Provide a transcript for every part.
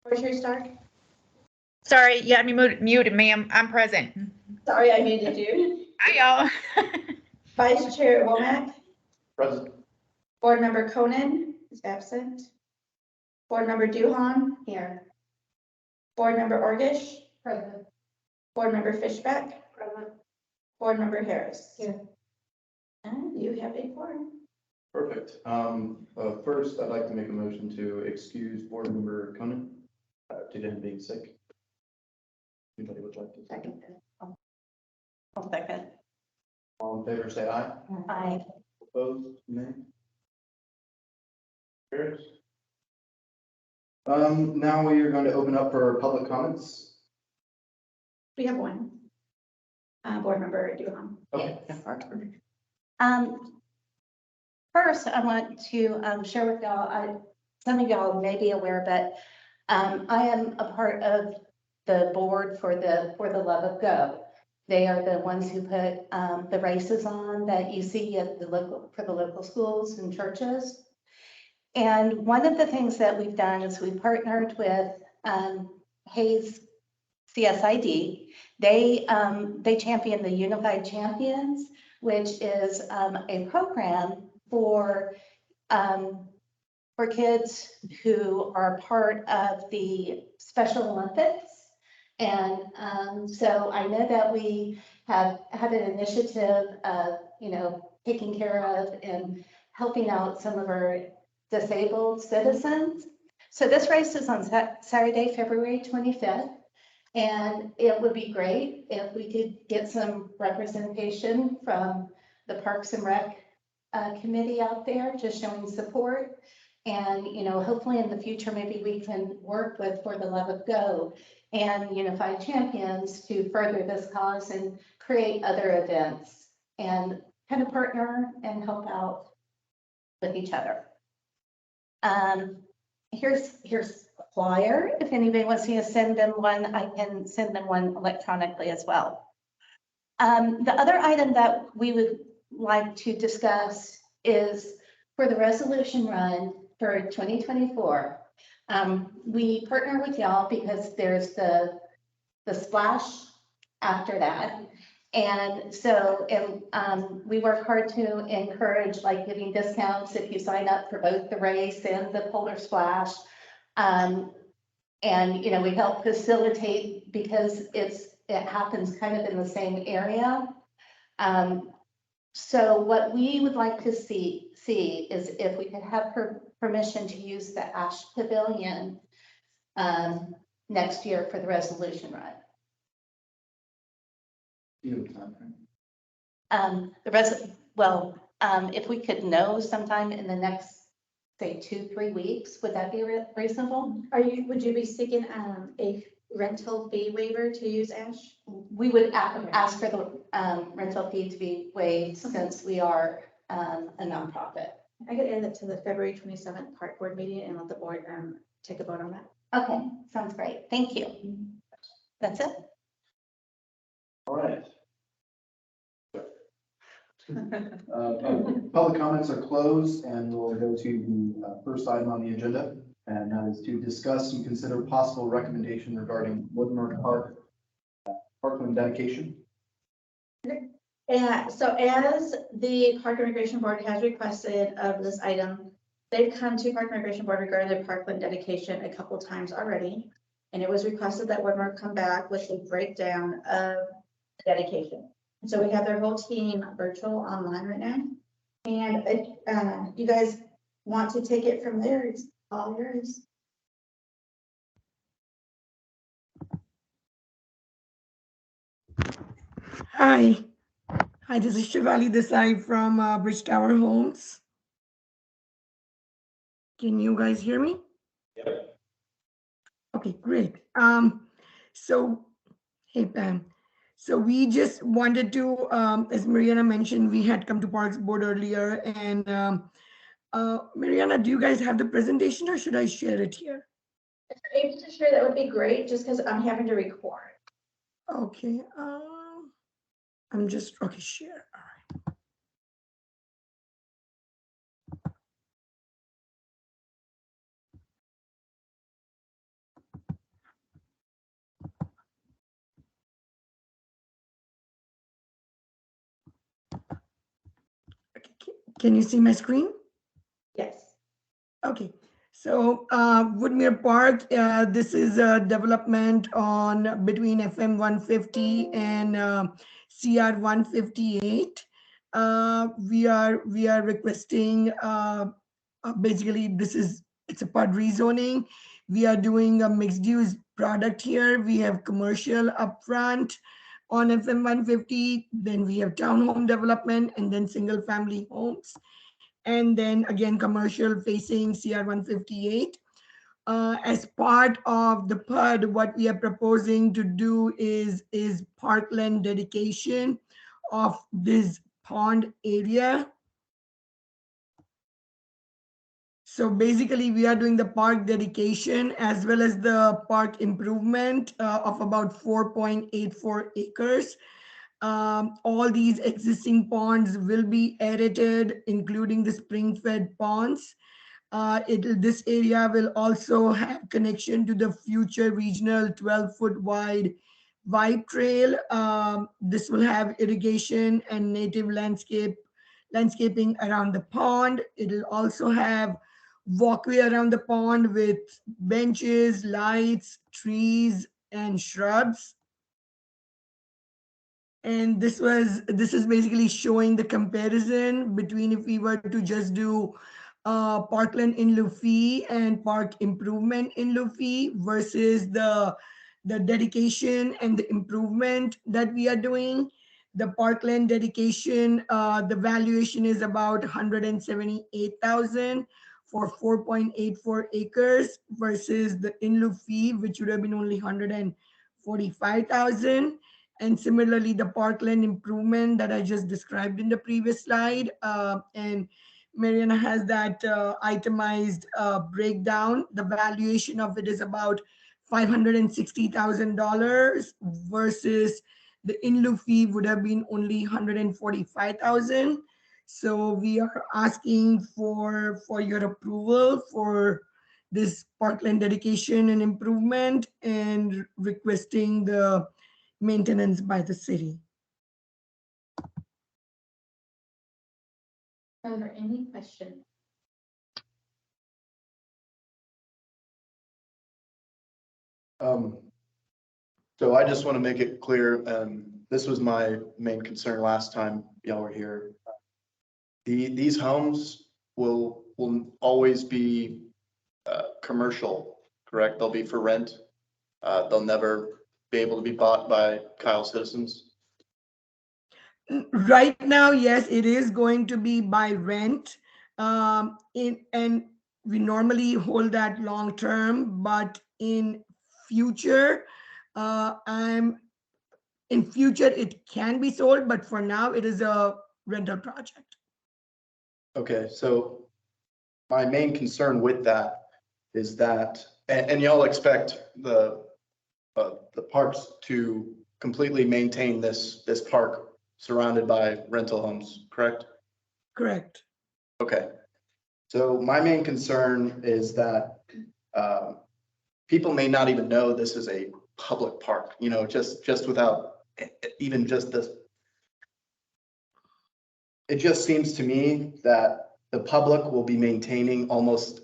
Secretary Stark? Sorry, you had me muted, ma'am. I'm present. Sorry, I muted you. Hi, y'all. Vice Chair Womack? Present. Board Member Conan is absent. Board Member Duhan? Here. Board Member Orgish? Present. Board Member Fishbeck? Present. Board Member Harris? Here. And you have a quorum. Perfect. First, I'd like to make a motion to excuse Board Member Conan due to him being sick. Anybody would like to second? I'll second. All in favor, say aye. Aye. Opposed, nay. Carries. Now we are going to open up for public comments. We have one. Board Member Duhan. Okay. First, I want to share with y'all, some of y'all may be aware, but I am a part of the board for the Love of Go. They are the ones who put the races on that you see at for the local schools and churches. And one of the things that we've done is we partnered with Hayes CSID. They champion the Unified Champions, which is a program for kids who are part of the Special Olympics. And so I know that we have had an initiative of, taking care of and helping out some of our disabled citizens. So this race is on Saturday, February 25th. And it would be great if we could get some representation from the Parks and Rec committee out there, just showing support. And, hopefully in the future, maybe we can work with For the Love of Go and Unified Champions to further this cause and create other events and kind of partner and help out with each other. Here's a flyer. If anybody wants me to send them one, I can send them one electronically as well. The other item that we would like to discuss is for the resolution run for 2024. We partner with y'all because there's the splash after that. And so we work hard to encourage giving discounts if you sign up for both the race and the Polar Splash. And, we help facilitate because it happens kind of in the same area. So what we would like to see is if we could have her permission to use the Ash Pavilion next year for the resolution run. If we could know sometime in the next, say, 2-3 weeks, would that be reasonable? Would you be seeking a rental fee waiver to use Ash? We would ask for the rental fee to be waived since we are a nonprofit. I could add it to the February 27th park board meeting and let the board take a vote on that. Okay, sounds great. Thank you. That's it. All right. Public comments are closed, and we'll go to the first item on the agenda, and that is to discuss and consider possible recommendation regarding Woodmere Park parkland dedication. And so as the Park and Recreation Board has requested of this item, they've come to Park and Recreation Board regarding their parkland dedication a couple times already. And it was requested that Woodmere come back with a breakdown of dedication. And so we have their whole team virtual online right now. And you guys want to take it from there, it's all yours. Hi, this is Shivali Desai from Bridge Tower Homes. Can you guys hear me? Yep. Okay, great. So, hey Pam. So we just wanted to, as Mariana mentioned, we had come to Parks Board earlier, and Mariana, do you guys have the presentation, or should I share it here? If you're able to share, that would be great, just because I'm having to record. Okay, I'm just, okay, share. All right. Can you see my screen? Yes. Okay, so Woodmere Park, this is a development on between FM 150 and CR 158. We are requesting basically it's a PUD rezoning. We are doing a mixed use product here. We have commercial upfront on FM 150, then we have townhome development and then single family homes. And then again, commercial facing CR 158. As part of the PUD, what we are proposing to do is parkland dedication of this pond area. So basically, we are doing the park dedication as well as the park improvement of about 4.84 acres. All these existing ponds will be edited, including the spring-fed ponds. This area will also have connection to the future regional 12-foot wide Vibe Trail. This will have irrigation and native landscaping around the pond. It'll also have walkway around the pond with benches, lights, trees, and shrubs. And this is basically showing the comparison between if we were to just do parkland in lieu fee and park improvement in lieu fee versus the dedication and the improvement that we are doing. The parkland dedication, the valuation is about 178,000 for 4.84 acres versus the in lieu fee, which would have been only 145,000. And similarly, the parkland improvement that I just described in the previous slide, and Mariana has that itemized breakdown. The valuation of it is about $560,000 versus the in lieu fee would have been only 145,000. So we are asking for your approval for this parkland dedication and improvement and requesting the maintenance by the city. Are there any questions? So I just want to make it clear, this was my main concern last time y'all were here. These homes will always be commercial, correct? They'll be for rent. They'll never be able to be bought by Kyle citizens. Right now, yes, it is going to be by rent. And we normally hold that long term, but in future, it can be sold, but for now it is a rental project. Okay, so my main concern with that is that, and y'all expect the parks to completely maintain this park surrounded by rental homes, correct? Correct. Okay. So my main concern is that people may not even know this is a public park, you know, just without even just this. It just seems to me that the public will be maintaining almost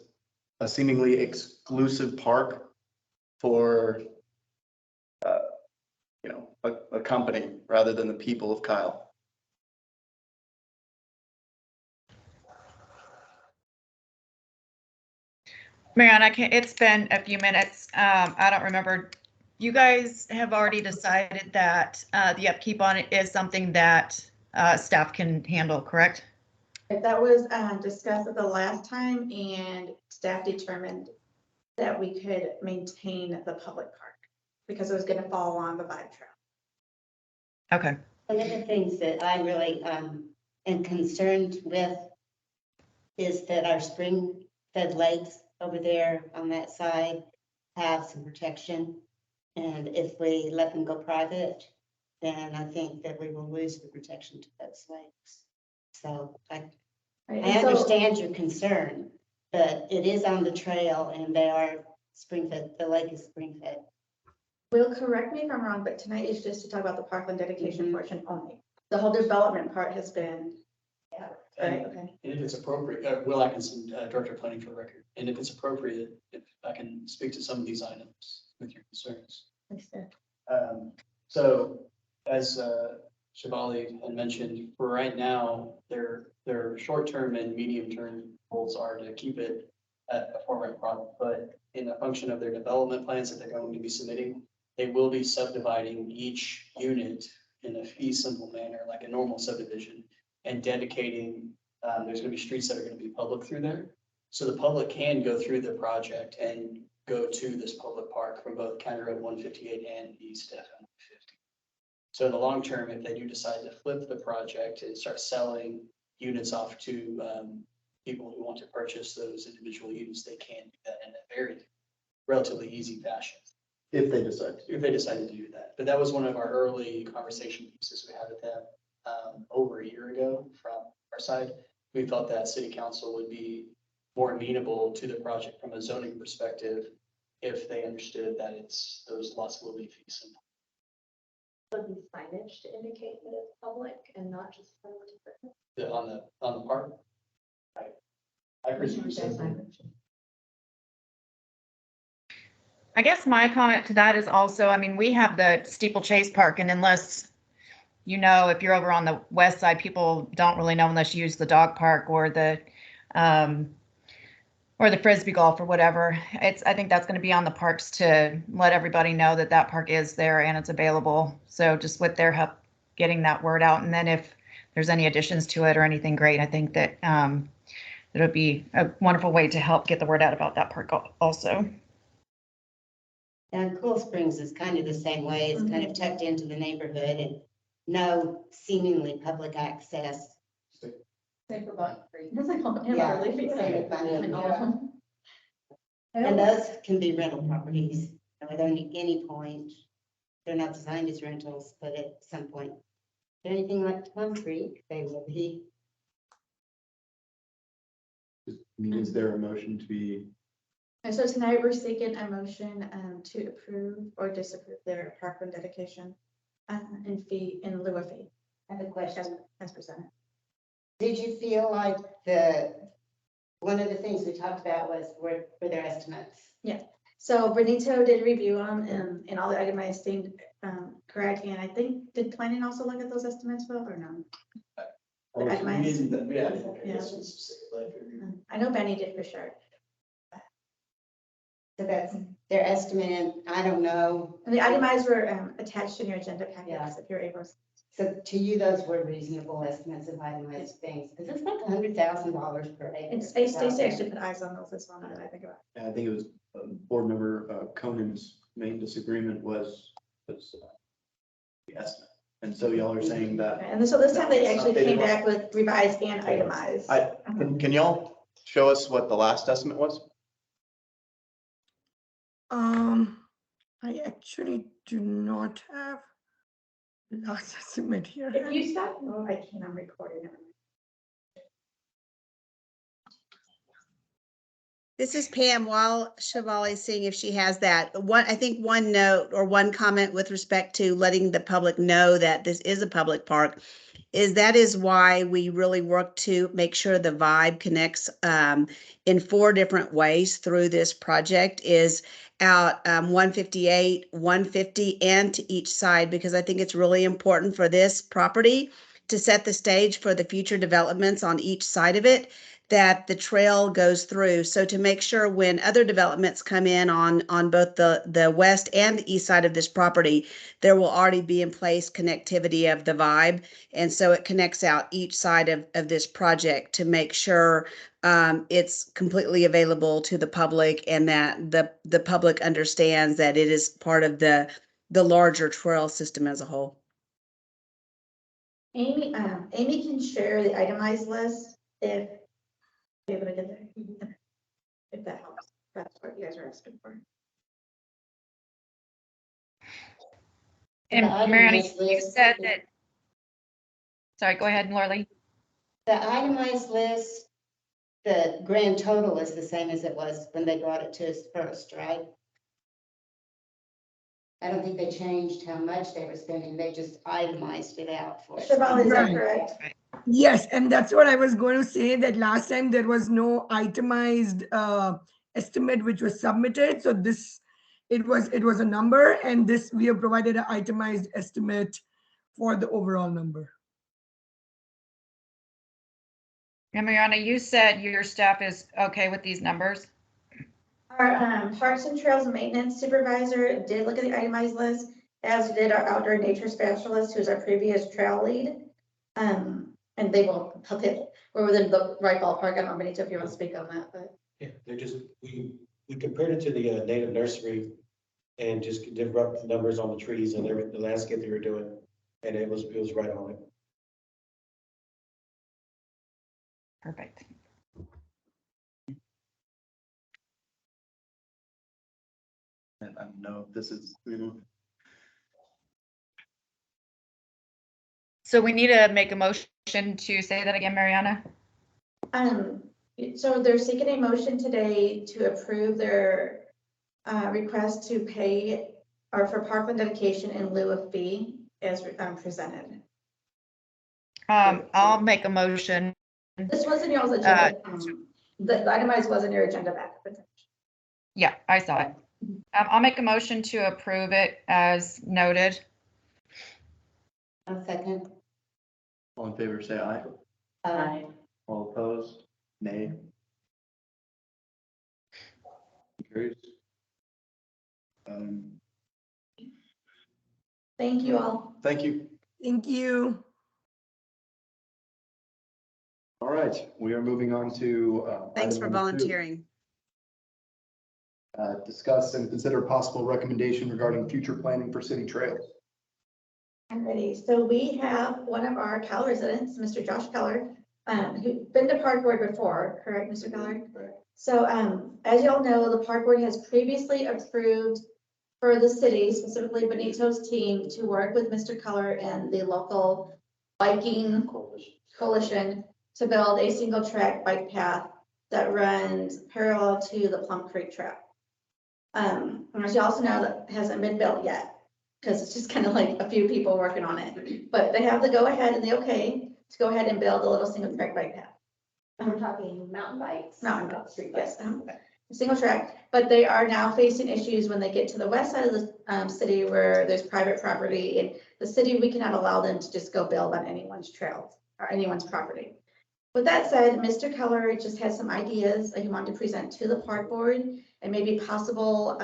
a seemingly exclusive park for, you know, a company rather than the people of Kyle. Mariana, it's been a few minutes. I don't remember. You guys have already decided that the upkeep on it is something that staff can handle, correct? That was discussed at the last time, and staff determined that we could maintain the public park because it was going to fall along the Vibe Trail. Okay. One of the things that I really am concerned with is that our spring-fed lakes over there on that side have some protection. And if we let them go private, then I think that we will lose the protection to those lakes. So I understand your concern, but it is on the trail and they are spring-fed, the lake is spring-fed. Will correct me if I'm wrong, but tonight is just to talk about the parkland dedication portion only. The whole development part has been, right, And okay. and if it's appropriate, Will Atkinson, Director of Planning for the record, and if it's appropriate, if I can speak to some of these items with your concerns. So as Shivali had mentioned, for right now, their short-term and medium-term goals are to keep it at a for-rent product, but in a function of their development plans that they're going to be submitting, they will be subdividing each unit in a fee simple manner, like a normal subdivision, and dedicating, there's gonna be streets that are gonna be public through there. So the public can go through the project and go to this public park from both County Road 158 and East F 150. So in the long term, if they do decide to flip the project and start selling units off to people who want to purchase those individual units, they can do that in a very relatively easy fashion, If they decide to. if they decide to do that. But that was one of our early conversation pieces we had with them over a year ago from our side. We felt that city council would be more amenable to the project from a zoning perspective if they understood that it's, those lots will be fee simple. Signage to indicate that it's public and not just. On the park. I presume so. I guess my comment to that is also, I mean, we have the Steeplechase Park, and unless, you know, if you're over on the west side, people don't really know unless you use the dog park or the Frisbee golf or whatever. I think that's going to be on the parks to let everybody know that that park is there and it's available. So just with their help getting that word out. And then if there's any additions to it or anything great, I think that it'll be a wonderful way to help get the word out about that park also. And Cool Springs is kind of the same way. It's kind of tucked into the neighborhood and no seemingly public access. Say for Bonnie Creek. Yeah. And those can be rental properties. At any point, they're not designed as rentals, but at some point, if anything like Plum Creek, they will be. I mean, is there a motion to be, And so tonight we're seeking a motion to approve or disapprove their parkland dedication and fee in lieu of fee I have a question. as presented. Did you feel like one of the things we talked about were their estimates? So Benito did review them and all the itemized things, correct, and I think, did planning also look at those estimates, Will, or no? We Itemized. didn't- yeah, Yeah. this was specific, like, I know Benny did for sure. So that's their estimate, and I don't know. And the itemized were attached in your agenda Yeah. packets if you're able. So to you, those were reasonable estimates of itemized things, because it's like $100,000 per acre. And Stacy actually put eyes on those as well, now that I think about I think it was board member Conan's main disagreement was the estimate. And so y'all are saying it. that, And so this time they actually They came did back with revised and itemized. can y'all show us what the last estimate was? I actually do not have last estimate here. If you stop, oh, I can't, I'm recording it. This is Pam. While Shivali's seeing if she has that, I think one note or one comment with respect to letting the public know that this is a public park is why we really work to make sure the vibe connects in 4 different ways through this project is out 158, 150, and to each side, because I think it's really important for this property to set the stage for the future developments on each side of it, that the trail goes through. So to make sure when other developments come in on both the west and the east side of this property, there will already be in place connectivity of the vibe. And so it connects out each side of this project to make sure it's completely available to the public and that the public understands that it is part of the larger trail system as a whole. Amy can share the itemized list if you're able to get there. If that helps, that's what you guys are asking for. And The Mariana, itemized you list- said that, sorry, go ahead, Lorley. The itemized list, the grand total is the same as it was when they brought it to us first, right? I don't think they changed how much they were spending. They just itemized it out for us. Shivali, is that Right. correct? Yes, and that's what I was going to say, that last time there was no itemized estimate which was submitted. So this, it was a number, and this, we have provided an itemized estimate for the overall number. And Mariana, you said your staff is okay with these numbers? Our Parks and Trails Maintenance Supervisor did look at the itemized list, as did our Outdoor Nature Specialist, who's our previous trail lead. And they will, we're within the right ballpark. I don't know, Benito, if you want to speak on that, but. Yeah, they're just, we compared it to the native nursery and just did rough numbers on the trees and the landscape they were doing. And it was right on it. Perfect. And I don't know if this is, So we need to make a motion to say that again, Mariana? So they're seeking a motion today to approve their request to pay or for parkland dedication in lieu of fee as presented. I'll make a motion. This wasn't y'all's agenda. The itemized wasn't your agenda back. Yeah, I saw it. I'll make a motion to approve it as noted. A second. all in favor, say aye. Aye. All opposed, nay. Carries. Thank you all. Thank you. Thank you. All right, we are moving on to. Thanks item for number 2. volunteering. Discuss and consider possible recommendation regarding future planning for city trails. I'm ready. So we have one of our Cal residents, Mr. Josh Keller, who's been to Park Board before, correct, Mr. Keller? Right. So as y'all know, the Park Board has previously approved for the city, specifically Benito's team, to work with Mr. Keller and the local biking coalition to build a single track bike path that runs parallel to the Plum Creek Trail. And as you also know, that hasn't been built yet, because it's just kind of like a few people working on it. But they have the go ahead and the okay to go ahead and build a little single track bike path. We're talking mountain bikes. Mountain bikes, Street yes, bikes. single track, but they are now facing issues when they get to the west side of the city where there's private property. In the city, we cannot allow them to just go build on anyone's trails or anyone's property. With that said, Mr. Keller just has some ideas that he wanted to present to the park board and maybe possible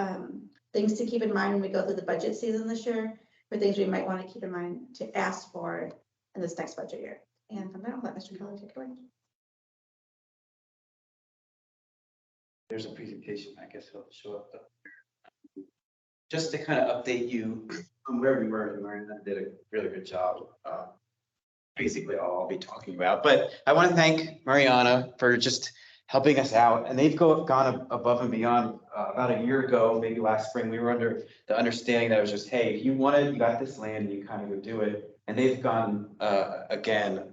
things to keep in mind when we go through the budget season this year, or things we might want to keep in mind to ask for in this next budget year. And from there, I'll let Mr. Keller take it away. There's a presentation, I guess it'll show up. Just to kind of update you on where we were, and Mariana did a really good job. Basically all I'll be talking about, but I want to thank Mariana for just helping us out, and they've gone above and beyond. About a year ago, maybe last spring, we were under the understanding that it was just, hey, if you wanted, you got this land, you kind of go do it. And they've gone again.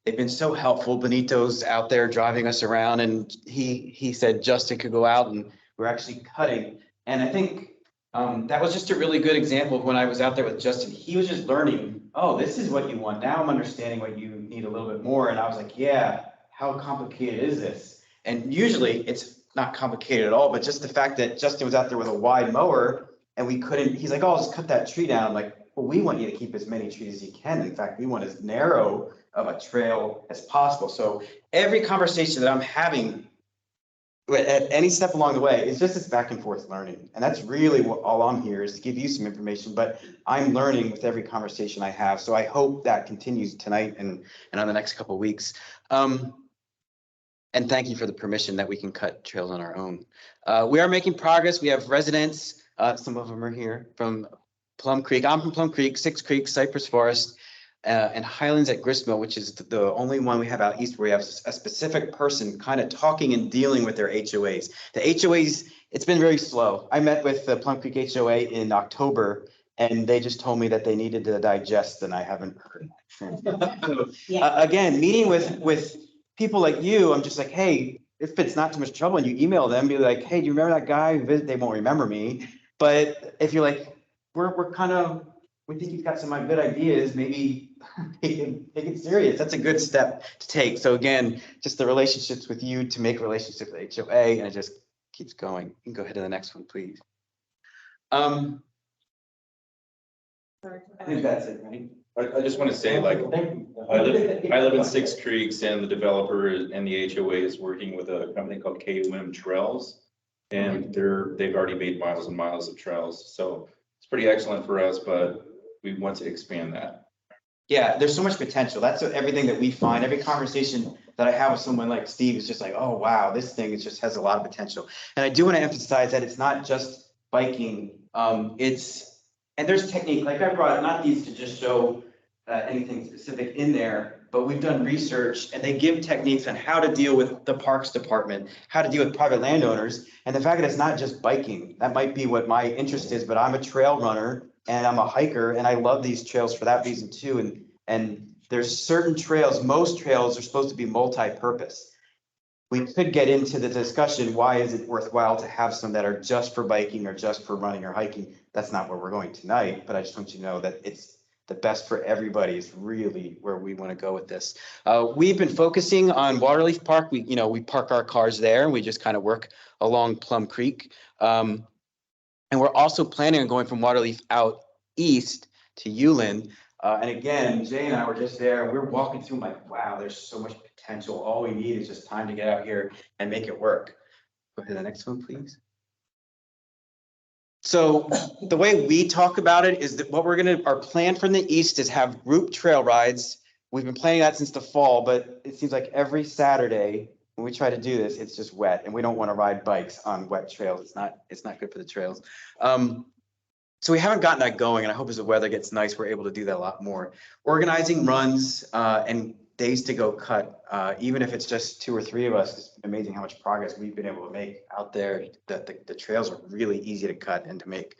They've been so helpful. Benito's out there driving us around, and he said Justin could go out, and we're actually cutting. And I think that was just a really good example of when I was out there with Justin. He was just learning, oh, this is what you want. Now I'm understanding what you need a little bit more. And I was like, yeah, how complicated is this? And usually it's not complicated at all, but just the fact that Justin was out there with a wide mower and we couldn't, he's like, oh, I'll just cut that tree down. I'm like, well, we want you to keep as many trees as you can. In fact, we want as narrow of a trail as possible. So every conversation that I'm having at any step along the way is just this back and forth learning. And that's really what all I'm here is to give you some information, but I'm learning with every conversation I have. So I hope that continues tonight and on the next couple of weeks. And thank you for the permission that we can cut trails on our own. We are making progress. We have residents, some of them are here from Plum Creek. I'm from Plum Creek, Six Creek, Cypress Forest, and Highlands at Gristmill, which is the only one we have out east where we have a specific person kind of talking and dealing with their HOAs. The HOAs, it's been very slow. I met with the Plum Creek HOA in October, and they just told me that they needed to digest, and I haven't heard. Again, meeting with people like you, I'm just like, hey, if it's not too much trouble and you email them, be like, hey, do you remember that guy who visited? They won't remember me. But if you're like, we're kind of, we think he's got some good ideas, maybe take it serious. That's a good step to take. So again, just the relationships with you to make relationships with HOA, and it just keeps going. You can go ahead to the next one, please. I think that's it, right? I just want to say, like, I live in Six Creeks, and the developer and the HOA is working with a company called KOM Trails. And they've already made miles and miles of trails. So it's pretty excellent for us, but we want to expand that. Yeah, there's so much potential. That's everything that we find. Every conversation that I have with someone like Steve is just like, oh, wow, this thing is just has a lot of potential. And I do want to emphasize that it's not just biking. And there's technique, like I brought not these to just show anything specific in there, but we've done research and they give techniques on how to deal with the parks department, how to deal with private landowners. And the fact that it's not just biking, that might be what my interest is, but I'm a trail runner and I'm a hiker and I love these trails for that reason too. And there's certain trails, most trails are supposed to be multi-purpose. We could get into the discussion, why is it worthwhile to have some that are just for biking or just for running or hiking? That's not where we're going tonight, but I just want you to know that it's the best for everybody is really where we want to go with this. We've been focusing on Waterleaf Park. We park our cars there and we just kind of work along Plum Creek. And we're also planning on going from Waterleaf out east to Ulen. And again, Jay and I were just there and we're walking through like, wow, there's so much potential. All we need is just time to get out here and make it work. Go ahead to the next one, please. So the way we talk about it is that our plan from the east is have group trail rides. We've been planning that since the fall, but it seems like every Saturday when we try to do this, it's just wet and we don't want to ride bikes on wet trails. It's not good for the trails. So we haven't gotten that going and I hope as the weather gets nice, we're able to do that a lot more. Organizing runs and days to go cut, even if it's just 2 or 3 of us, it's amazing how much progress we've been able to make out there. The trails are really easy to cut and to make.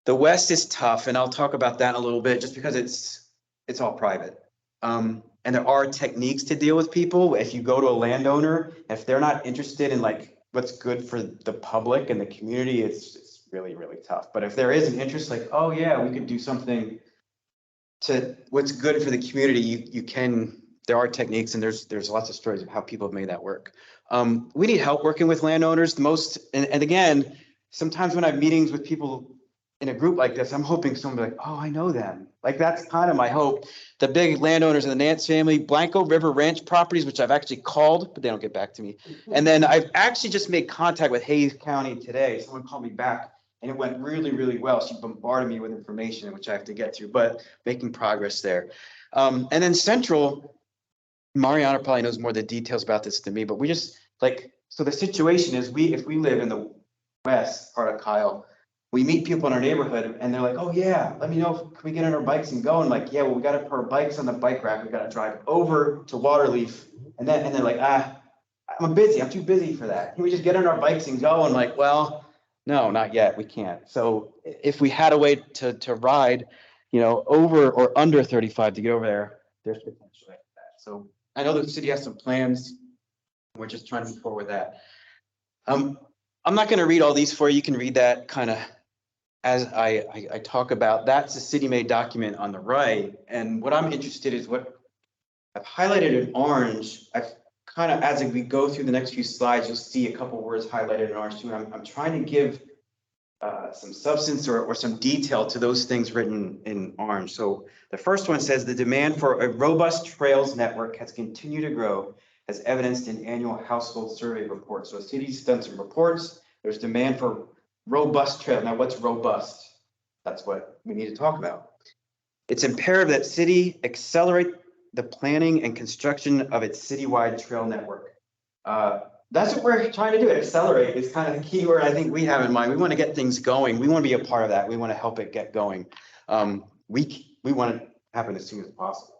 The West is tough, and I'll talk about that in a little bit just because it's all private. And there are techniques to deal with people. If you go to a landowner, if they're not interested in like what's good for the public and the community, it's really, really tough. But if there is an interest, like, oh yeah, we could do something to what's good for the community, you can, there are techniques and there's lots of stories of how people have made that work. We need help working with landowners and again, sometimes when I have meetings with people in a group like this, I'm hoping someone will be like, oh, I know them. Like that's kind of my hope. The big landowners in the Nance family, Blanco River Ranch properties, which I've actually called, but they don't get back to me. And then I've actually just made contact with Hayes County today. Someone called me back. And it went really, really well. She bombarded me with information, which I have to get to, but making progress there. And then Central, Mariana probably knows more of the details about this than me, but we just like, so the situation is if we live in the west part of Kyle, we meet people in our neighborhood and they're like, oh yeah, let me know, can we get on our bikes and go? And like, yeah, well, we got to put our bikes on the bike rack. We got to drive over to Waterleaf. And they're like, I'm too busy for that. Can we just get on our bikes and go? And like, well, no, not yet. We can't. So if we had a way to ride, over or under 35 to get over there, there's potential like that. So I know the city has some plans. We're just trying to move forward with that. I'm not going to read all these for you. You can read that kind of as I talk about. That's a city-made document on the right. And what I'm interested in is what I've highlighted in orange. I've kind of, as we go through the next few slides, you'll see a couple words highlighted in orange too. I'm trying to give some substance or some detail to those things written in orange. So the first one says the demand for a robust trails network has continued to grow as evidenced in annual household survey reports. So cities done some reports. There's demand for robust trail. Now what's robust? That's what we need to talk about. It's imperative that city accelerate the planning and construction of its citywide trail network. That's what we're trying to do. Accelerate is kind of the key word I think we have in mind. We want to get things going. We want to be a part of that. We want to help it get going. We want it to happen as soon as possible.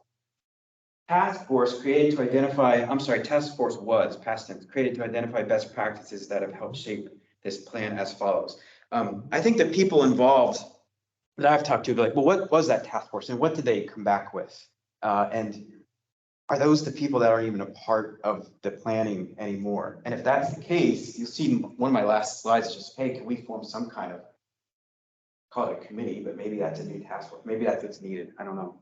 Task force was created to identify best practices that have helped shape this plan as follows. I think the people involved that I've talked to be like, well, what was that task force and what did they come back with? And are those the people that aren't even a part of the planning anymore? And if that's the case, you'll see one of my last slides is just, hey, can we form some kind of call it a committee, but maybe that's a new task force. Maybe that's what's needed. I don't know.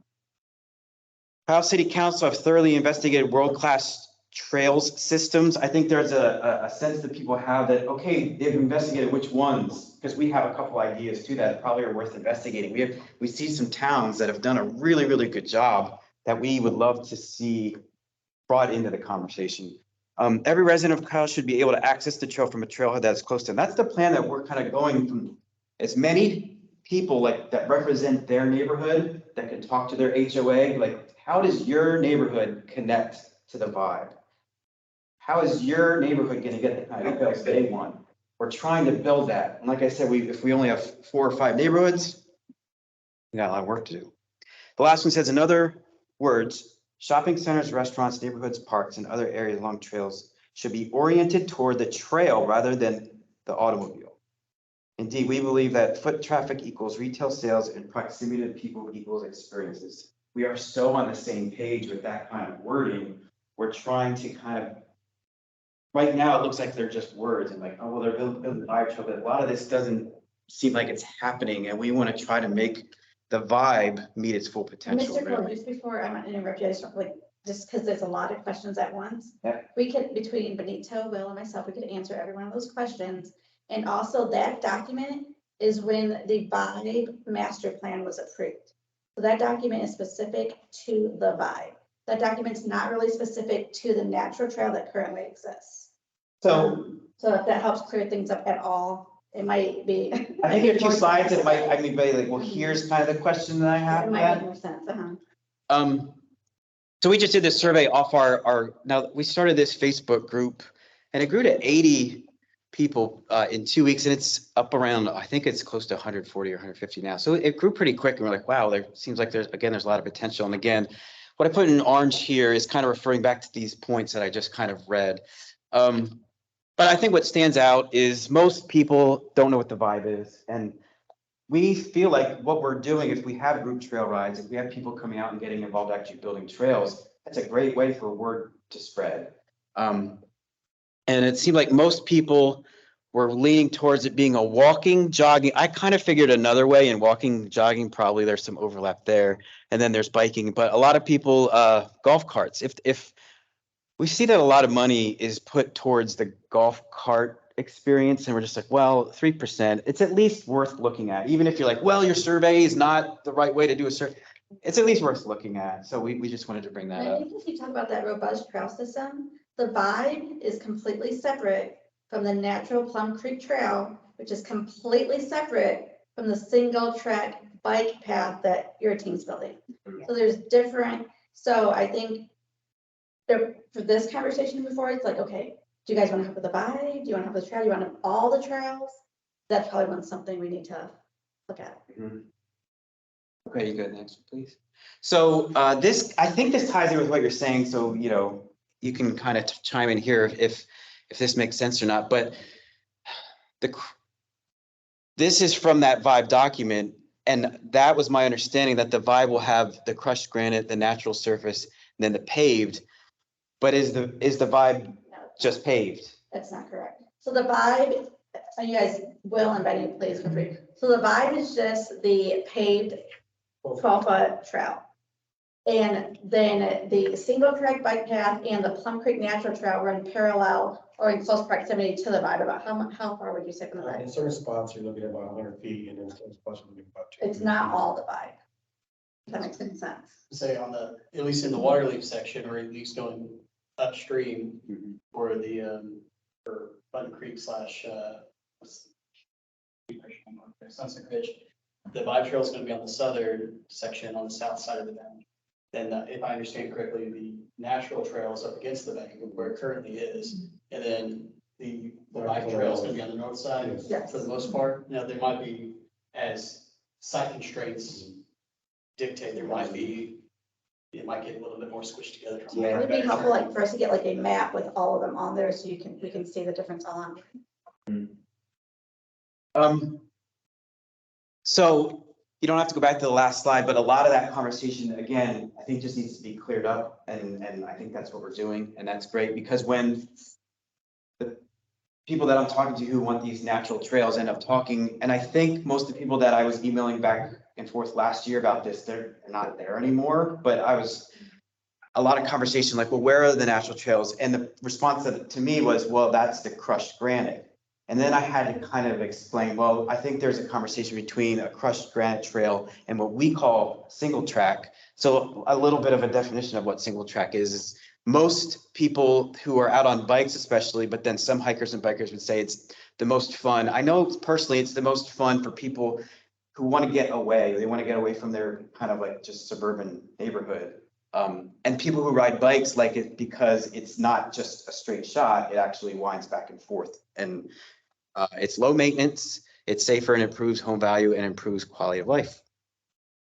Kyle City Council have thoroughly investigated world-class trails systems. I think there's a sense that people have that, okay, they've investigated which ones, because we have a couple ideas too that probably are worth investigating. We see some towns that have done a really, really good job that we would love to see brought into the conversation. Every resident of Kyle should be able to access the trail from a trailhead that's close to them. That's the plan that we're kind of going from. As many people like that represent their neighborhood that can talk to their HOA, like how does your neighborhood connect to the vibe? How is your neighborhood going to get the kind of trails they want? We're trying to build that. And like I said, if we only have 4 or 5 neighborhoods, we got a lot of work to do. The last one says, in other words, shopping centers, restaurants, neighborhoods, parks, and other areas along trails should be oriented toward the trail rather than the automobile. Indeed, we believe that foot traffic equals retail sales and proximity to people equals experiences. We are so on the same page with that kind of wording. We're trying to kind of, right now, it looks like they're just words and like, oh, well, they're building the vibe trail, but a lot of this doesn't seem like it's happening. And we want to try to make the vibe meet its full potential. Mr. Cole, Really. just before, I'm not interrupt you, I just like, just because there's a lot of questions at once. Yeah. We could, between Benito, Will, and myself, we could answer every one of those questions. And also that document is when the vibe master plan was approved. So that document is specific to the vibe. That document's not really specific to the natural trail that currently exists. So So if that helps clear things up at all, it might be. I think there are 2 slides that might, I mean, like, well, here's kind of the question that I have. It might make more sense, So we just did this survey off now we started this Facebook group and it grew to 80 people in 2 weeks and it's up around, I think it's close to 140 or 150 now. So it grew pretty quick and we're like, wow, there seems like there's a lot of potential. And again, what I put in orange here is kind of referring back to these points that I just kind of read. But I think what stands out is most people don't know what the vibe is. And we feel like what we're doing, if we have group trail rides, if we have people coming out and getting involved actually building trails, that's a great way for word to spread. And it seemed like most people were leaning towards it being a walking, jogging. I kind of figured another way, and walking, jogging, probably there's some overlap there. And then there's biking, but a lot of people, golf carts. If we see that a lot of money is put towards the golf cart experience, and we're just like, well, 3%, it's at least worth looking at. Even if you're like, well, your survey is not the right way to do a survey, it's at least worth looking at. So we just wanted to bring that And I up. think if you talk about that robust trail system, the vibe is completely separate from the natural Plum Creek Trail, which is completely separate from the single track bike path that your team's building. So there's different, so I think for this conversation to move forward, it's like, okay, do you guys want to help with the vibe? Do you want to help with the trail? Do you want to have all the trails? That's probably something we need to look at. Okay, you go next, please. So I think this ties in with what you're saying. So, you can kind of chime in here if this makes sense or not, but this is from that vibe document. And that was my understanding that the vibe will have the crushed granite, the natural surface, and then the paved. But is the vibe No, just paved? that's not correct. So the vibe, you guys will invite me, please, feel free. So the vibe is just the paved 12-foot trail. And then the single track bike path and the Plum Creek Natural Trail run parallel or in close proximity to the vibe. About how far would you say from the In vibe? certain spots, you're looking at about 100 feet, and in certain spots, you're looking at about 2. It's not all the vibe. If that makes any sense. Say at least in the Waterleaf section, or at least going upstream for the, for Button Creek / Sunset Ridge. The vibe trail is going to be on the southern section on the south side of the bank. Then if I understand correctly, the natural trail is up against the bank where it currently is. And then the vibe trail is going to be on the north side Yes. for the most part. Now, there might be, as site constraints dictate, it might get a little bit more squished together. It would be helpful, like, for us to get like a map with all of them on there, so we can see the difference all on. So you don't have to go back to the last slide, but a lot of that conversation, again, I think just needs to be cleared up. And I think that's what we're doing. And that's great because when people that I'm talking to who want these natural trails end up talking, and I think most of the people that I was emailing back and forth last year about this, they're not there anymore, but a lot of conversation like, well, where are the natural trails? And the response to me was, well, that's the crushed granite. And then I had to kind of explain, well, I think there's a conversation between a crushed granite trail and what we call single track. So a little bit of a definition of what single track is most people who are out on bikes especially, but then some hikers and bikers would say it's the most fun. I know personally it's the most fun for people who want to get away. They want to get away from their kind of like just suburban neighborhood. And people who ride bikes like it because it's not just a straight shot, it actually winds back and forth. And it's low maintenance, it's safer and improves home value and improves quality of life.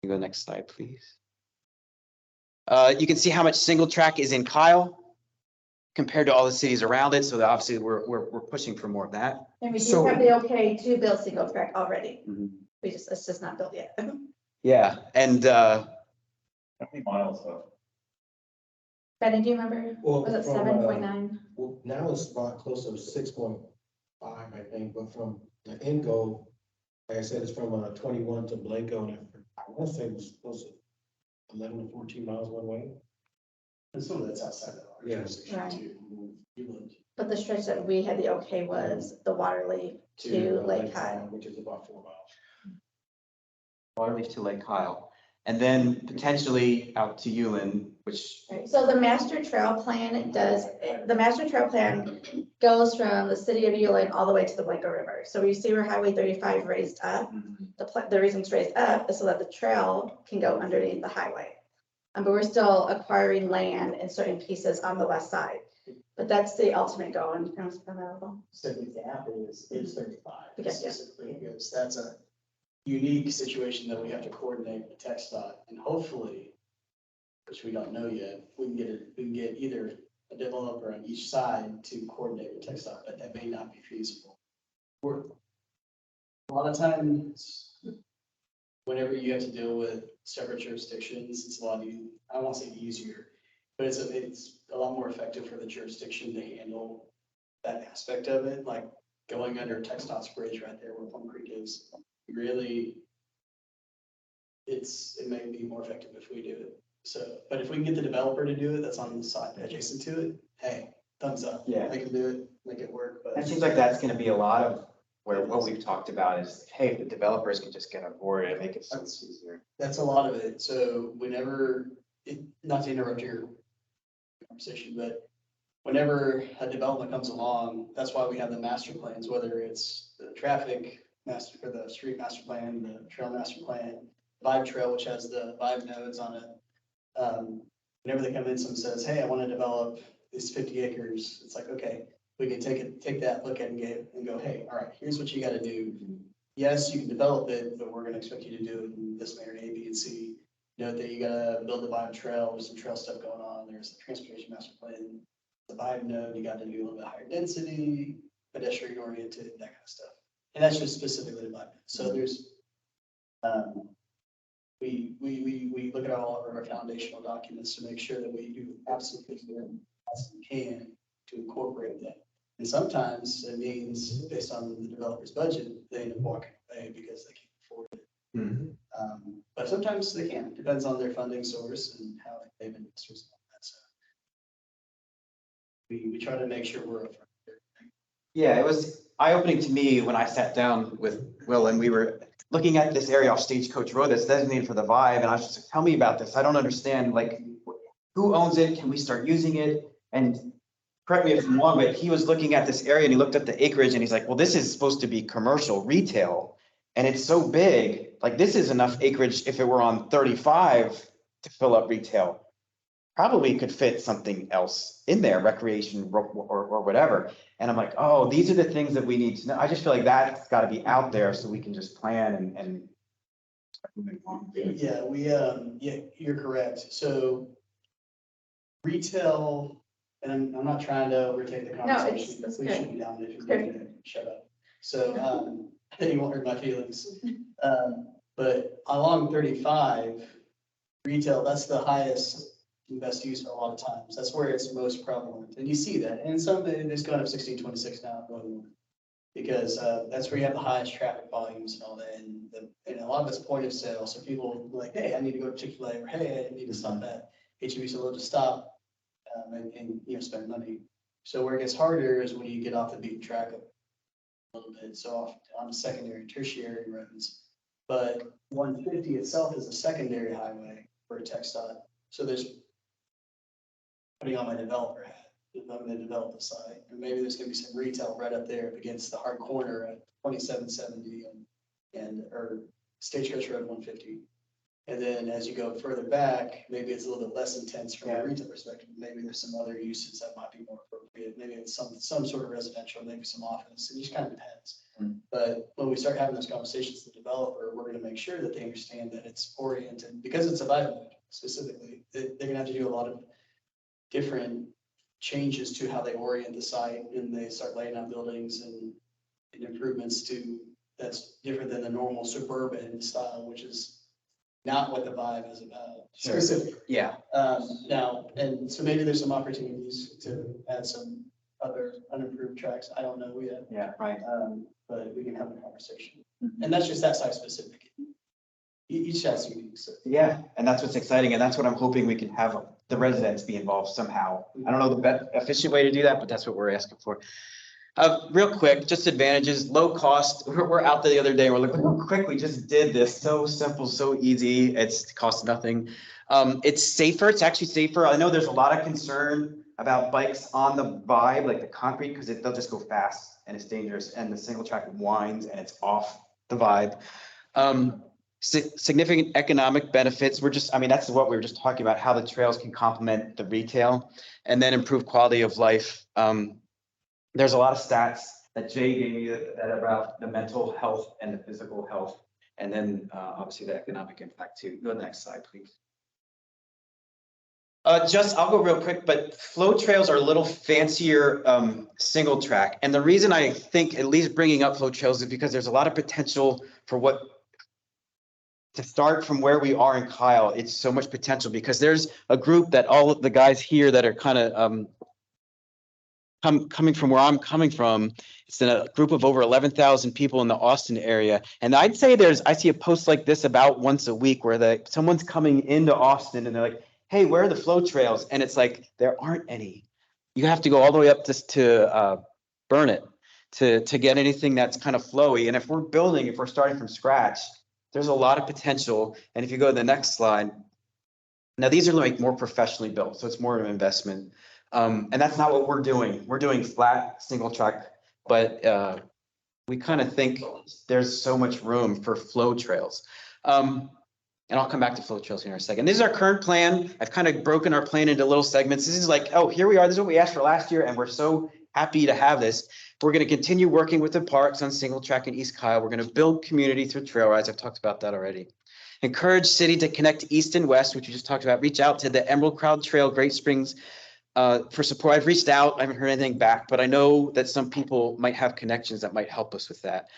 You go next slide, please. You can see how much single track is in Kyle compared to all the cities around it. So that obviously we're pushing for more of that. And we do So- have the okay to build single track already. Mhm. It's just not built yet. Yeah, and How many miles though? Benny, do you remember? Well, Was it from, 7.9? Well, now it's about close to 6.5, I think, but from the end goal, like I said, it's from 21 to Blanco, and I want to say it was close to 11 to 14 miles one way. And some of that's outside of our Yeah. jurisdiction Right. too. Newland But the stretch that we had the okay was the Waterley to Lake Kyle. Which is about 4 miles. Waterleaf to Lake Kyle, and then potentially out to Ulen, which Right, so the master trail plan goes from the city of Uline all the way to the Blanco River. So you see where Highway 35 raised up. The reason it's raised up is so that the trail can go underneath the highway. But we're still acquiring land in certain pieces on the west side. But that's the ultimate goal, and it's available. So the gap is 35 Yeah, yeah. specifically, because that's a unique situation that we have to coordinate with TxDOT, and hopefully, which we don't know yet, we can get either a developer on each side to coordinate with TxDOT, but that may not be feasible. A lot of times, whenever you have to deal with separate jurisdictions, it's a lot easier, I won't say easier, but it's a lot more effective for the jurisdiction to handle that aspect of it, like going under TxDOT's bridge right there where Plum Creek is. Really, it may be more effective if we do it. So, but if we can get the developer to do it, that's on the side adjacent to it, hey, thumbs up. Yeah. They can do it, make it work, but. it seems like that's gonna be a lot of what we've talked about is, hey, if the developers can just get on board and make it so much easier. That's a lot of it. So whenever, not to interrupt your conversation, but whenever a development comes along, that's why we have the master plans, whether it's the traffic master, or the street master plan, the trail master plan, Vibe Trail, which has the Vibe nodes on it. Whenever they come in, someone says, hey, I want to develop these 50 acres. It's like, okay, we can take that, look at it and go, hey, all right, here's what you got to do. Yes, you can develop it, but we're going to expect you to do it in this manner, A, B, and C. Note that you got to build the Vibe Trail. There's some trail stuff going on. There's the transportation master plan. The Vibe node, you got to do a little bit higher density, pedestrian oriented, that kind of stuff. And that's just specifically the Vibe. So there's, we look at all of our foundational documents to make sure that we do absolutely as we can to incorporate that. And sometimes it means, based on the developer's budget, they end up walking away because they can't afford it. But sometimes they can, depends on their funding source and how they've been investors on that. So we try to make sure we're upfront. Yeah, it was eye-opening to me when I sat down with Will and we were looking at this area off Stagecoach Road that's designated for the Vibe, and I was just like, tell me about this. I don't understand, like, who owns it? Can we start using it? And correct me if I'm wrong, but he was looking at this area and he looked at the acreage and he's like, well, this is supposed to be commercial retail. And it's so big, like this is enough acreage if it were on 35 to fill up retail. Probably could fit something else in there, recreation or whatever. And I'm like, oh, these are the things that we need to know. I just feel like that's got to be out there so we can just plan and start moving along. Yeah, you're correct. So retail, and I'm not trying to overtake the conversation. it's Please good. shoot me down if you're Good. going to shut up. So, you won't hurt my feelings. But along 35, retail, that's the highest and best use a lot of times. That's where it's most prevalent. And you see that. And some, it's going up 1626 now, going Because that's where you have the highest traffic volumes and all that, and a lot of it's point of sale, so people are like, hey, I need to go to Chick-fil-A, or hey, I need to stop at HEB, so they'll just stop and, you know, spend money. So where it gets harder is when you get off the beaten track a little bit, so off on the secondary and tertiary roads. But 150 itself is a secondary highway for a TxDOT, so there's, putting on my developer hat, if I'm gonna develop the site, and maybe there's gonna be some retail right up there against the hard corner at 2770 or Stagecoach Road 150. And then as you go further back, maybe it's a little bit less intense from a retail perspective. Maybe there's some other uses that might be more appropriate. Maybe it's some sort of residential, maybe some office. It just kind of depends. But when we start having those conversations with the developer, we're gonna make sure that they understand that it's oriented, because it's a vibe node specifically. They're gonna have to do a lot of different changes to how they orient the site, and they start laying out buildings and improvements to, that's different than the normal suburban style, which is not what the vibe is about specifically. Yeah. Now, and so maybe there's some opportunities to add some other unimproved tracks. I don't know yet. Yeah, right. But we can have a conversation. And that's just that site specific. Each site's unique, so. Yeah, and that's what's exciting, and that's what I'm hoping we can have the residents be involved somehow. I don't know the best efficient way to do that, but that's what we're asking for. Real quick, just advantages, low cost. We're out there the other day. We're like, look how quick we just did this. So simple, so easy. It's cost nothing. It's safer. It's actually safer. I know there's a lot of concern about bikes on the Vibe, like the concrete, because they'll just go fast and it's dangerous. And the single track winds and it's off the Vibe. Significant economic benefits. That's what we were just talking about, how the trails can complement the retail and then improve quality of life. There's a lot of stats that Jay gave me that about the mental health and the physical health, and then obviously the economic impact too. Go to the next slide, please. I'll go real quick, but flow trails are a little fancier single track. And the reason I think at least bringing up flow trails is because there's a lot of potential for to start from where we are in Kyle. It's so much potential because there's a group that all of the guys here that are kind of coming from where I'm coming from. It's a group of over 11,000 people in the Austin area. And I'd say I see a post like this about once a week where someone's coming into Austin and they're like, hey, where are the flow trails? And it's like, there aren't any. You have to go all the way up to Burnett to get anything that's kind of flowy. And if we're starting from scratch, there's a lot of potential. And if you go to the next slide, now these are like more professionally built, so it's more of an investment. And that's not what we're doing. We're doing flat single track, but we kind of think there's so much room for flow trails. And I'll come back to flow trails here in a second. This is our current plan. I've kind of broken our plan into little segments. This is like, oh, here we are. This is what we asked for last year, and we're so happy to have this. We're going to continue working with the parks on single track in East Kyle. We're going to build community through trail rides. I've talked about that already. Encourage city to connect east and west, which we just talked about. Reach out to the Emerald Crowd Trail, Great Springs, for support. I've reached out. I haven't heard anything back, but I know that some people might have connections that might help us with that.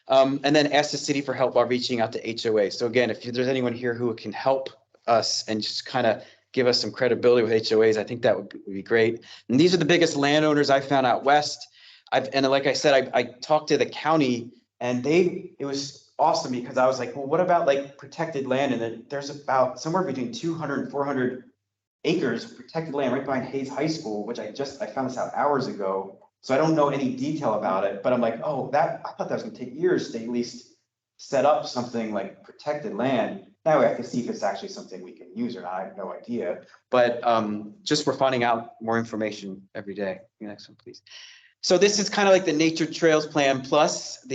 And then ask the city for help while reaching out to HOA. So again, if there's anyone here who can help us and just kind of give us some credibility with HOAs, I think that would be great. And these are the biggest landowners I found out west. And like I said, I talked to the county, and it was awesome because I was like, well, what about like protected land? And then there's about somewhere between 200 and 400 acres of protected land right behind Hayes High School, which I found this out hours ago. So I don't know any detail about it, but I'm like, oh, I thought that was gonna take years to at least set up something like protected land. Now we have to see if it's actually something we can use or not. I have no idea, but just we're finding out more information every day. Next one, please. So this is kind of like the Nature Trails Plan plus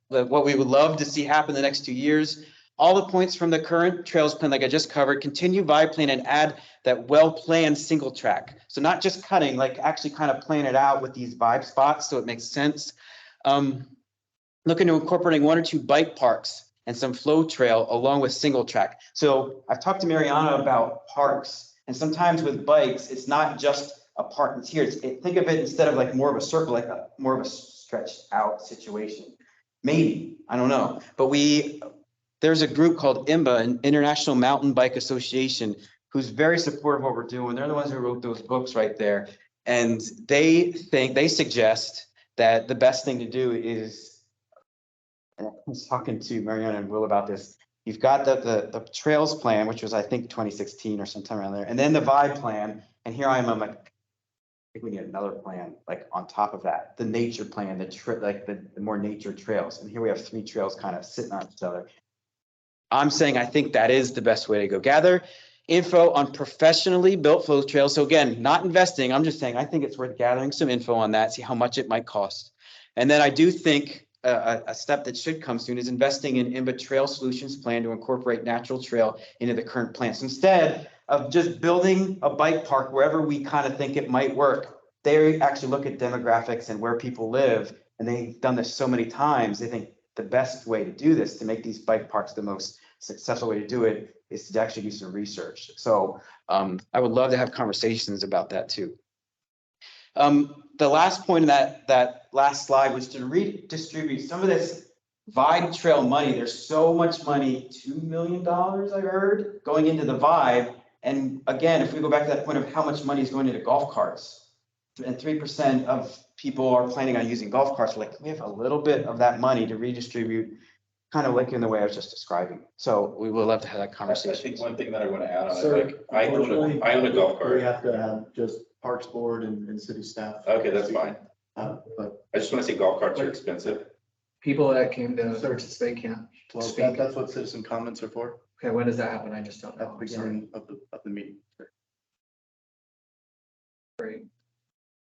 what we would love to see happen the next 2 years. All the points from the current Trails Plan, like I just covered, continue Vibe Plan and add that well-planned single track. So not just cutting, like actually kind of plan it out with these Vibe spots so it makes sense. Looking to incorporating 1 or 2 bike parks and some flow trail along with single track. So I've talked to Mariana about parks, and with bikes, it's not just a park that's here. Think of it instead of like more of a circle, like more of a stretched out situation. Maybe, I don't know. But there's a group called IMBA, an International Mountain Bike Association, who's very supportive of what we're doing. They're the ones who wrote those books right there. And they suggest that the best thing to do is, and I was talking to Mariana and Will about this, you've got the trails plan, which was, I think, 2016 or sometime around there, and then the vibe plan, and here I am, I'm like, I think we need another plan, like on top of that, the nature plan, the more nature trails, and here we have 3 trails kind of sitting on each other. I'm saying I think that is the best way to go. Gather info on professionally built flow trails. So again, not investing, I'm just saying, I think it's worth gathering some info on that, see how much it might cost. And then I do think a step that should come soon is investing in IMBA Trail Solutions plan to incorporate natural trail into the current plans. Instead of just building a bike park wherever we kind of think it might work, they actually look at demographics and where people live. And they've done this so many times. They think the best way to do this, to make these bike parks the most successful way to do it, is to actually do some research. So I would love to have conversations about that too. The last point in that last slide was to redistribute some of this Vibe Trail money. There's so much money, $2 million I heard, going into the Vibe. And again, if we go back to that point of how much money is going into golf carts, and 3% of people are planning on using golf carts, we're like, we have a little bit of that money to redistribute, kind of like in the way I was just describing. So we would love to have that I conversation. think one thing that I want to add on is Sir, like, I own a golf We cart. have to have just Parks Board and city staff. Okay, that's fine. But, I just want to say golf carts are expensive. People that came to participate can't well, speak. that's what citizen comments are for, Okay, when does that happen? I just don't at the know. I'm sorry. beginning of the meeting. Great.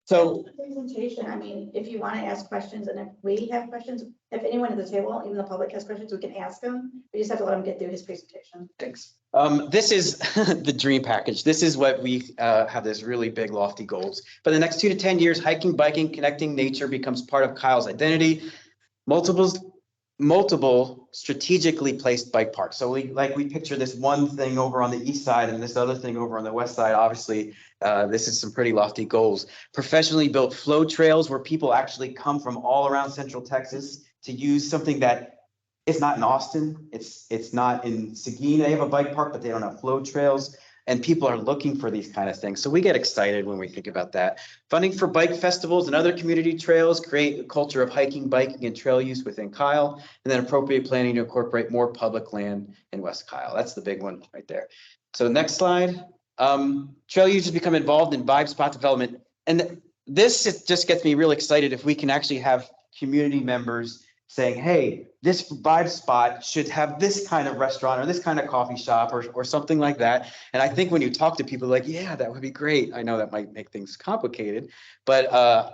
So Presentation, I mean, if you want to ask questions, and if we have questions, if anyone at the table, even the public has questions, we can ask them. We just have to let him get through his presentation. thanks. This is the dream package. This is what we have, this really big lofty goals. For the next 2 to 10 years, hiking, biking, connecting nature becomes part of Kyle's identity. Multiple strategically placed bike parks. So we picture this one thing over on the east side and this other thing over on the west side. Obviously, this is some pretty lofty goals. Professionally built flow trails where people actually come from all around Central Texas to use something that is not in Austin. It's not in Seguin. They have a bike park, but they don't have flow trails. And people are looking for these kind of things. So we get excited when we think about that. Funding for bike festivals and other community trails, create a culture of hiking, biking, and trail use within Kyle, and then appropriate planning to incorporate more public land in West Kyle. That's the big one right there. So next slide. Trail users become involved in vibe spot development. And this just gets me really excited if we can actually have community members saying, hey, this vibe spot should have this kind of restaurant or this kind of coffee shop or something like that. And I think when you talk to people like, yeah, that would be great. I know that might make things complicated, but I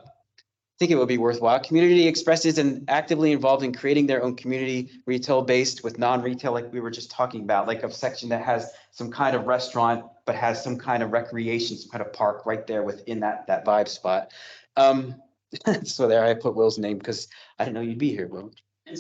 think it would be worthwhile. Community expresses and actively involved in creating their own community, retail based with non-retail, like we were just talking about, like a section that has some kind of restaurant, but has some kind of recreation, some kind of park right there within that vibe spot. So there I put Will's name because I didn't know you'd be here, Will.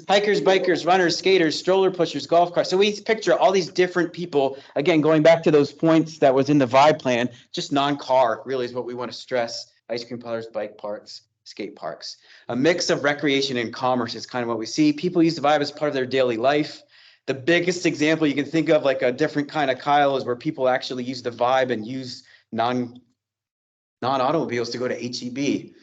Hikers, bikers, runners, skaters, stroller pushers, golf carts. So we picture all these different people, again, going back to those points that was in the vibe plan, just non-car really is what we want to stress. Ice cream parlors, bike parks, skate parks. A mix of recreation and commerce is kind of what we see. People use the vibe as part of their daily life. The biggest example you can think of, like a different kind of Kyle, is where people actually use the vibe and use non-automobiles to go to HEB.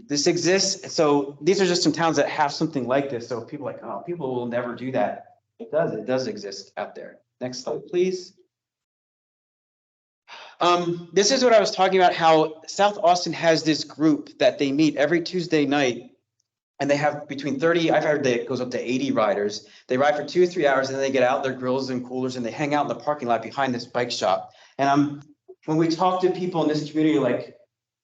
This exists. So these are just some towns that have something like this. So people are like, oh, people will never do that. It does exist out there. Next slide, please. This is what I was talking about, how South Austin has this group that they meet every Tuesday night. And they have between 30, I've heard that it goes up to 80 riders. They ride for 2 or 3 hours and then they get out their grills and coolers and they hang out in the parking lot behind this bike shop. And when we talk to people in this community, like,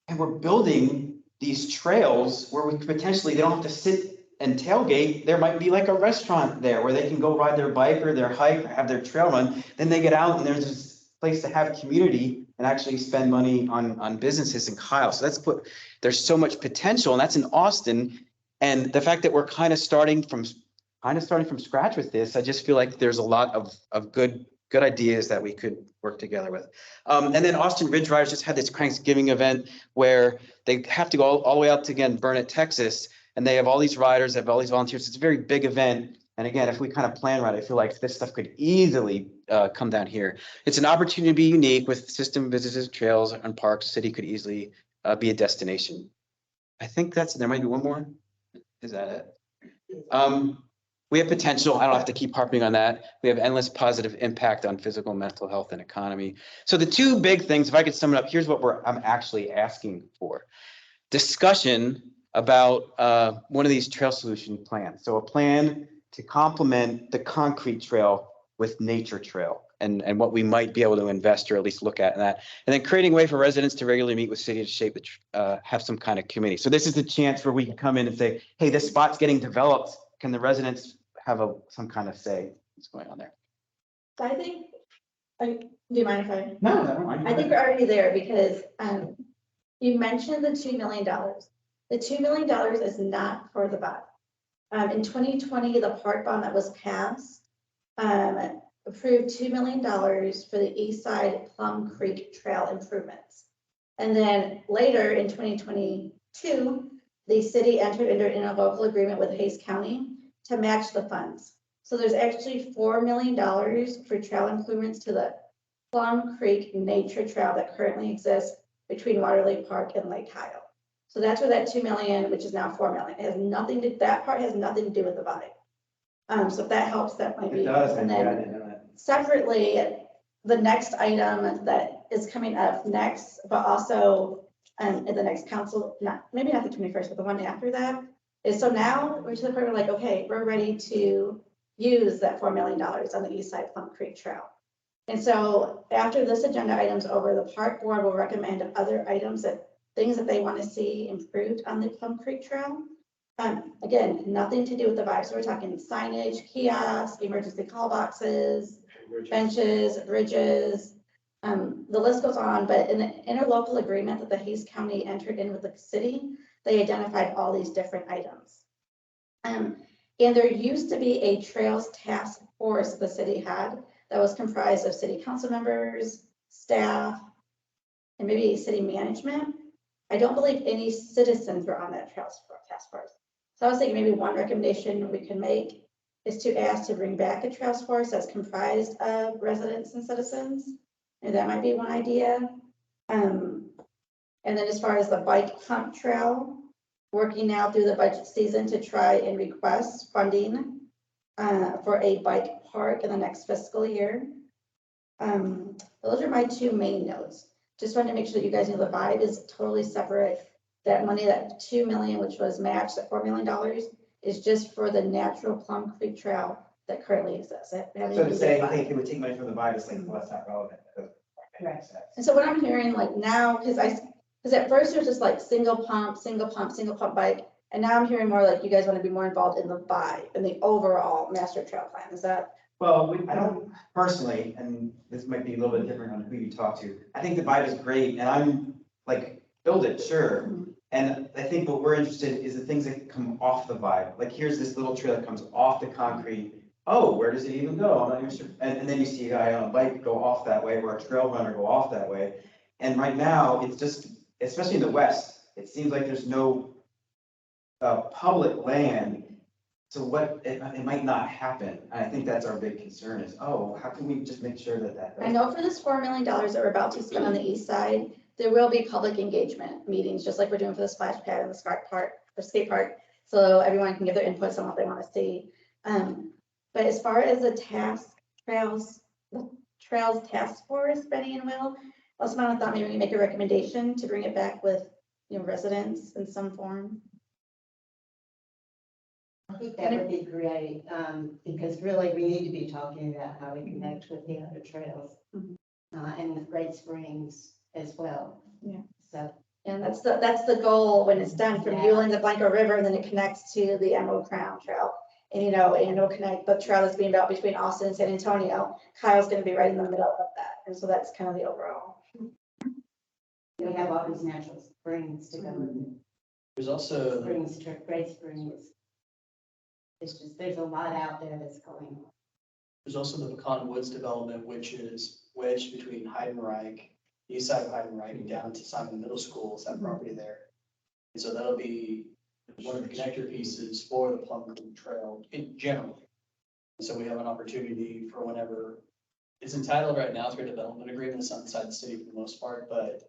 and we're building these trails where we potentially, they don't have to sit and tailgate. There might be like a restaurant there where they can go ride their bike or their hike or have their trail run. Then they get out and there's this place to have community and actually spend money on businesses in Kyle. So there's so much potential, and that's in Austin. And the fact that we're kind of starting from scratch with this, I just feel like there's a lot of good ideas that we could work together with. And then Austin Ridge Riders just had this Thanksgiving event where they have to go all the way out to, again, Burnet, Texas, and they have all these riders, they have all these volunteers. It's a very big event. And again, if we kind of plan right, I feel like this stuff could easily come down here. It's an opportunity to be unique with system of businesses, trails, and parks. The city could easily be a destination. I think there might be one more. Is that it? We have potential. I don't have to keep harping on that. We have endless positive impact on physical, mental health and economy. So the two big things, if I could sum it up, here's what I'm actually asking for. Discussion about one of these trail solution plans. So a plan to complement the concrete trail with nature trail and what we might be able to invest or at least look at in that. And then creating a way for residents to regularly meet with city to shape have some kind of committee. So this is the chance where we can come in and say, hey, this spot's getting developed. Can the residents have some kind of say what's going on there? So I think, do you mind if I? No, never mind. I think we're already there because, you mentioned the $2 million. The $2 million is not for the bond. In 2020, the park bond that was passed, approved $2 million for the East Side Plum Creek Trail improvements. And then later in 2022, the city entered into an interlocal agreement with Hays County to match the funds. So there's actually $4 million for trail improvements to the Plum Creek Nature Trail that currently exists between Waterley Park and Lake Kyle. So that's where that $2 million, which is now $4 million, it has nothing to, that part has nothing to do with the body. So if that helps, that might be. It does. And then separately, the next item that is coming up next, but also in the next council, maybe not the 21st, but the one after that, is so now we're to the point where like, okay, we're ready to use that $4 million on the East Side Plum Creek Trail. And so after this agenda item's over, the park board will recommend other items things that they want to see improved on the Plum Creek Trail. Again, nothing to do with the vibe. So we're talking signage, kiosks, emergency call boxes, benches, bridges. The list goes on, but in the interlocal agreement that the Hays County entered in with the city, they identified all these different items. And there used to be a trails task force the city had that was comprised of city council members, staff, and maybe city management. I don't believe any citizens were on that trails task force. So I was thinking maybe one recommendation we can make is to ask to bring back a trails force that's comprised of residents and citizens. And that might be one idea. And then as far as the bike hunt trail, working now through the budget season to try and request funding for a bike park in the next fiscal year. Those are my two main notes. Just wanted to make sure that you guys know the vibe is totally separate. That money, that $2 million, which was matched at $4 million, is just for the natural Plum Creek Trail that currently exists. So to say, hey, can we take money from the vibe, it's like, well, that's not relevant. Correct. And so what I'm hearing like now, because at first it was just like single pump bike. And now I'm hearing more like you guys want to be more involved in the vibe and the overall master trail plan. Is that? Well, I don't personally, and this might be a little bit different on who you talk to. I think the vibe is great and I'm like, build it, sure. And I think what we're interested in is the things that come off the vibe. Like here's this little trail that comes off the concrete. Oh, where does it even go? I'm not even sure. And then you see a guy on a bike go off that way or a trail runner go off that way. And right now it's just, especially in the West, it seems like there's no public land. So it might not happen. And I think that's our big concern is, oh, how can we just make sure that I know for this $4 million that we're about to spend on the east side, there will be public engagement meetings, just like we're doing for the splash pad and the skate park. So everyone can give their inputs on what they want to see. But as far as the trails task force, Benny and Will, also thought maybe we can make a recommendation to bring it back with, residents in some form. I think that would be great, because really we need to be talking about how we connect with the other trails. And with Great Springs as well. Yeah. So. And that's the goal when it's done from Yuling to Blanco River, and then it connects to the Emerald Crown Trail. And it'll connect the trail that's being built between Austin and San Antonio. Kyle's going to be right in the middle of that. And so that's kind of the overall. We have all these natural springs to go with. There's also Great Springs. It's just, there's a lot out there that's going on. There's also the Pecan Woods development, which is wedged between Heidenreich, the east side of Heidenreich, and down to Simon Middle School, is that property there. And so that'll be one of the connector pieces for the Plum Creek Trail in general. And so we have an opportunity for whenever it's entitled right now to a development agreement. It's not inside the city for the most part, but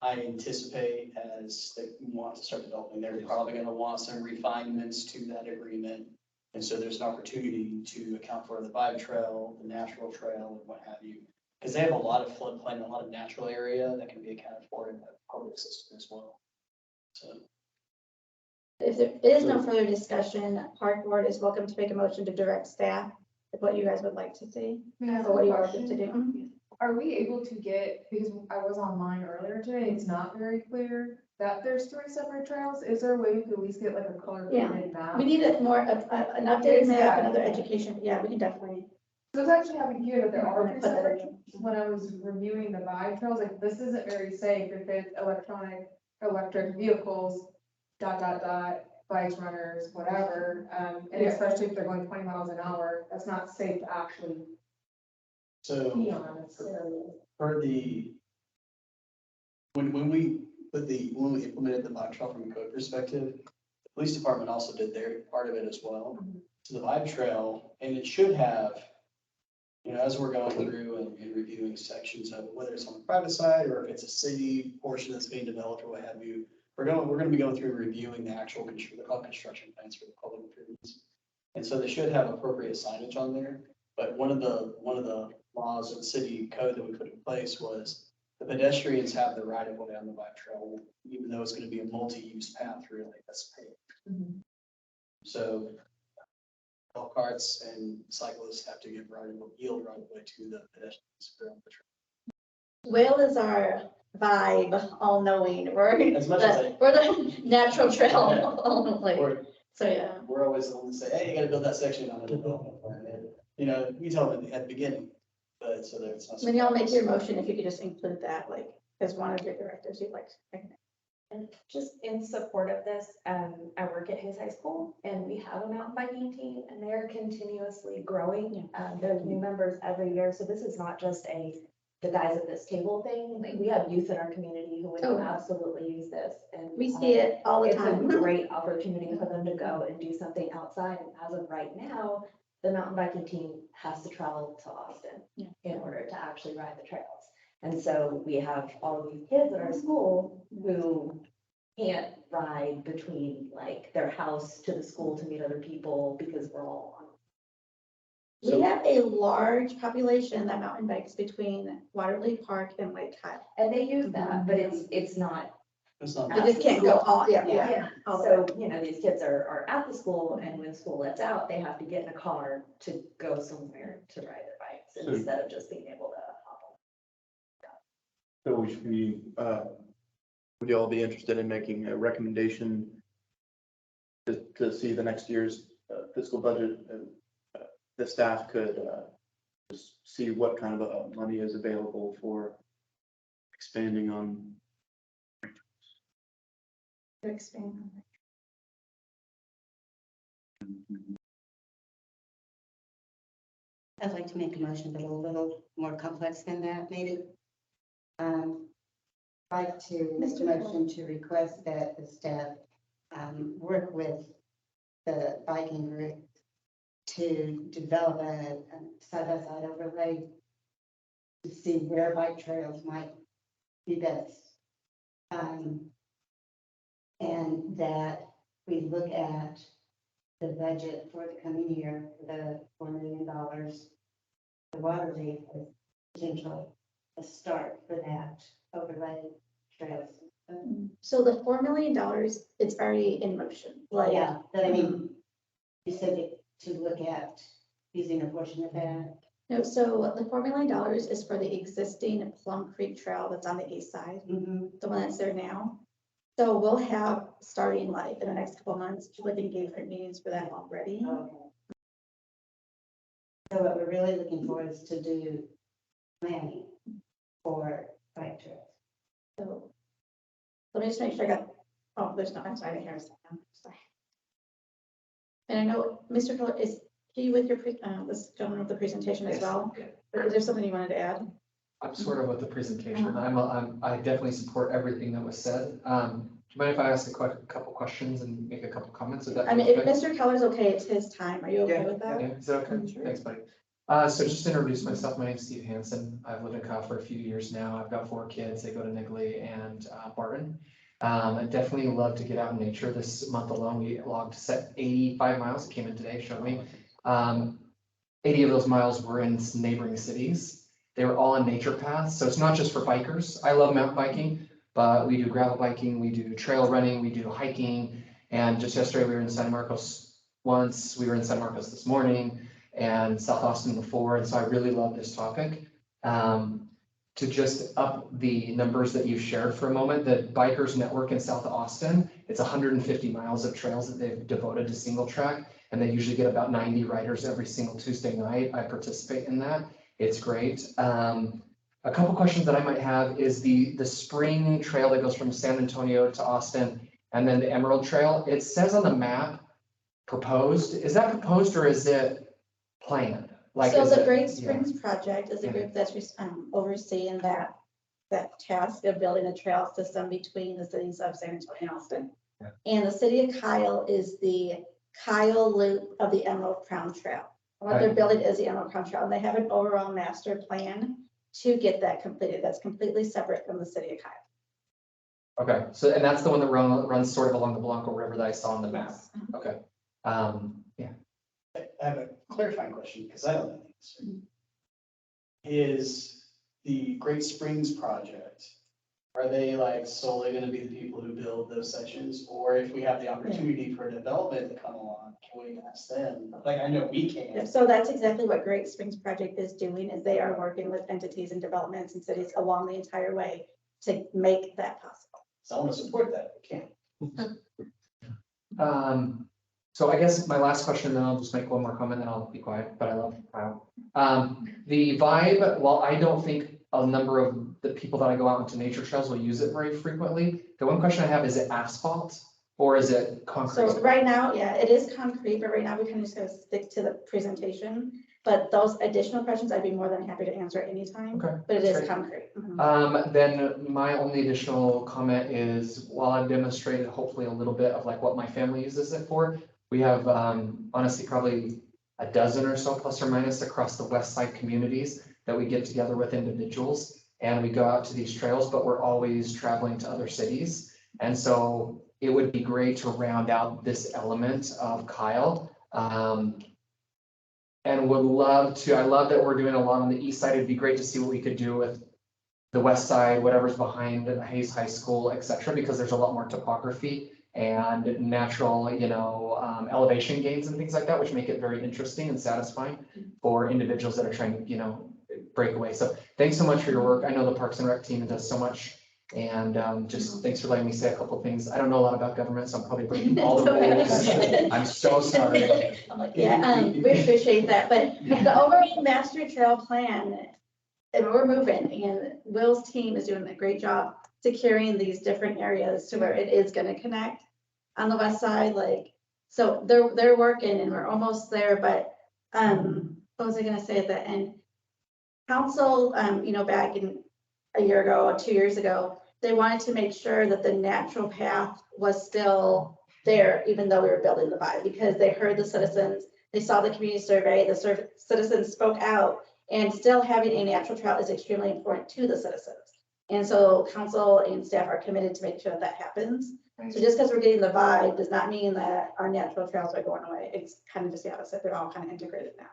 I anticipate as the want to start developing, they're probably gonna want some refinements to that agreement. And so there's an opportunity to account for the bike trail, the natural trail, and what have you. Because they have a lot of floodplain, a lot of natural area that can be accounted for in the public system as well. So. If there is no further discussion, Park Board is welcome to make a motion to direct staff with what you guys would like to see, or what you are looking to do. Are we able to get, because I was online earlier today, it's not very clear that there's 3 separate trails. Is there a way we could at least get like a color coded map? We need a more, an updated map, another education, yeah, we can definitely. So it's actually having here that there are 3 separate, when I was reviewing the bike trails, like this isn't very safe if it's electric vehicles, ... bikes, runners, whatever. And especially if they're going 20 miles an hour, that's not safe to actually So be on necessarily. for the, when we implemented the bike trail from a code perspective, the police department also did their part of it as well. So the bike trail, and it should have, as we're going through and reviewing sections of whether it's on the private side or if it's a city portion that's being developed or what have you, we're gonna be going through and reviewing the actual construction plans for the public improvements. And so they should have appropriate signage on there. But one of the laws of the city code that we put in place was the pedestrians have the right of way on the bike trail, even though it's gonna be a multi-use path really, that's paved. So golf carts and cyclists have to give yield right of way to the pedestrians for on the trail. Whale is our vibe, all knowing, we're As much as we're the natural trail Yeah. only, We're, so yeah. we're always the ones that say, hey, you gotta build that section on the development plan. And, we tell them at the beginning, but so that it's not. When y'all make your motion, if you could just include that, like, as one of your directors you'd like to. And just in support of this, I work at Hayes High School and we have a mountain biking team and they're continuously growing. There's new members every year. So this is not just the guys at this table thing. Like we have youth in our community who would Oh. absolutely use this. And We see it all the it's a time. great opportunity for them to go and do something outside. And as of right now, the mountain biking team has to travel to Austin in order to actually ride the trails. And so we have all of these kids at our school who can't ride between like their house to the school to meet other people because we're all on. We have a large population that mountain bikes between Waterloo Park and Lake High. And they use that, but it's not. It's not. They just can't go on, yeah. Yeah, so, these kids are at the school and when school lets out, they have to get in a car to go somewhere to ride their bikes So- instead of just being able to hop on. So we should be, would you all be interested in making a recommendation to see the next year's fiscal budget? The staff could just see what kind of money is available for expanding on. To expand on I'd like to make a motion, but a little more complex than that, maybe. Like to make a motion to request that the staff work with the biking group to develop a side-by-side overlay to see where bike trails might be best. And that we look at the budget for the coming year, the $4 million, the water leak is potentially a start for that overlay trails. So the $4 million, it's already in motion, like. Yeah, but I mean, you said to look at using a portion of that. No, so the $4 million is for the existing Plum Creek Trail that's on the east side, the one that's there now. So we'll have, starting like in the next couple of months, public engagement meetings for that already. Okay. So what we're really looking for is to do planning for bike trails. So let me just make sure I got, oh, there's no, I'm sorry, I didn't hear a second. Sorry. And I know Mr. Keller, is he with your, this gentleman with the presentation as Yes, well? yeah. Or is there something you wanted to add? I'm sort of with the presentation. I definitely support everything that was said. Do you mind if I ask a couple questions and make a couple comments? Would that I mean, be if okay? Mr. Keller's okay, it's his time. Are you okay with that? Yeah, is that okay? Sure. Thanks, buddy. So just to introduce myself, my name's Steve Hansen. I've lived in Kyle for a few years now. I've got 4 kids. They go to Nigley and Barton. I definitely love to get out in nature. This month alone, we logged 85 miles. It came in today, showed me. 80 of those miles were in neighboring cities. They were all on nature paths. So it's not just for bikers. I love mountain biking, but we do gravel biking, we do trail running, we do hiking. And just yesterday, we were in San Marcos once, we were in San Marcos this morning, and South Austin before. And so I really love this topic. To just up the numbers that you shared for a moment, the Bikers Network in South Austin, it's 150 miles of trails that they've devoted to single track, and they usually get about 90 riders every single Tuesday night. I participate in that. It's great. A couple questions that I might have is the spring trail that goes from San Antonio to Austin, and then the Emerald Trail. It says on the map proposed. Is that proposed or is it planned? Like, So is the it- Great yeah. Springs Project is a Yeah. group that's overseeing that task of building a trail system between the cities of San Antonio and Austin. Yeah. And the city of Kyle is the Kyle Loop of the Emerald Crown Trail. What Okay. they're building is the Emerald Crown Trail, and they have an overall master plan to get that completed. That's completely separate from the city of Kyle. Okay, so, and that's the one that runs sort of along the Blanco River that I saw on the map. Okay. Yeah. I have a clarifying question, because I don't know the answer. Is the Great Springs project, are they like solely gonna be the people who build those sections? Or if we have the opportunity for development to come along, can we ask them? Like, I know we can. So that's exactly what Great Springs Project is doing, is they are working with entities and developments and cities along the entire way to make that possible. So I want to support that, we can. So I guess my last question, then I'll just make one more comment, then I'll be quiet, but I love Kyle. The vibe, while I don't think a number of the people that I go out into nature trails will use it very frequently, the one question I have, is it asphalt or is it concrete? So right now, yeah, it is concrete, but right now we kind of just gotta stick to the presentation. But those additional questions, I'd be more than happy to answer at any time. Okay, But it that's is great. concrete. Mhm. Then my only additional comment is, while I've demonstrated hopefully a little bit of like what my family uses it for, we have honestly probably a dozen or so plus or minus across the west side communities that we get together with individuals and we go out to these trails, but we're always traveling to other cities. And so it would be great to round out this element of Kyle. And would love to, I love that we're doing a lot on the east side. It'd be great to see what we could do with the west side, whatever's behind the Hayes High School, et cetera, because there's a lot more topography and natural, elevation gains and things like that, which make it very interesting and satisfying for individuals that are trying to, break away. So thanks so much for your work. I know the Parks and Rec team does so much. And just thanks for letting me say a couple of things. I don't know a lot about government, so I'm probably breaking all the rules. I'm so sorry. I'm like, yeah, we appreciate that, but the overall master trail plan, and we're moving, and Will's team is doing a great job securing these different areas to where it is gonna connect on the west side, so they're working and we're almost there, but, what was I gonna say at the end? Council, back in a year ago or 2 years ago, they wanted to make sure that the natural path was still there, even though we were building the vibe, because they heard the citizens, they saw the community survey, the citizens spoke out, and still having a natural trail is extremely important to the citizens. And so council and staff are committed to make sure that happens. So just because we're getting the vibe does not mean that our natural trails are going away. It's kind of just the opposite. They're all kind of integrated now.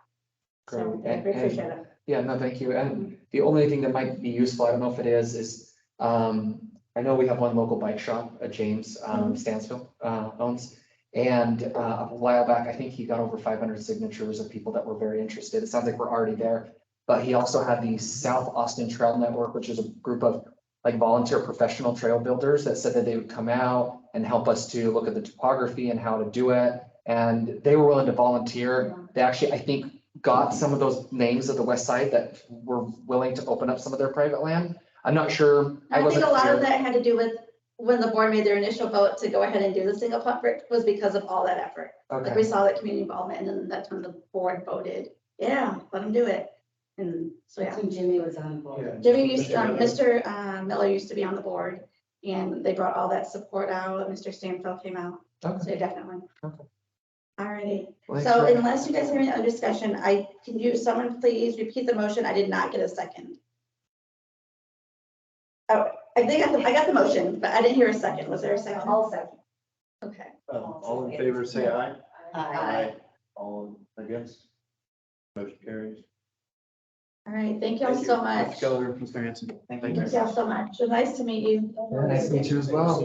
So Great. we appreciate it. Yeah, no, thank you. And the only thing that might be useful, I don't know if it is, I know we have one local bike shop, James Stansfield owns. And a while back, I think he got over 500 signatures of people that were very interested. It sounds like we're already there. But he also had the South Austin Trail Network, which is a group of like volunteer professional trail builders that said that they would come out and help us to look at the topography and how to do it. And they were willing to volunteer. They actually, I think, got some of those names of the west side that were willing to open up some of their private land. I'm not sure. I think a lot of that had to do with when the board made their initial vote to go ahead and do the single pump was because of all that effort. Like we saw that community involvement, and then that's when the board voted, yeah, let them do it. And so, yeah. That's when Jimmy was on board. Jimmy used, Mr. Miller used to be on the board, and they brought all that support out. Mr. Stanfield came out. So definitely. Okay. Alrighty. Well, So unless you guys have any other discussion, someone please repeat the motion. I did not get a second. Oh, I think I got the motion, but I didn't hear a second. Was there a second? I'll second. Okay. All in favor, say aye. Aye. All against? Motion carries. All right, thank y'all so much. Mr. Keller, Mr. Hanson. Thank you. Thank y'all so much. It was nice to meet you. Nice to meet you as well.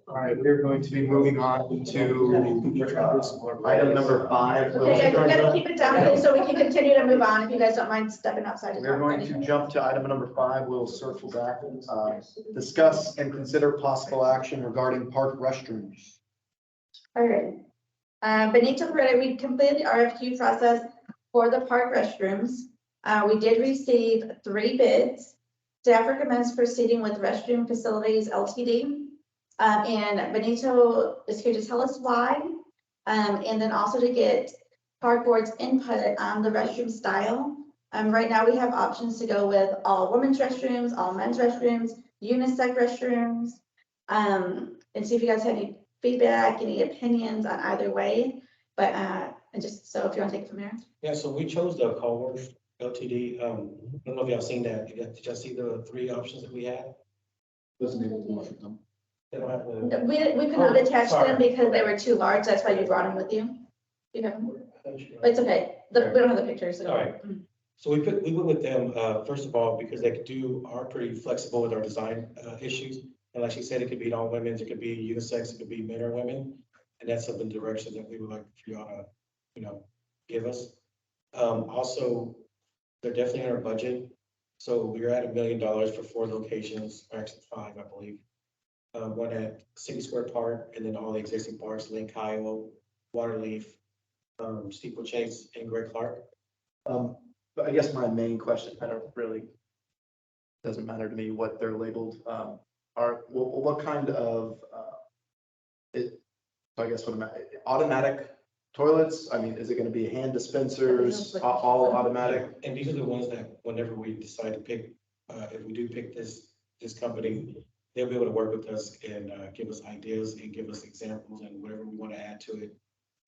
All right, we're going to be moving on to item number 5. Okay, guys, we gotta keep it down please, so we can continue to move on if you guys don't mind stepping outside. We're going to jump to item number 5. We'll circle back. Discuss and consider possible action regarding park restrooms. All right. Benito Ferreira, we completed the RFQ process for the park restrooms. We did receive 3 bids. Staff recommends proceeding with Restroom Facilities LTD. And Benito is here to tell us why. And then also to get park board's input on the restroom style. Right now we have options to go with all women's restrooms, all men's restrooms, unisex restrooms. And see if you guys have any feedback, any opinions on either way. But and just so if you want to take it from there. Yeah, so we chose the Culver's LTD. I don't know if y'all seen that. Did y'all see the 3 options that we had? Wasn't able to look at them. They don't have the. We could not attach them because they were too large. That's why you brought them with you. You have them? But it's okay. We don't have the pictures. So. All right. So we went with them, first of all, because they are pretty flexible with our design issues. And like she said, it could be all women's, it could be unisex, it could be men or women. And that's something direction that we would like for y'all to, give us. Also, they're definitely in our budget. So we're at $1 million for 4 locations, or actually 5, I believe. One at City Square Park, and then all the existing parks, Lake Kyle, Waterleaf, Steeplechase, and Greg Clark. But I guess my main question, doesn't matter to me what they're labeled. What kind of, I guess automatic toilets? I mean, is it gonna be hand dispensers, all automatic? And these are the ones that whenever we decide to pick, if we do pick this company, they'll be able to work with us and give us ideas and give us examples and whatever we want to add to it.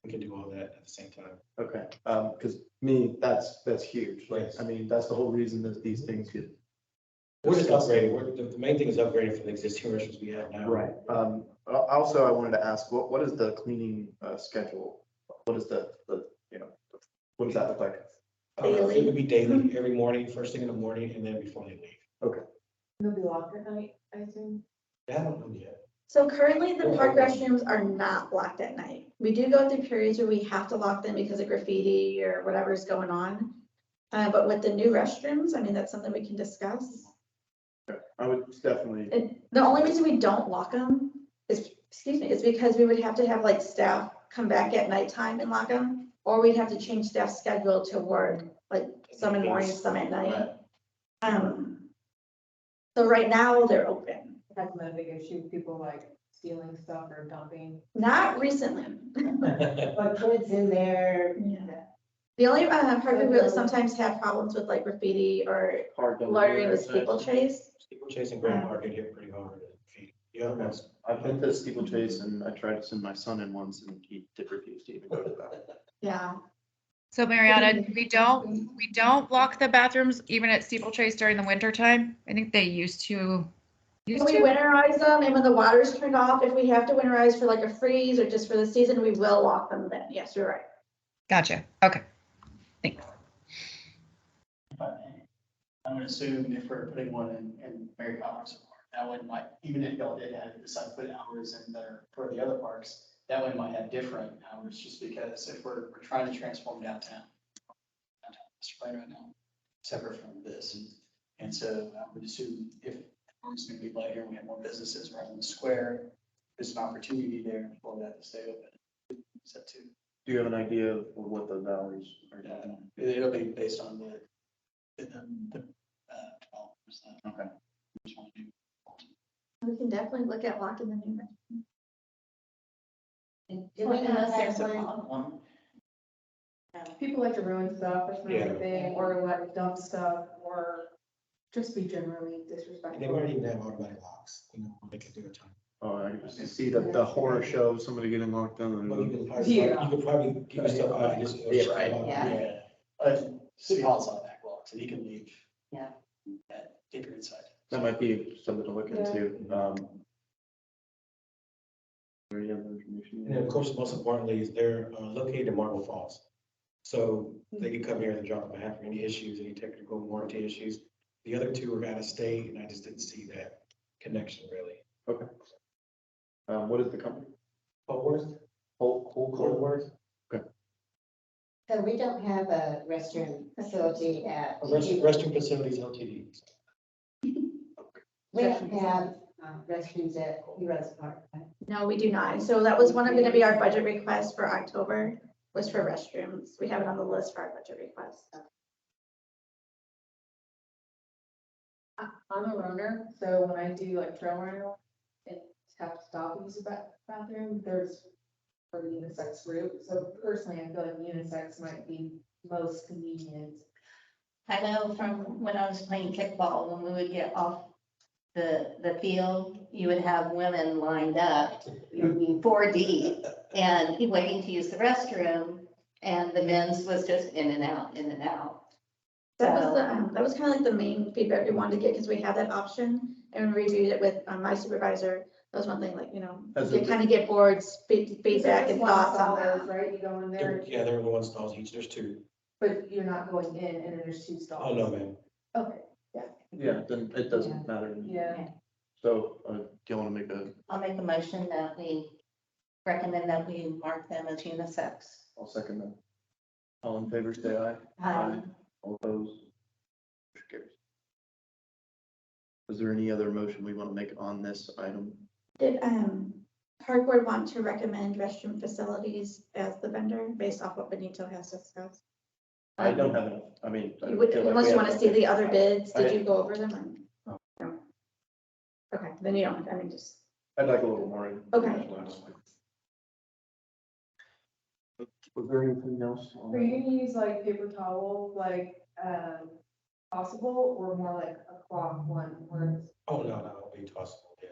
We can do all that at the same time. Okay, because me, that's huge. Like, Yes. I mean, that's the whole reason that these things get. We're just upgrading. The main thing is upgrading from the existing restrooms we have now. Right. Also, I wanted to ask, what is the cleaning schedule? What is what does that look like? It would be daily, every morning, first thing in the morning, and then before they leave. Okay. It'll be locked at night, I assume. I don't know yet. So currently the park restrooms are not locked at night. We do go through periods where we have to lock them because of graffiti or whatever's going on. But with the new restrooms, I mean, that's something we can discuss. I would definitely. And the only reason we don't lock them is because we would have to have like staff come back at nighttime and lock them, or we'd have to change staff schedule to work, like some in the morning, some at night. So right now they're open. That's been a big issue, people like stealing stuff or dumping. Not recently. But kids in there. Yeah. The only part we really sometimes have problems with like graffiti or loitering is steeplechase. Steeplechase and Grand Park get hit pretty hard. Yeah, that's. I've been to Steeplechase and I tried to send my son in once and he did refuse to even go to that. Yeah. So Mariana, we don't lock the bathrooms even at Steeplechase during the winter time. I think they used to. We winterize them, and when the water's turned off, if we have to winterize for like a freeze or just for the season, we will lock them then. Yes, you're right. Gotcha. Okay. Thanks. I would assume if we're putting one in Mary Poppins Park, that one might, even if y'all did have decide to put hours in there for the other parks, that one might have different hours, just because if we're trying to transform downtown right now, separate from this. And so I would assume if it's going to be later, we have more businesses around the square, there's an opportunity there for that to stay open. Is that too? Do you have an idea of what those hours are? It'll be based on the developers. Okay. We can definitely look at locking the new restroom. People like to ruin stuff or Yeah. something, or like dump stuff, or just be generally And they disrespectful. might even have automatic locks, they can do it time. Oh, I used to see the horror show of somebody getting locked down. But Yeah. you could probably give yourself out and just. Yeah, right. Yeah. City Hall's on that block, so you can leave. Yeah. If you're inside. That might be something to look into. Any other information? And of course, most importantly, is they're located in Marble Falls. So they can come here and drop a hat for any issues, any technical warranty issues. The other two are out of state, and I just didn't see that connection really. Okay. What is the company? Coldworth? Coldworth? So we don't have a restroom facility at. Restroom Facilities Ltd. We don't have restrooms at Heroes Park. Right? No, we do not. So that was one of gonna be our budget requests for October, was for restrooms. We have it on the list for our budget request. I'm a runner, so when I do like trail running and have to stop and use the bathroom, there's for the unisex route. So personally, I feel like unisex might be most convenient. I know from when I was playing kickball, when we would get off the field, you would have women lined up, I mean, 4D, and waiting to use the restroom, and the men's was just in and out, in and out. That was that was kind of like the main feedback we wanted to get, because we had that option and we reviewed it with my supervisor. That was one thing, like, you know, As you a- kind of get boards, feedback and It's one thoughts on stall, that. right? You go in there, Yeah, they're in one stalls each, there's two. but you're not going in and then there's two stalls. Oh, no, man. Okay, Yeah, then it doesn't matter. yeah. So, do you want to make a, I'll make a motion that we recommend that we mark them as unisex. I'll second that. All in favor, say aye. All opposed? Motion carries. Is there any other motion we want to make on this item? Did Park Board want to recommend restroom facilities as the vendor based off what Benito has discussed? I don't have enough, I mean. I You would, feel like unless we you have- want to see the other bids, did I- you go over them or? No. No. Okay, then you don't, I mean, just, I'd like a little more. Okay. Was there anything else? on Are you that? gonna use like paper towel, like, possible, or more like a cloth one where it's Oh, no, it'll be possible, yeah.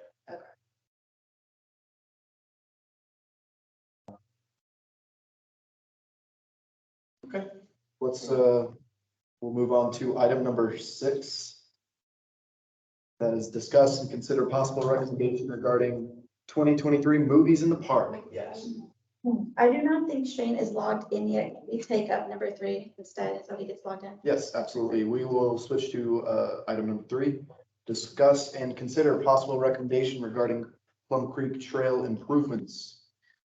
Okay, let's, we'll move on to item number 6. That is discuss and consider possible recommendation regarding 2023 movies in the park. Yes. I do not think Shane is logged in yet. We take up number 3 instead, so he gets logged in. Yes, absolutely. We will switch to item number 3. Discuss and consider possible recommendation regarding Plum Creek Trail improvements.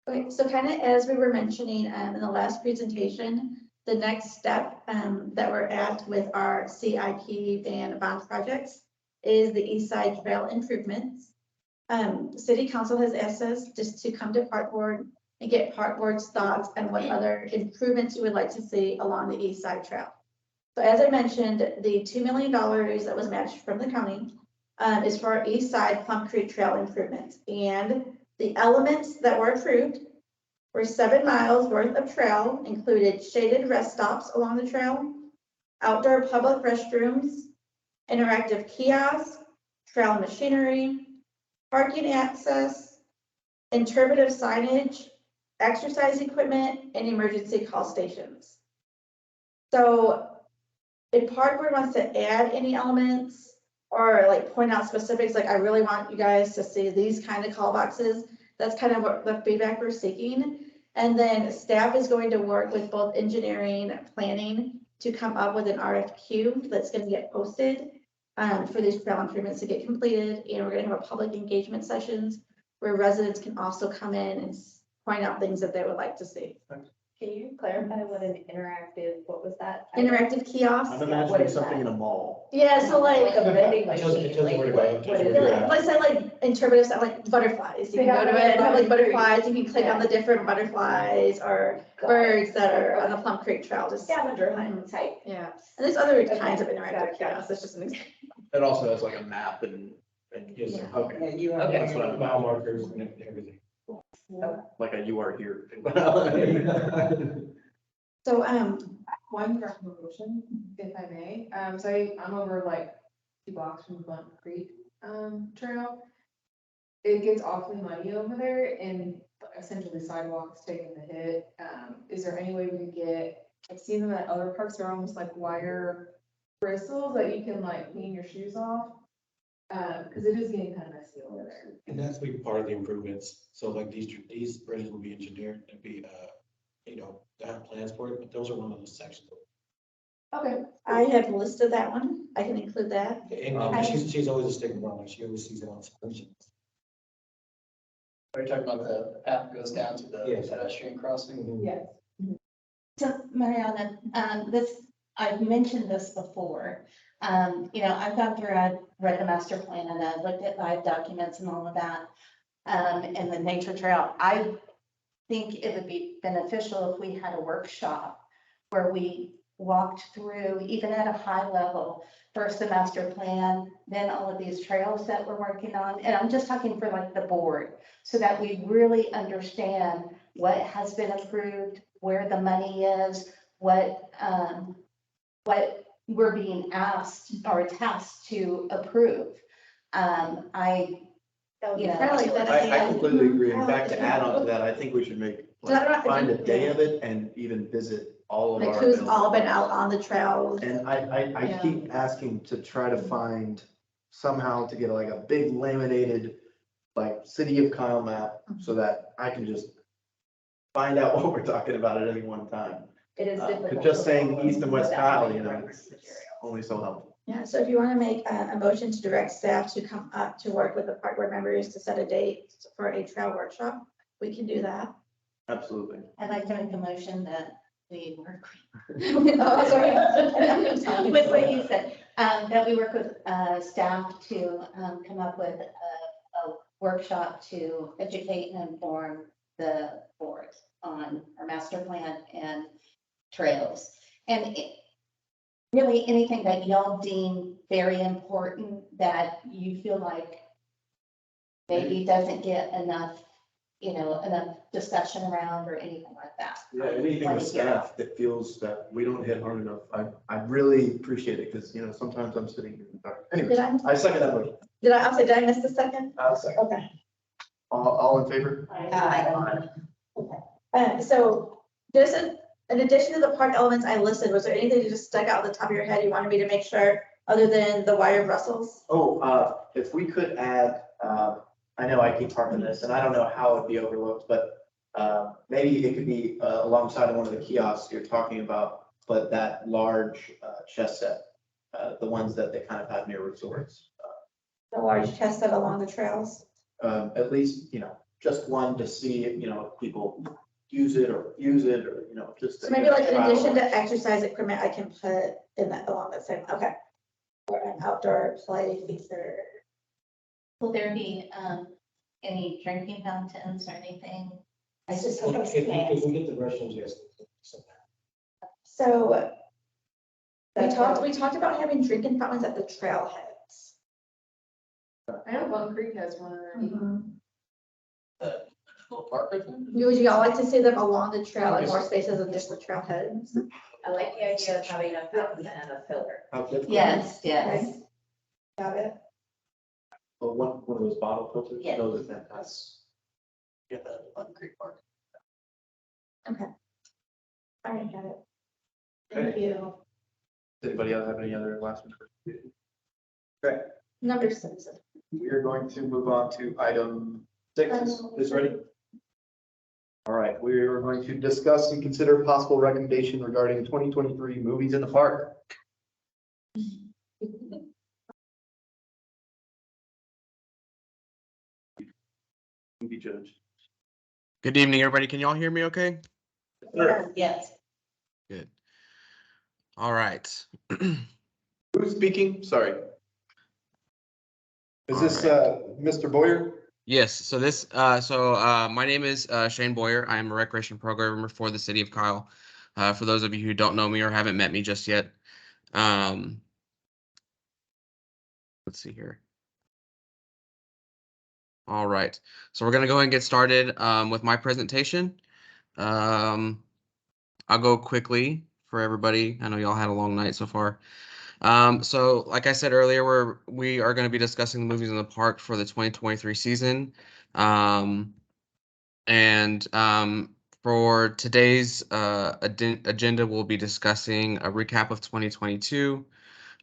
Okay, so kind of as we were mentioning in the last presentation, the next step that we're at with our CIP and bond projects is the East Side Trail improvements. City Council has asked us just to come to Park Board and get Park Board's thoughts and what other improvements you would like to see along the East Side Trail. So as I mentioned, the $2 million that was matched from the county is for our East Side Plum Creek Trail improvements. And the elements that were approved were 7 miles worth of trail, included shaded rest stops along the trail, outdoor public restrooms, interactive kiosks, trail machinery, parking access, interpretive signage, exercise equipment, and emergency call stations. So if Park Board wants to add any elements or like point out specifics, like I really want you guys to see these kind of call boxes, that's kind of what the feedback we're seeking. And then staff is going to work with both engineering, planning to come up with an RFQ that's going to get posted for these trail improvements to get completed. And we're going to have a public engagement sessions where residents can also come in and point out things that they would like to see. Can you clarify what an interactive, what was that? Interactive kiosks. I'm imagining something in a mall. Yeah, so like. Like a vending It tells- it machine, tells you like where to what, go. what It is tells you that? Let's say like interpretive stuff, like butterflies. You can go to it and have like butterflies. You can click on the different butterflies or birds that are on the Plum Creek Trail. Just, Scavenger hunt type. yeah. And there's other kinds of interactive kiosks. That's just an example. It also has like a map and. Yes, Yeah. Okay, Yeah, you are. Okay. that's what I'm mile about, markers and everything. like a you are here. So, One recommendation, if I may, so I'm over like 2 blocks from Blunt Creek, trail. It gets awfully muddy over there and essentially sidewalks taking the hit. Is there any way we could get, I've seen them at other parks, they're almost like wire bristles that you can like clean your shoes off. Cause it is getting kind of messy over there. And that's be part of the improvements. So like these bridges will be engineered to be, you know, to have plans for it, but those are one of those sections. Okay. I have listed that one. I can include that. And she's always a stick around, she always sees it on screen. Are you talking about the path that goes down to the Yes. pedestrian crossing? Yes. So Mariana, I've mentioned this before. You know, I've gone through, I've read the master plan and I've looked at live documents and all of that. And the nature trail, I think it would be beneficial if we had a workshop where we walked through, even at a high level, first the master plan, then all of these trails that we're working on. And I'm just talking for like the board, so that we really understand what has been approved, where the money is, what we're being asked or tasked to approve. You know, I like that I idea. completely agree. In I fact, like to add on to that, I think we should make, Is that right? find a day of it and even visit all of Like our. who's all been out on the trails. And I Yeah. keep asking to try to find somehow to get like a big laminated, like city of Kyle map, so that I can just find out what we're talking about at any one time. It is difficult. Just saying east and west without Kyle, having you know, reference it's material. only so helpful. Yeah, so if you want to make a motion to direct staff to come up to work with the park board members to set a date for a trail workshop, we can do that. Absolutely. I'd like to make a motion that we work Oh, sorry. with what you said, that we work with staff to come up with a workshop to educate and inform the board on our master plan and trails. And really anything that y'all deem very important that you feel like maybe doesn't get enough, you know, enough discussion around or anything like that. Yeah, anything with staff that feels that we don't hit hard enough, I really appreciate it, because, you know, sometimes I'm sitting here in the dark. Anyway, Did I, I second that motion. did I miss the second? I'll second. Okay. All in favor? So just in addition to the park elements I listed, was there anything that just stuck out at the top of your head you wanted me to make sure, other than the wire Brussels? Oh, if we could add, I know I keep harping this, and I don't know how it'd be overlooked, but maybe it could be alongside of one of the kiosks you're talking about, but that large chess set, the ones that they kind of have near resorts. The large chest set along the trails? At least, you know, just one to see, you know, if people use it, or, you know, just. So maybe like in addition to exercise equipment, I can put in that along that same, okay. Or an outdoor play feature. Will there be any drinking fountains or anything? I just. If we get the restrooms, yes. So we talked about having drinking fountains at the trailheads. I know Bone Creek has one already. The little park right there? Would y'all like to see them along the trail and more spaces than just the trailheads? I like the idea of having a fountain and a filler. Yes, Okay. Got it. Well, one of those bottle filters, Yeah. those are fantastic. Yeah, the Button Creek Park. Okay. All right, got it. Thank you. Does anybody else have any other last minute? Okay, Number 6. we are going to move on to item 6. Is ready? All right, we are going to discuss and consider possible recommendation regarding 2023 movies in the park. Movie judge. Good evening, everybody. Can y'all hear me okay? yes. Good. All right. Who's speaking? Sorry. Is All this Mr. Boyer? Yes, so my name is Shane Boyer. I am a recreation programmer for the city of Kyle. For those of you who don't know me or haven't met me just yet. Let's see here. All right, so we're gonna go ahead and get started with my presentation. I'll go quickly for everybody. I know y'all had a long night so far. So like I said earlier, we are going to be discussing the movies in the park for the 2023 season. For today's agenda, we'll be discussing a recap of 2022,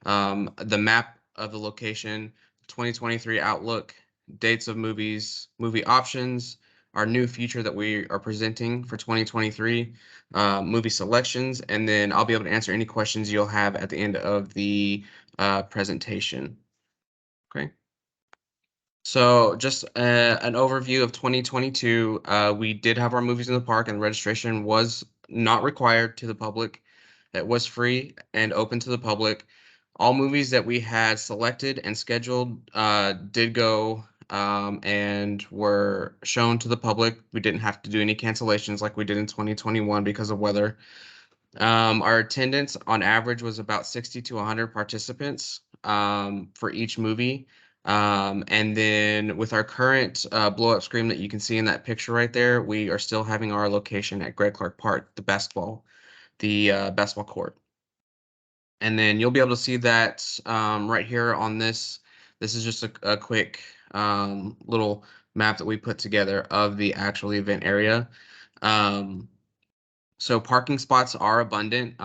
the map of the location 2023 outlook, dates of movies, movie options, our new feature that we are presenting for 2023, movie selections, and then I'll be able to answer any questions you'll have at the end of the presentation. Okay. So just an overview of 2022. We did have our movies in the park, and registration was not required to the public. It was free and open to the public. All movies that we had selected and scheduled did go and were shown to the public. We didn't have to do any cancellations like we did in 2021 because of weather. Our attendance on average was about 60 to 100 participants for each movie. And then with our current blow up screen that you can see in that picture right there, we are still having our location at Greg Clark Park, the basketball court. And then you'll be able to see that right here on this. This is just a quick little map that we put together of the actual event area. So parking spots are abundant.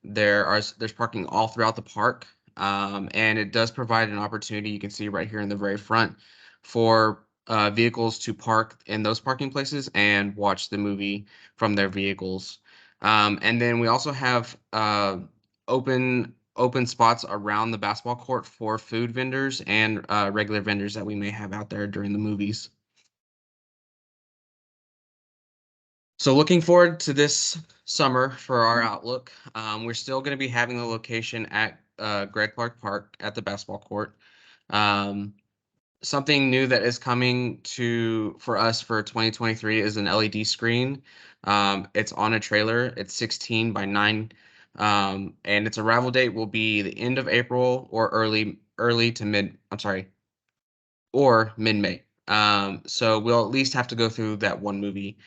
There's parking all throughout the park. And it does provide an opportunity, you can see right here in the very front, for vehicles to park in those parking places and watch the movie from their vehicles. And then we also have open spots around the basketball court for food vendors and regular vendors that we may have out there during the movies. So looking forward to this summer for our outlook. We're still going to be having the location at Greg Clark Park at the basketball court. Something new that is coming for us for 2023 is an LED screen. It's on a trailer. It's 16 by 9, and its arrival date will be the end of April or early to mid. I'm sorry, or mid-May. So we'll at least have to go through that one movie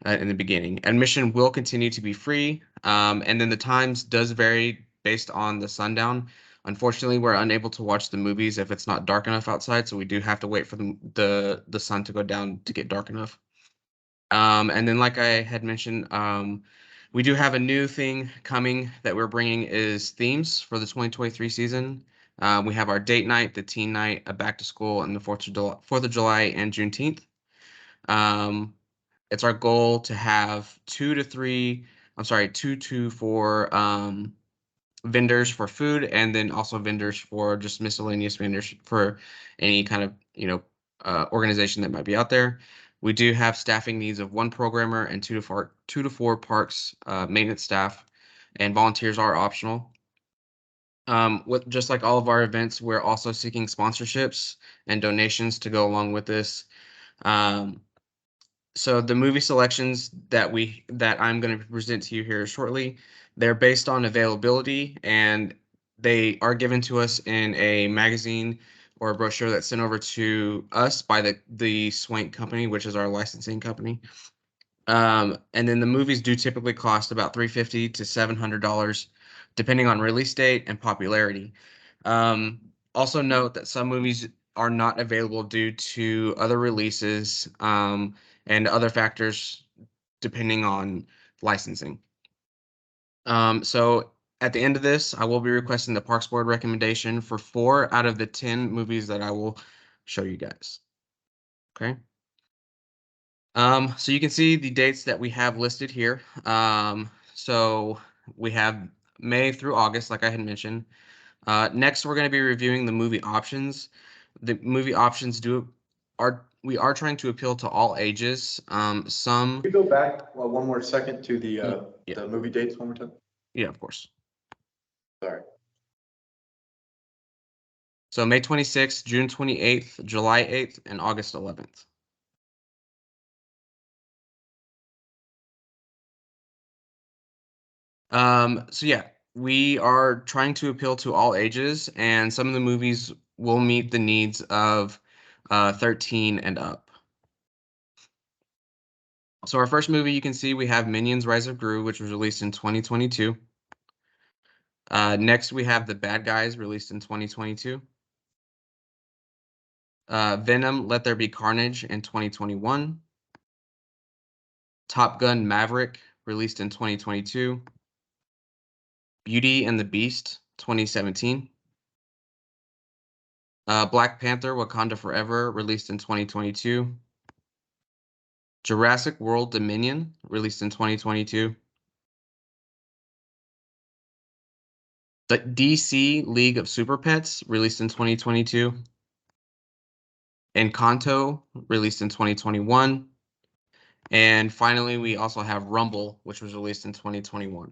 in the beginning. Admission will continue to be free, and then the times does vary based on the sundown. Unfortunately, we're unable to watch the movies if it's not dark enough outside, so we do have to wait for the sun to go down to get dark enough. And then, like I had mentioned, we do have a new thing coming that we're bringing is themes for the 2023 season. We have our date night, the teen night, a back to school, and the 4th of July and Juneteenth. It's our goal to have 2 to 4 vendors for food, and then also vendors for just miscellaneous vendors for any kind of organization that might be out there. We do have staffing needs of 1 programmer and 2 to 4 parks maintenance staff, and volunteers are optional. With just like all of our events, we're also seeking sponsorships and donations to go along with this. So the movie selections that I'm going to present to you here shortly, they're based on availability, and they are given to us in a magazine or a brochure that's sent over to us by the Swank company, which is our licensing company. And then the movies do typically cost about $350 to $700, depending on release date and popularity. Also note that some movies are not available due to other releases and other factors depending on licensing. So at the end of this, I will be requesting the Parks Board recommendation for 4 out of the 10 movies that I will show you guys. Okay. So you can see the dates that we have listed here. So we have May through August, like I had mentioned. Next, we're going to be reviewing the movie options. The movie options we are trying to appeal to all ages. Can we go back one more second to the movie dates one more time? Yeah, of course. Sorry. So May 26th, June 28th, July 8th, and August 11th. So yeah, we are trying to appeal to all ages, and some of the movies will meet the needs of 13 and up. So our first movie, you can see we have Minions: Rise of Gru, which was released in 2022. Next, we have The Bad Guys, released in 2022. Venom: Let There Be Carnage in 2021. Top Gun: Maverick, released in 2022. Beauty and the Beast, 2017. Black Panther: Wakanda Forever, released in 2022. Jurassic World Dominion, released in 2022. The DC League of Super Pets, released in 2022. Encanto, released in 2021. And finally, we also have Rumble, which was released in 2021.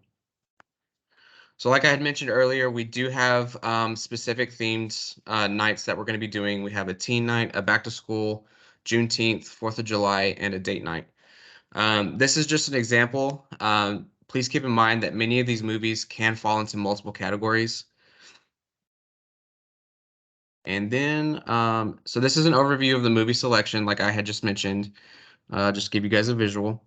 So like I had mentioned earlier, we do have specific themed nights that we're going to be doing. We have a teen night, a back to school, Juneteenth, 4th of July, and a date night. This is just an example. Please keep in mind that many of these movies can fall into multiple categories. And then, so this is an overview of the movie selection, like I had just mentioned, just to give you guys a visual.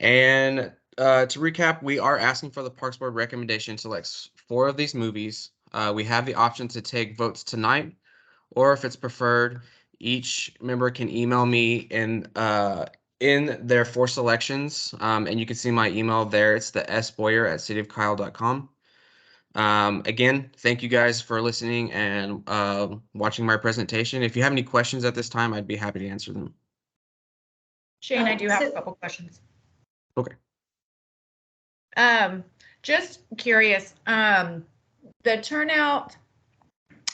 And to recap, we are asking for the Parks Board recommendation to select 4 of these movies. We have the option to take votes tonight, or if it's preferred, each member can email me in their 4 selections. And you can see my email there. It's the sboyer@cityofkyle.com. Again, thank you guys for listening and watching my presentation. If you have any questions at this time, I'd be happy to answer them. Shane, I do have a couple questions. Okay. Just curious, the turnout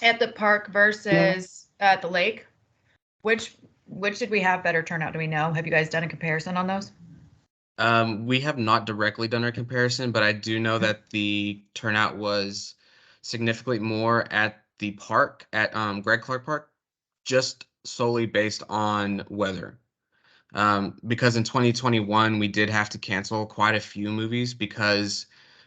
at the park versus at the lake, which did we have better turnout? Do we know? Have you guys done a comparison on those? We have not directly done a comparison, but I do know that the turnout was significantly more at the park, at Greg Clark Park, just solely based on weather. Because in 2021, we did have to cancel quite a few movies because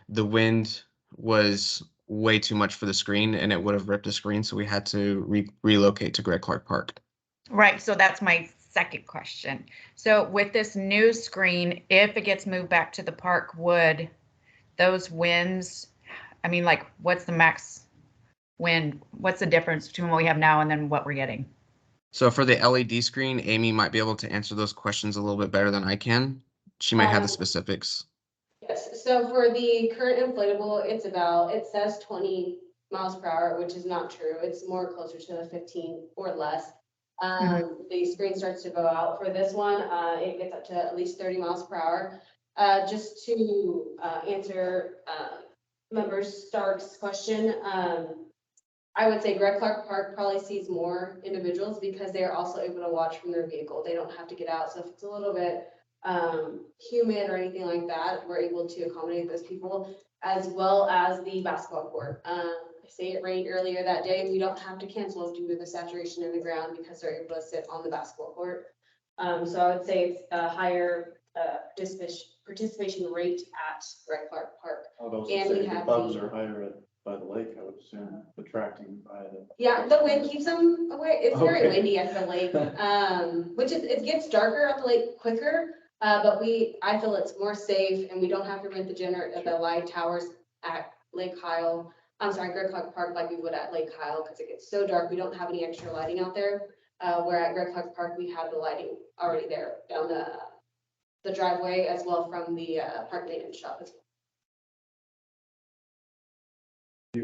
the wind was way too much for the screen and it would have ripped the screen. So we had to relocate to Greg Clark Park. Right. So that's my second question. So with this new screen, if it gets moved back to the park, would those winds, I mean, like, what's the max wind? What's the difference between what we have now and then what we're getting? So for the LED screen, Amy might be able to answer those questions a little bit better than I can. She might have the specifics. Yes, so for the current inflatable, it says 20 miles per hour, which is not true. It's more closer to the 15 or less. The screen starts to go out. For this one, it gets up to at least 30 miles per hour. Just to answer Member Stark's question, I would say Greg Clark Park probably sees more individuals because they are also able to watch from their vehicle. They don't have to get out. So if it's a little bit humid or anything like that, we're able to accommodate those people, as well as the basketball court. Say it rained earlier that day, we don't have to cancel due to the saturation in the ground because they're able to sit on the basketball court. So I would say it's a higher participation rate at Greg Clark Park. And we have Bugs are higher by the lake, I would assume, attracting by the. Yeah, the wind keeps them away. It's very Okay. windy at the lake, which is, it gets darker at the lake quicker. But I feel it's more safe and we don't have to rent the light towers at Lake Kyle. I'm sorry, Greg Clark Park like we would at Lake Kyle because it gets so dark. We don't have any extra lighting out there. Where at Greg Clark Park, we have the lighting already there down the driveway as well from the park maintenance shop as well.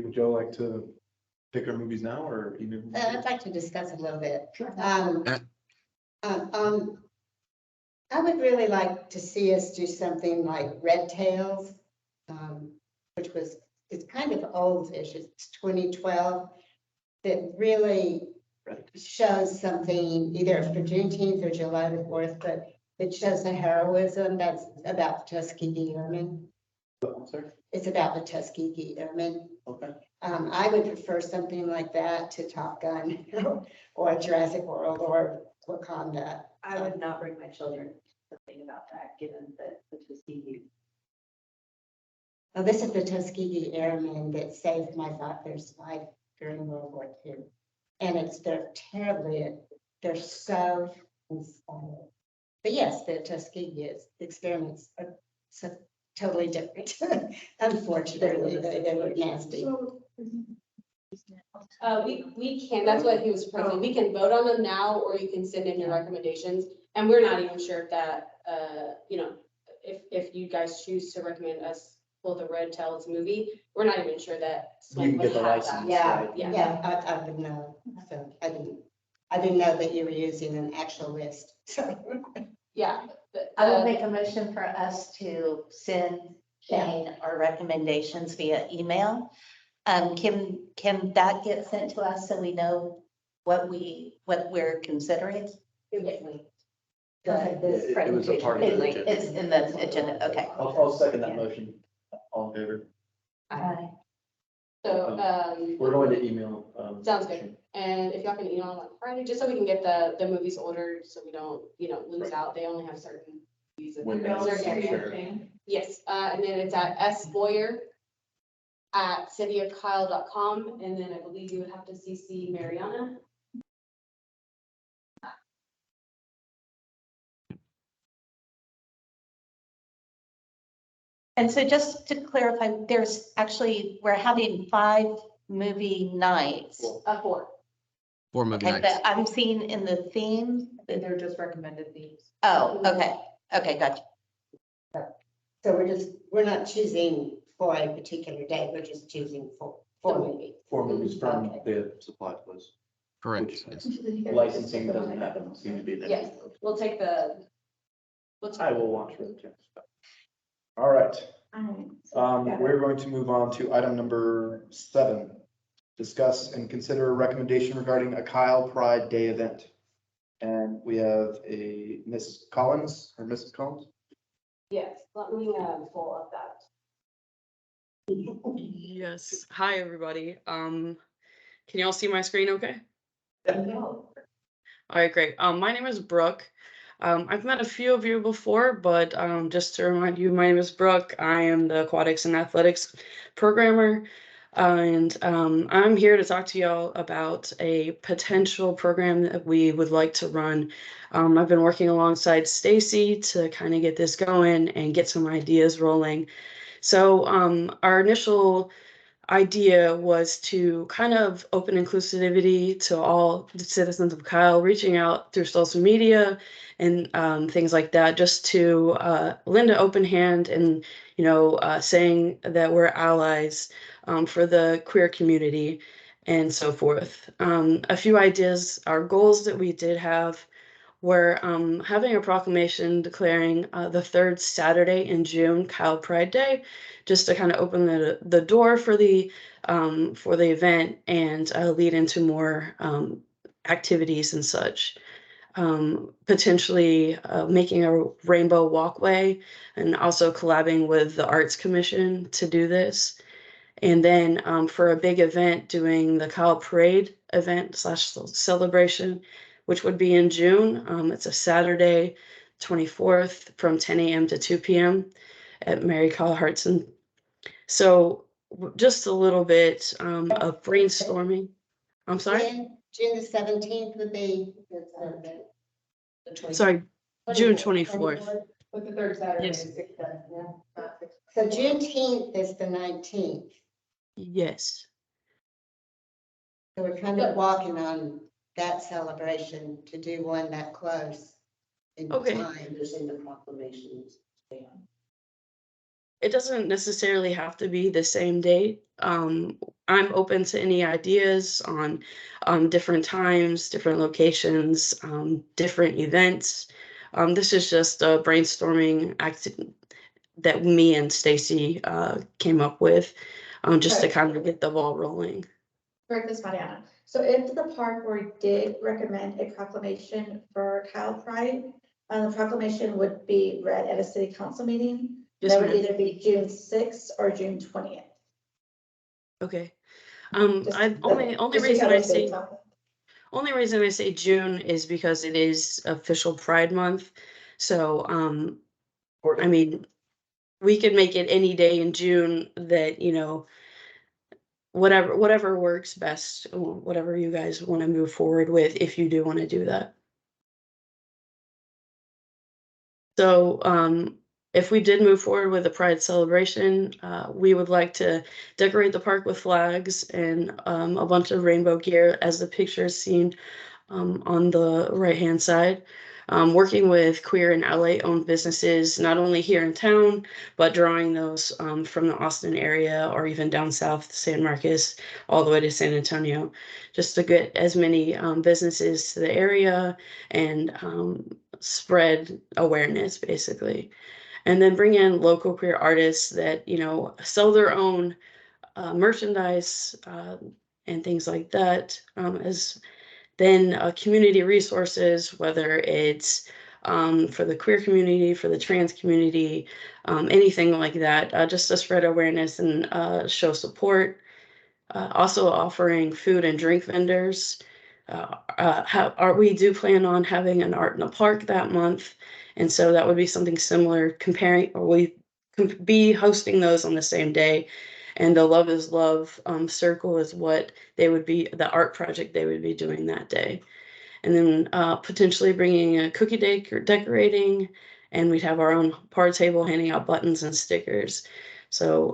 Would y'all like to pick our movies now or even? I'd like to discuss a little bit. I would really like to see us do something like Red Tails, which it's kind of old-ish. It's 2012, that really shows something either for Juneteenth or July the 4th, but it shows the heroism that's about the Tuskegee Airmen. It's about the Tuskegee Airmen. Okay. I would prefer something like that to Top Gun or Jurassic World or Wakanda. I would not bring my children to think about that, given that the Tuskegee. Well, this is the Tuskegee Airmen that saved my father's life during World War II. And they're so inspired. But yes, the Tuskegee experiments are so totally different. Unfortunately, they were nasty. We can, that's what he was proposing. We can vote on them now, or you can send in your recommendations. And we're not even sure if that, if you guys choose to recommend us pull the Red Tails movie. We're not even sure that. You can Swank get the would have license, that. Yeah, right? yeah, I would know. So I didn't know that you were using an actual list. So Yeah. but, I will make a motion for us to send Shane our recommendations via email. Can that get sent to us so we know what we're considering? It was a part of the agenda. It's in the agenda, okay. I'll second that motion. All in favor? So, We're going to email. sounds good. And if y'all can email on Friday, just so we can get the movies ordered, so we don't, lose out. They only have certain movies. When Certain that's areas. Yes, and then it's at sboyer@cityofkyle.com, and then I believe you would have to CC Mariana. And so just to clarify, we're having 5 movie nights. 4. 4 movie Okay, nights. but I'm seeing in the theme. They're just recommended themes. Oh, okay, gotcha. So we're not choosing for a particular day, we're just choosing for movies. 4 movies from the supply place. Correct. Which Yes. licensing doesn't happen, seem to be that. Yes, we'll take the. I will watch for the chance. All right, Alright. we're going to move on to item number 7. Discuss and consider a recommendation regarding a Kyle Pride Day event. And we have a Miss Collins or Mrs. Collins. Yes, let me pull up that. Yes. Hi, everybody. Can y'all see my screen okay? All right, great. My name is Brooke. I've met a few of you before, but just to remind you, my name is Brooke. I am the aquatics and athletics programmer. And I'm here to talk to y'all about a potential program that we would like to run. I've been working alongside Stacy to kind of get this going and get some ideas rolling. So our initial idea was to kind of open inclusivity to all the citizens of Kyle, reaching out through social media and things like that, just to lend an open hand and, saying that we're allies for the queer community and so forth. A few ideas, our goals that we did have were having a proclamation declaring the 3rd Saturday in June, Kyle Pride Day, just to kind of open the door for the event and lead into more activities and such. Potentially making a rainbow walkway and also collabing with the Arts Commission to do this. And then for a big event, doing the Kyle Parade event / celebration, which would be in June. It's a Saturday, 24th from 10 a.m. to 2 p.m. at Mary Kyle Hartson. So just a little bit of brainstorming. I'm sorry? June the 17th would be. Sorry, June 24th. With the 3rd Saturday. Yes. So Juneteenth is the 19th. Yes. So we're kind of walking on that celebration to do one that close in Okay. time. In the proclamations. It doesn't necessarily have to be the same date. I'm open to any ideas on different times, different locations, different events. This is just a brainstorming act that me and Stacy came up with, just to kind of get the ball rolling. Correct this, Mariana. So if the park board did recommend a proclamation for Kyle Pride, the proclamation would be read at a city council meeting. Yes, That would ma'am. either be June 6th or June 20th. Okay. Just I only just to reason cover I say dates off. only reason I say June is because it is official Pride Month. So I mean, we could make it any day in June that, whatever works best, whatever you guys want to move forward with, if you do want to do that. So if we did move forward with the Pride celebration, we would like to decorate the park with flags and a bunch of rainbow gear, as the picture is seen on the right-hand side. working with queer and LA-owned businesses, not only here in town, but drawing those from the Austin area or even down south, San Marcos, all the way to San Antonio, just to get as many businesses to the area and spread awareness, basically. And then bring in local queer artists that, you know, sell their own merchandise and things like that, as then community resources, whether it's for the queer community, for the trans community, anything like that, just to spread awareness and show support. Also offering food and drink vendors. We do plan on having an art in a park that month. And so that would be something similar, comparing, or we could be hosting those on the same day. And the Love is Love circle is what they would be, the art project they would be doing that day. And then potentially bringing a cookie decorating, and we'd have our own par table handing out buttons and stickers. So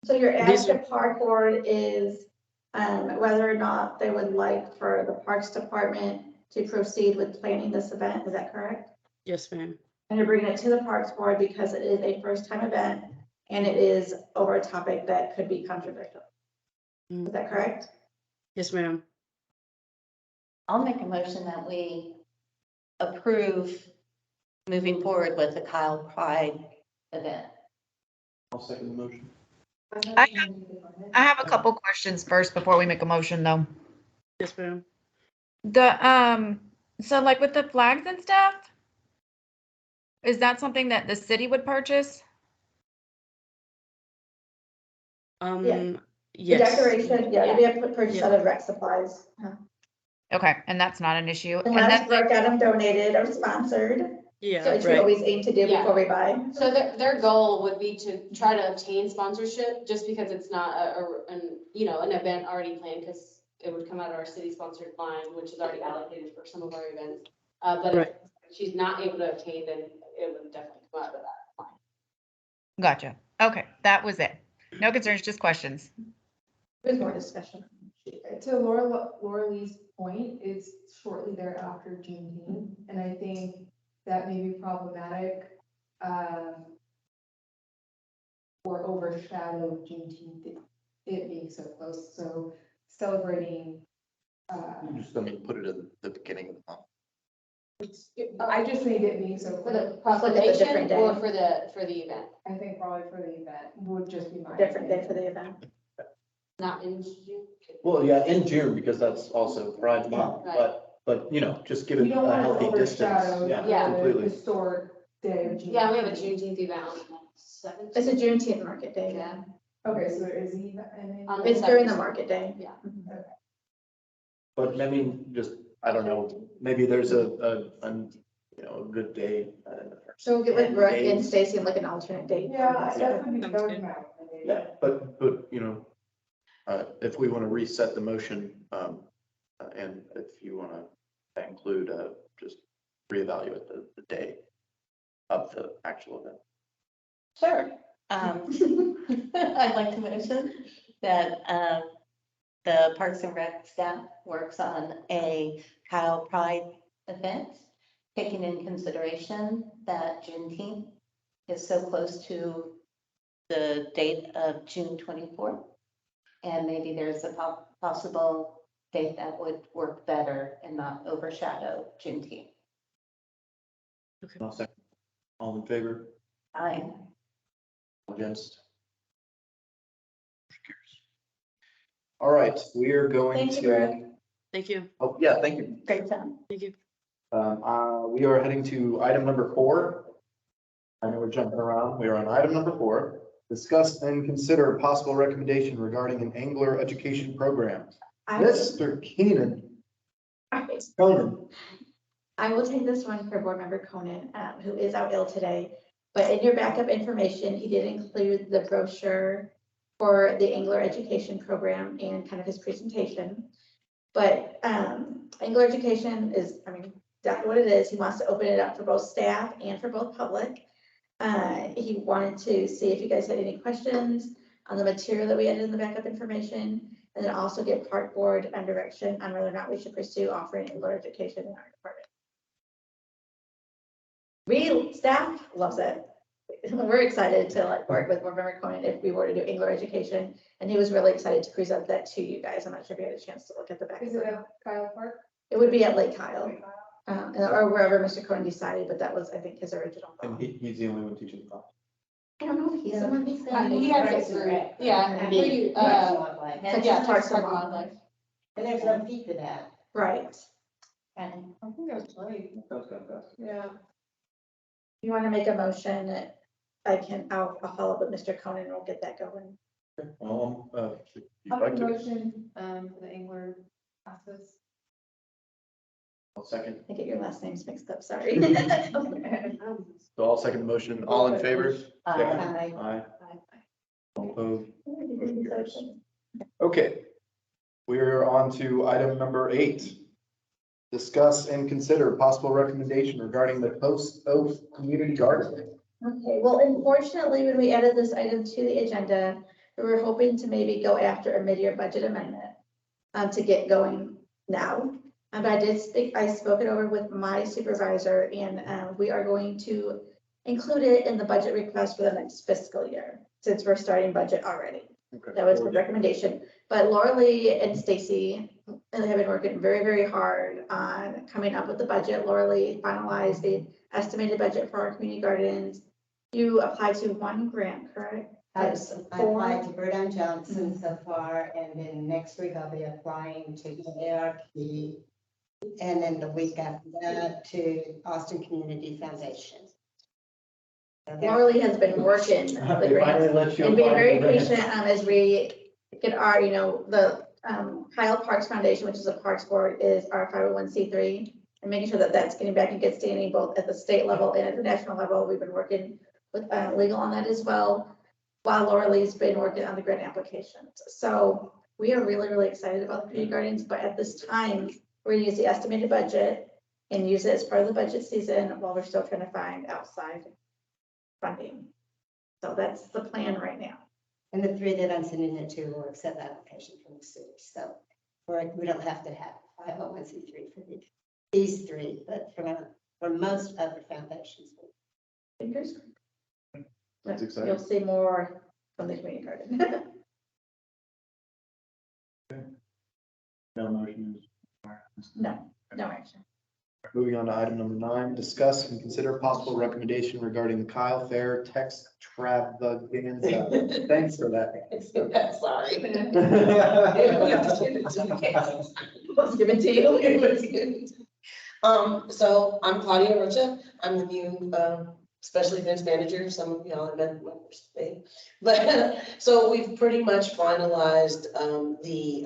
So your These ask to park board is whether or not they would like for the Parks Department to proceed with planning this event, is that correct? yes, ma'am. And you're bringing it to the Parks Board because it is a first-time event and it is over a topic that could be controversial. Is that correct? Yes, ma'am. I'll make a motion that we approve moving forward with the Kyle Pride event. I'll second the motion. I have a couple questions first before we make a motion, though. Yes, ma'am. So like with the flags and stuff, is that something that the city would purchase? The Yes. decoration, yeah, we have to purchase out of rec supplies. Okay, and that's not an issue. And Unless then, Brooke got them donated or sponsored, Yeah, which we right. always aim to do Yeah. before we buy. So their goal would be to try to obtain sponsorship, just because it's not an event already planned, because it would come out of our city sponsored line, which is already allocated for some of our events. But Right. if she's not able to obtain, then it would definitely come out of that line. gotcha. Okay, that was it. No concerns, just questions. There's more discussion. To Laura Lee's point, it's shortly thereafter Juneteenth, and I think that may be problematic, or overshadow Juneteenth, it being so close, so celebrating, You just, I mean, put it at the beginning of the month. I just think it being so For close. the Look proclamation at the different or day. for the event, I think probably for the event would just be my. Different day opinion. for the event. not in June. Well, yeah, in June, because that's also Pride Month, Right. but, you know, just give We it don't a want to healthy distance. overshadow Yeah. the Completely. historic day of Juneteenth. Yeah, we have a Juneteenth event on the 7th. It's a Juneteenth market day. Yeah. Okay, so there is even, and On then. It's during the market day. Yeah. But I mean, just, I don't know, maybe there's a good day. So we'll get with and Brooke and days. Stacy and look at an alternate date. Yeah, that would be, that would matter. Yeah, but, you know, if we want to reset the motion, and if you want to include, just reevaluate the day of the actual event. Sure. I'd like to mention that the Parks and Rec staff works on a Kyle Pride event, taking in consideration that Juneteenth is so close to the date of June 24th. And maybe there's a possible date that would work better and not overshadow Juneteenth. I'll second. All in favor? Aye. Against? All right, we are going Thank you, to, Brooke. Thank you. oh, yeah, thank you. Great job. Thank you. We are heading to item number 4. I know we're jumping around. We are on item number 4. Discuss and consider possible recommendation regarding an angler education program. Mr. Keenan. Conan. I will take this one for board member Conan, who is out ill today. But in your backup information, he did include the brochure for the angler education program and kind of his presentation. But angler education is, I mean, exactly what it is. He wants to open it up for both staff and for both public. He wanted to see if you guys had any questions on the material that we added in the backup information, and then also get park board and direction on whether or not we should pursue offering angler education in our department. Staff loves it. We're excited to like work with Member Conan if we were to do Engler education. And he was really excited to present that to you guys. I'm not sure if you had a chance to look at the back. Is it at Kyle Park? It would be at Lake Kyle, or wherever Mr. Cohen decided, but that was, I think, his original And thought. he's the only one teaching the class. I don't know if he's the one who's. He has it for, yeah, we, Such yeah, as Parks and Wildlife. Wildlife. And there's no fee for that. Right. And I think that's right. Yeah. You want to make a motion? I'll follow up with Mr. Conan and we'll get that going. If you'd I'll like to, motion, for the Engler classes. I'll second. I get your last names mixed up, sorry. So I'll second the motion. All in favor? Say Aye. Aye. All opposed? Okay. We are on to item number 8. Discuss and consider possible recommendation regarding the Post Oak Community Garden. Okay, well, unfortunately, when we added this item to the agenda, we were hoping to maybe go after a mid-year budget amendment to get going now. But I spoke it over with my supervisor and we are going to include it in the budget request for the next fiscal year, since we're starting budget already. Okay. That was the recommendation. But Laura Lee and Stacy have been working very, very hard on coming up with the budget. Laura Lee finalized the estimated budget for our community gardens. You applied to one grant, correct? I That's applied to Verdun Johnson so far, and then next week I'll be applying to ARP. And then the week after that to Austin Community Foundation. So they're- Laura Lee has been working the grants and being very patient as we get our, the Kyle Parks Foundation, which is a parks board, is our 501c3, and making sure that that's getting back in good standing both at the state level and at the national level. We've been working with legal on that as well, while Laura Lee's been working on the grant applications. So we are really, really excited about the community gardens, but at this time, we're gonna use the estimated budget and use it as part of the budget season while we're still trying to find outside funding. So that's the plan right now. And the 3 that I'm sending it to will accept application from the city, so we don't have to have 501c3 for these 3, but for most other foundations. Fingers. That's exciting. You'll see more from the community garden. No motion is. No action. Moving on to item number 9, discuss and consider possible recommendation regarding the Kyle Fair text extravaganza. Thanks for that. Sorry. Let's give it to you. So I'm Claudia Rocha. I'm the new special events manager. Some of y'all have met my first day. But so we've pretty much finalized the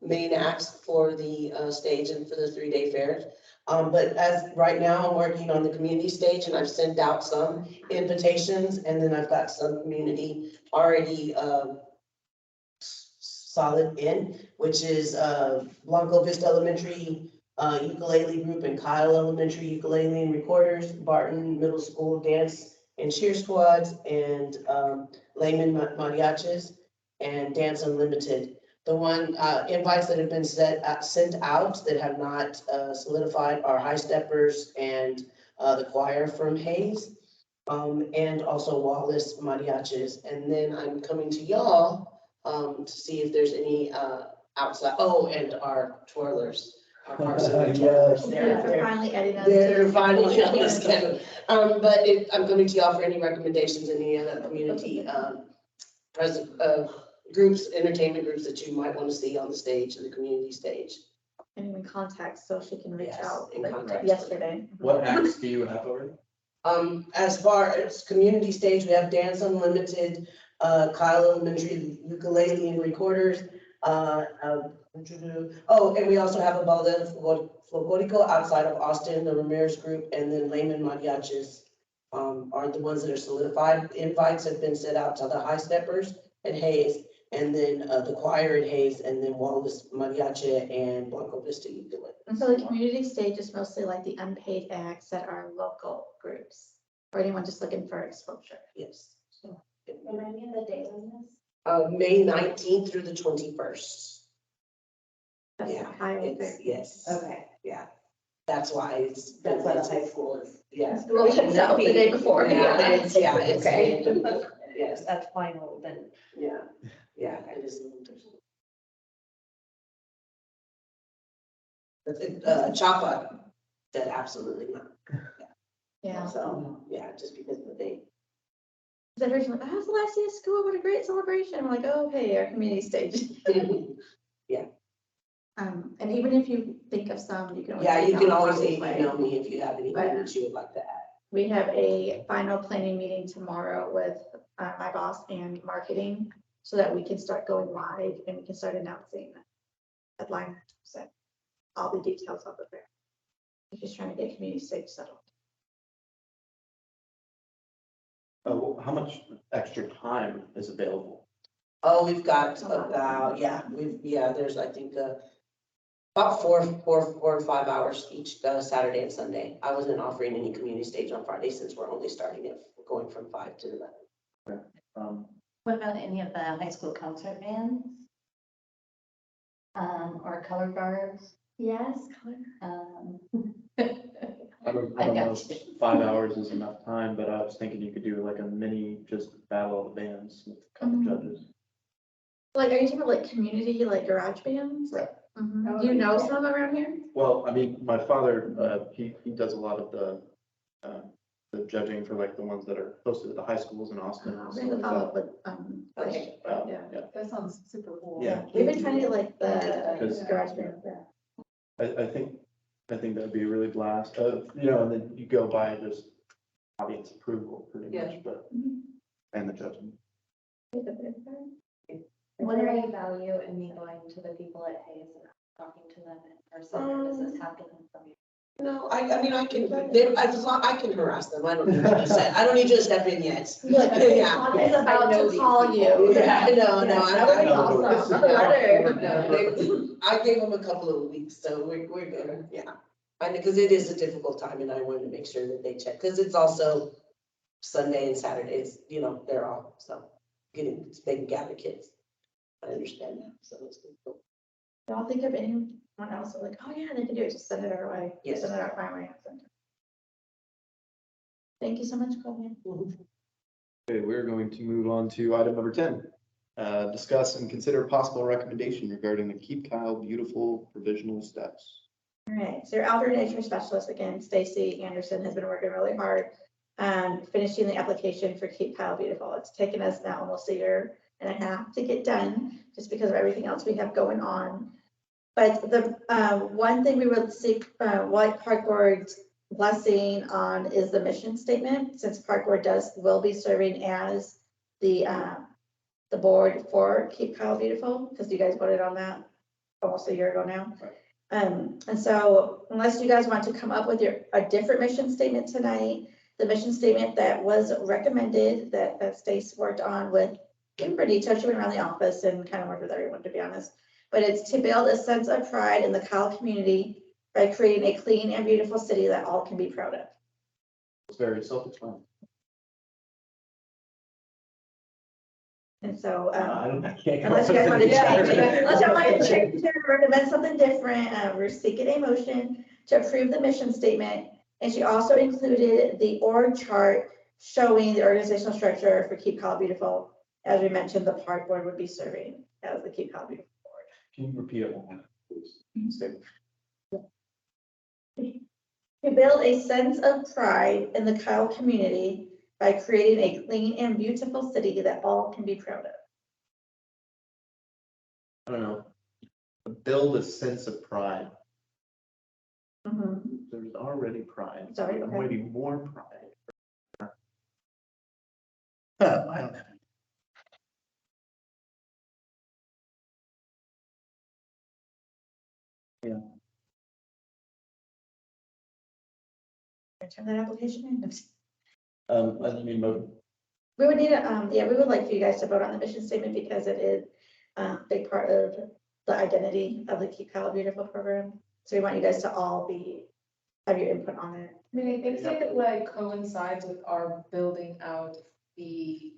main acts for the stage and for the 3-day fair. But as right now, I'm working on the community stage and I've sent out some invitations, and then I've got some community already solid in, which is Blanco Vista Elementary ukulele group and Kyle Elementary ukulele and recorders, Barton Middle School dance and cheer squads, and Layman Mariachis and Dance Unlimited. The one invites that have been sent out that have not solidified are High Steppers and the choir from Hayes, and also Wallace Mariachis. And then I'm coming to y'all to see if there's any outside, and our twirlers. Yes. They're finally adding us. They're finally on the schedule. But I'm coming to y'all for any recommendations, any other community groups, entertainment groups that you might want to see on the stage, the community stage. And even contact so she can reach Yes, out in like contact. yesterday. What acts do you have already? As far as community stage, we have Dance Unlimited, Kyle Elementary ukulele and recorders. And we also have a Ballet Folklorico outside of Austin, the Ramirez group, and then Layman Mariachis are the ones that are solidified. Invites have been sent out to the High Steppers at Hayes, and then the choir at Hayes, and then Wallace Mariachi and Blanco Vista ukulele. And so the community stage is mostly like the unpaid acts that are local groups, or anyone just looking for exposure. Yes. Remind me of the date on this? May 19th through the 21st. That's Yeah, Iowa it's, Fair. yes. Okay. Yeah. That's why it's. That's why the high school is. Yeah. School shuts out the day before. Yeah, it's, Okay. yes, That's final, then. yeah, yeah, it is. But Chapa said absolutely not. Yeah. So, yeah, just because of the Everyone's like, how's the last day of school? What a great celebration. I'm like, oh, hey, our community stage. Yeah. And even if you think of some, you can. Yeah, you can always email email me if you have anything But- that you would like to add. We have a final planning meeting tomorrow with my boss and marketing so that we can start going live and we can start announcing headline. So all the details of the fair. We're just trying to get community stage settled. Oh, how much extra time is available? Oh, we've got about, there's, I think, about four or 5 hours each Saturday and Sunday. I wasn't offering any community stage on Friday since we're only starting it, going from 5 to 11. What about any of the high school concert bands? Or color guards? Yes, color. I don't know if 5 hours is enough time, but I was thinking you could do like a mini, just battle of the bands with a couple judges. Like, are you talking about like community, like garage bands? Right. Do you know some around here? Well, I mean, my father, he does a lot of the judging for like the ones that are hosted at the high schools in Austin. and We're stuff gonna like follow that. up with, Okay. yeah. That sounds super cool. Yeah. We've been trying to get like the 'Cause- garage band, yeah. I think that'd be a really blast, and then you go by just audience approval pretty Yeah. much, but, Mhm. and the judging. What are you value in me going to the people at Hayes and talking to them in person, or does this have to come from you? No, I mean, I can harass them. I don't need you to step in yet. Look, Yeah. Claudia's about to call you. Yeah, no, That would be awesome. Letter. No, I gave them a couple of weeks, so we're good, yeah. I know, because it is a difficult time and I wanted to make sure that they check, because it's also Sunday and Saturdays, they're all, so they can gather kids. I understand that, so it's good. Y'all think of anyone else like, oh yeah, they can do it, just send it our way. Yes. Send it our my way. Thank you so much, Claudia. Okay, we're going to move on to item number 10. Discuss and consider possible recommendation regarding the Keep Kyle Beautiful provisional steps. All right, so your outdoor nature specialist, again, Stacy Anderson, has been working really hard, finishing the application for Keep Kyle Beautiful. It's taken us now almost a year and a half to get done, just because of everything else we have going on. But the one thing we would seek what Park Board's blessing on is the mission statement, since Park Board will be serving as the board for Keep Kyle Beautiful, because you guys voted on that almost a year ago now. And so unless you guys want to come up with a different mission statement tonight, the mission statement that was recommended that Stace worked on with pretty touchy around the office and kind of worked with everyone, to be honest. But it's to build a sense of pride in the Kyle community by creating a clean and beautiful city that all can be proud of. It's very self-explanatory. And so, I can't. unless you guys want to change it, unless you want to change it, or recommend something different, we're seeking a motion to approve the mission statement. And she also included the org chart showing the organizational structure for Keep Kyle Beautiful. As we mentioned, the Park Board would be serving as the Keep Kyle Beautiful Board. Can you repeat it one more, please? Statement. To build a sense of pride in the Kyle community by creating a clean and beautiful city that all can be proud of. I don't know. Build a sense of pride. Mhm. There's already pride. Sorry, There okay. might be more pride. I don't know. Yeah. Turn that application in. I mean, We would need we would like for you guys to vote on the mission statement because it is a big part of the identity of the Keep Kyle Beautiful program. So we want you guys to all have your input on it. I mean, I think it like coincides with our building out the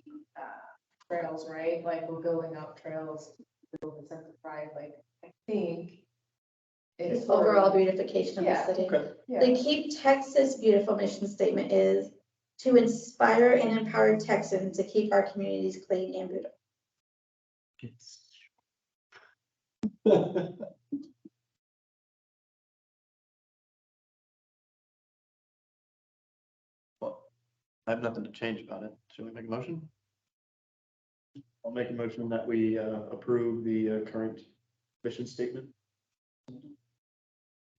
trails, right? Like we're building out trails, to build a sense of pride. Like I think It's for- overall beautification of the Yeah. city. Okay. Yeah. The Keep Texas Beautiful mission statement is to inspire and empower Texans to keep our communities clean and beautiful. Well, I have nothing to change about it. Should we make a motion? I'll make a motion that we approve the current mission statement.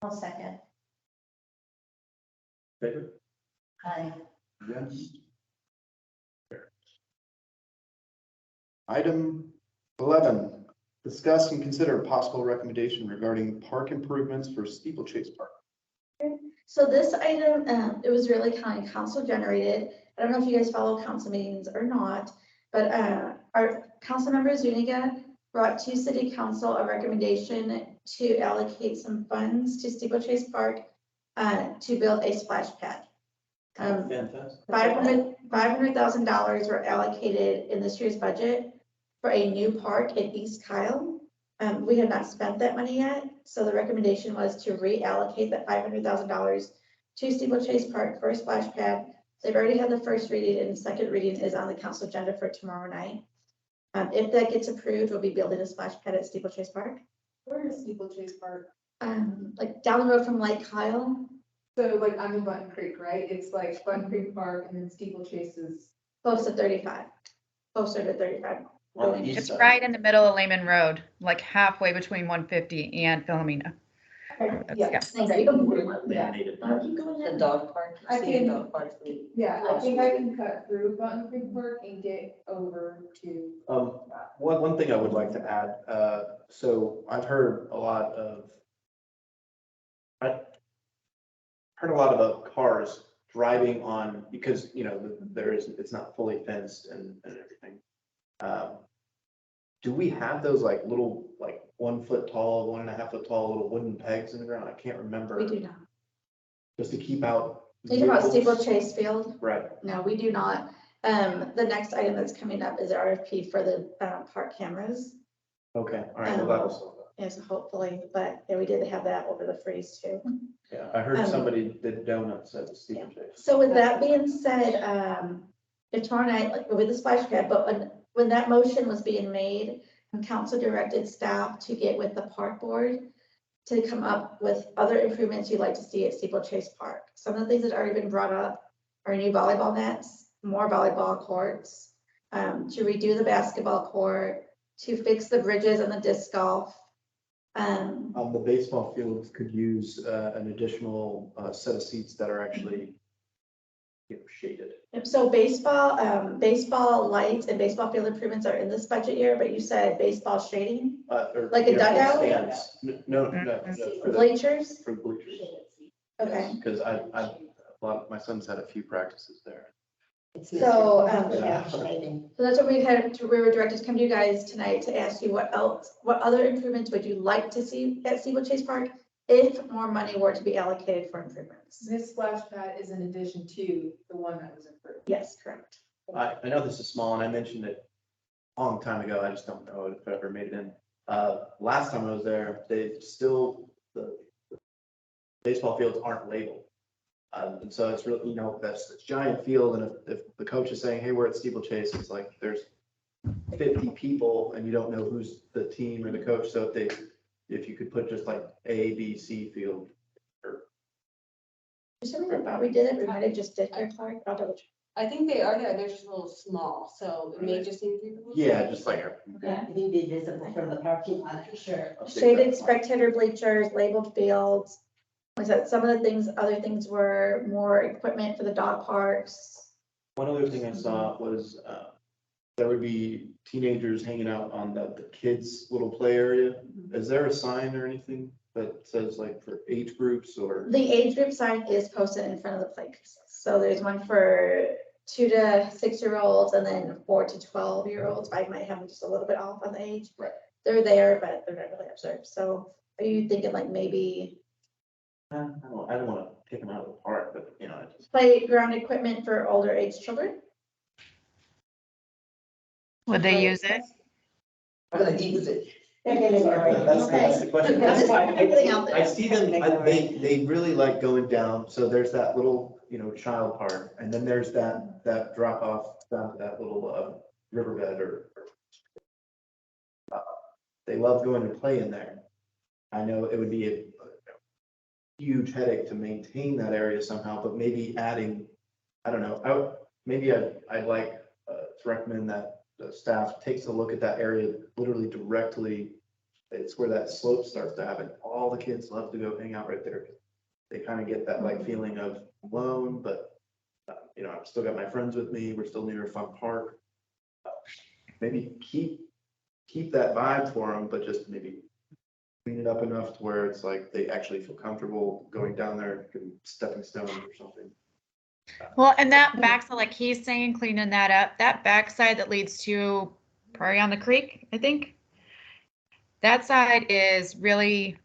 I'll second. Favor? Aye. Yes. Item 11, discuss and consider possible recommendation regarding park improvements for Steeplechase Park. So this item, it was really kind of council generated. I don't know if you guys follow council meetings or not, but our council member Zuniga brought to city council a recommendation to allocate some funds to Steeplechase Park to build a splash pad. Fantastic. $500,000 were allocated in this year's budget for a new park in East Kyle. We have not spent that money yet, so the recommendation was to reallocate that $500,000 to Steeplechase Park for a splash pad. They've already had the first reading, and the second reading is on the council agenda for tomorrow night. If that gets approved, we'll be building a splash pad at Steeplechase Park. Where is Steeplechase Park? Like down the road from Lake Kyle, So like I'm in Button Creek, right? It's like Button Creek Park and then Steeplechase is. close to 35, closer to 35. It's right in the middle of Lehman Road, like halfway between 150 and Philomena. Yeah. The dog park. I can- Dog park. Yeah, I think I can cut through Button Creek Park and get over to. One thing I would like to add, so I've heard a lot about cars driving on, because, you know, it's not fully fenced and everything. Do we have those like little, like 1 foot tall, 1.5 foot tall little wooden pegs in the ground? I can't remember. We do not. Just to keep out. Think about vehicles? Steeplechase Field. Right. No, we do not. The next item that's coming up is RFP for the park cameras. Okay, all right, well, that was, Yes, hopefully, but yeah, we did have that over the freeze too. yeah, I heard somebody did donuts at the Steeplechase. So with that being said, if tomorrow night, like with the splash pad, but when that motion was being made, council directed staff to get with the park board to come up with other improvements you'd like to see at Steeplechase Park. Some of the things that have already been brought up are new volleyball nets, more volleyball courts, to redo the basketball court, to fix the bridges and the disc golf. The baseball fields could use an additional set of seats that are actually, you know, shaded. So baseball lights and baseball field improvements are in this budget year, but you said baseball shading, Or, Like a you know, dugout? stands. No, for the bleachers? for the bleachers. Okay. Because my son's had a few practices there. So, Yeah. so that's what we were directed to come to you guys tonight to ask you what other improvements would you like to see at Steeplechase Park if more money were to be allocated for improvements? This splash pad is in addition to the one that was approved. Yes, correct. I know this is small and I mentioned it a long time ago. I just don't know if I ever made it in. Last time I was there, the baseball fields aren't labeled. And so it's really, you know, that's a giant field, and if the coach is saying, hey, we're at Steeplechase, it's like there's 50 people and you don't know who's the team or the coach. So if you could put just like A, B, C field. Just remember, Bobby did it, we might have just did it, Clark. I'll double check. I think they are there, they're just a little small, so it may just need to be. Yeah, just like. Yeah, it need to be visible from the parking lot, for sure. Shaded spectator bleachers, labeled fields. Like I said, some of the other things were more equipment for the dog parks. One other thing I saw was there would be teenagers hanging out on the kids' little play area. Is there a sign or anything that says like for age groups or? The age group sign is posted in front of the play pieces. So there's one for 2 to 6-year-olds and then 4 to 12-year-olds. I might have them just a little bit off on the age. Right. They're there, but they're not really observed. So are you thinking like maybe I don't want to take them out of the park, but you know, I just. playground equipment for older age children? Would they use it? I'm gonna use it. That's the question. That's why I'm putting out there. I see them, they really like going down, so there's that little, child part, and then there's that drop off, that little, riverbed they love going to play in there. I know it would be a huge headache to maintain that area somehow, but maybe adding, I don't know, I'd like to recommend that the staff takes a look at that area literally directly. It's where that slope starts to happen. All the kids love to go hang out right there. They kind of get that like feeling of alone, but I've still got my friends with me. We're still near a fun park. Maybe keep that vibe for them, but just maybe clean it up enough to where it's like they actually feel comfortable going down there, stepping stones or something. Well, and that backside, like he's saying, cleaning that up, that backside that leads to Prairie on the Creek, I think. That side is really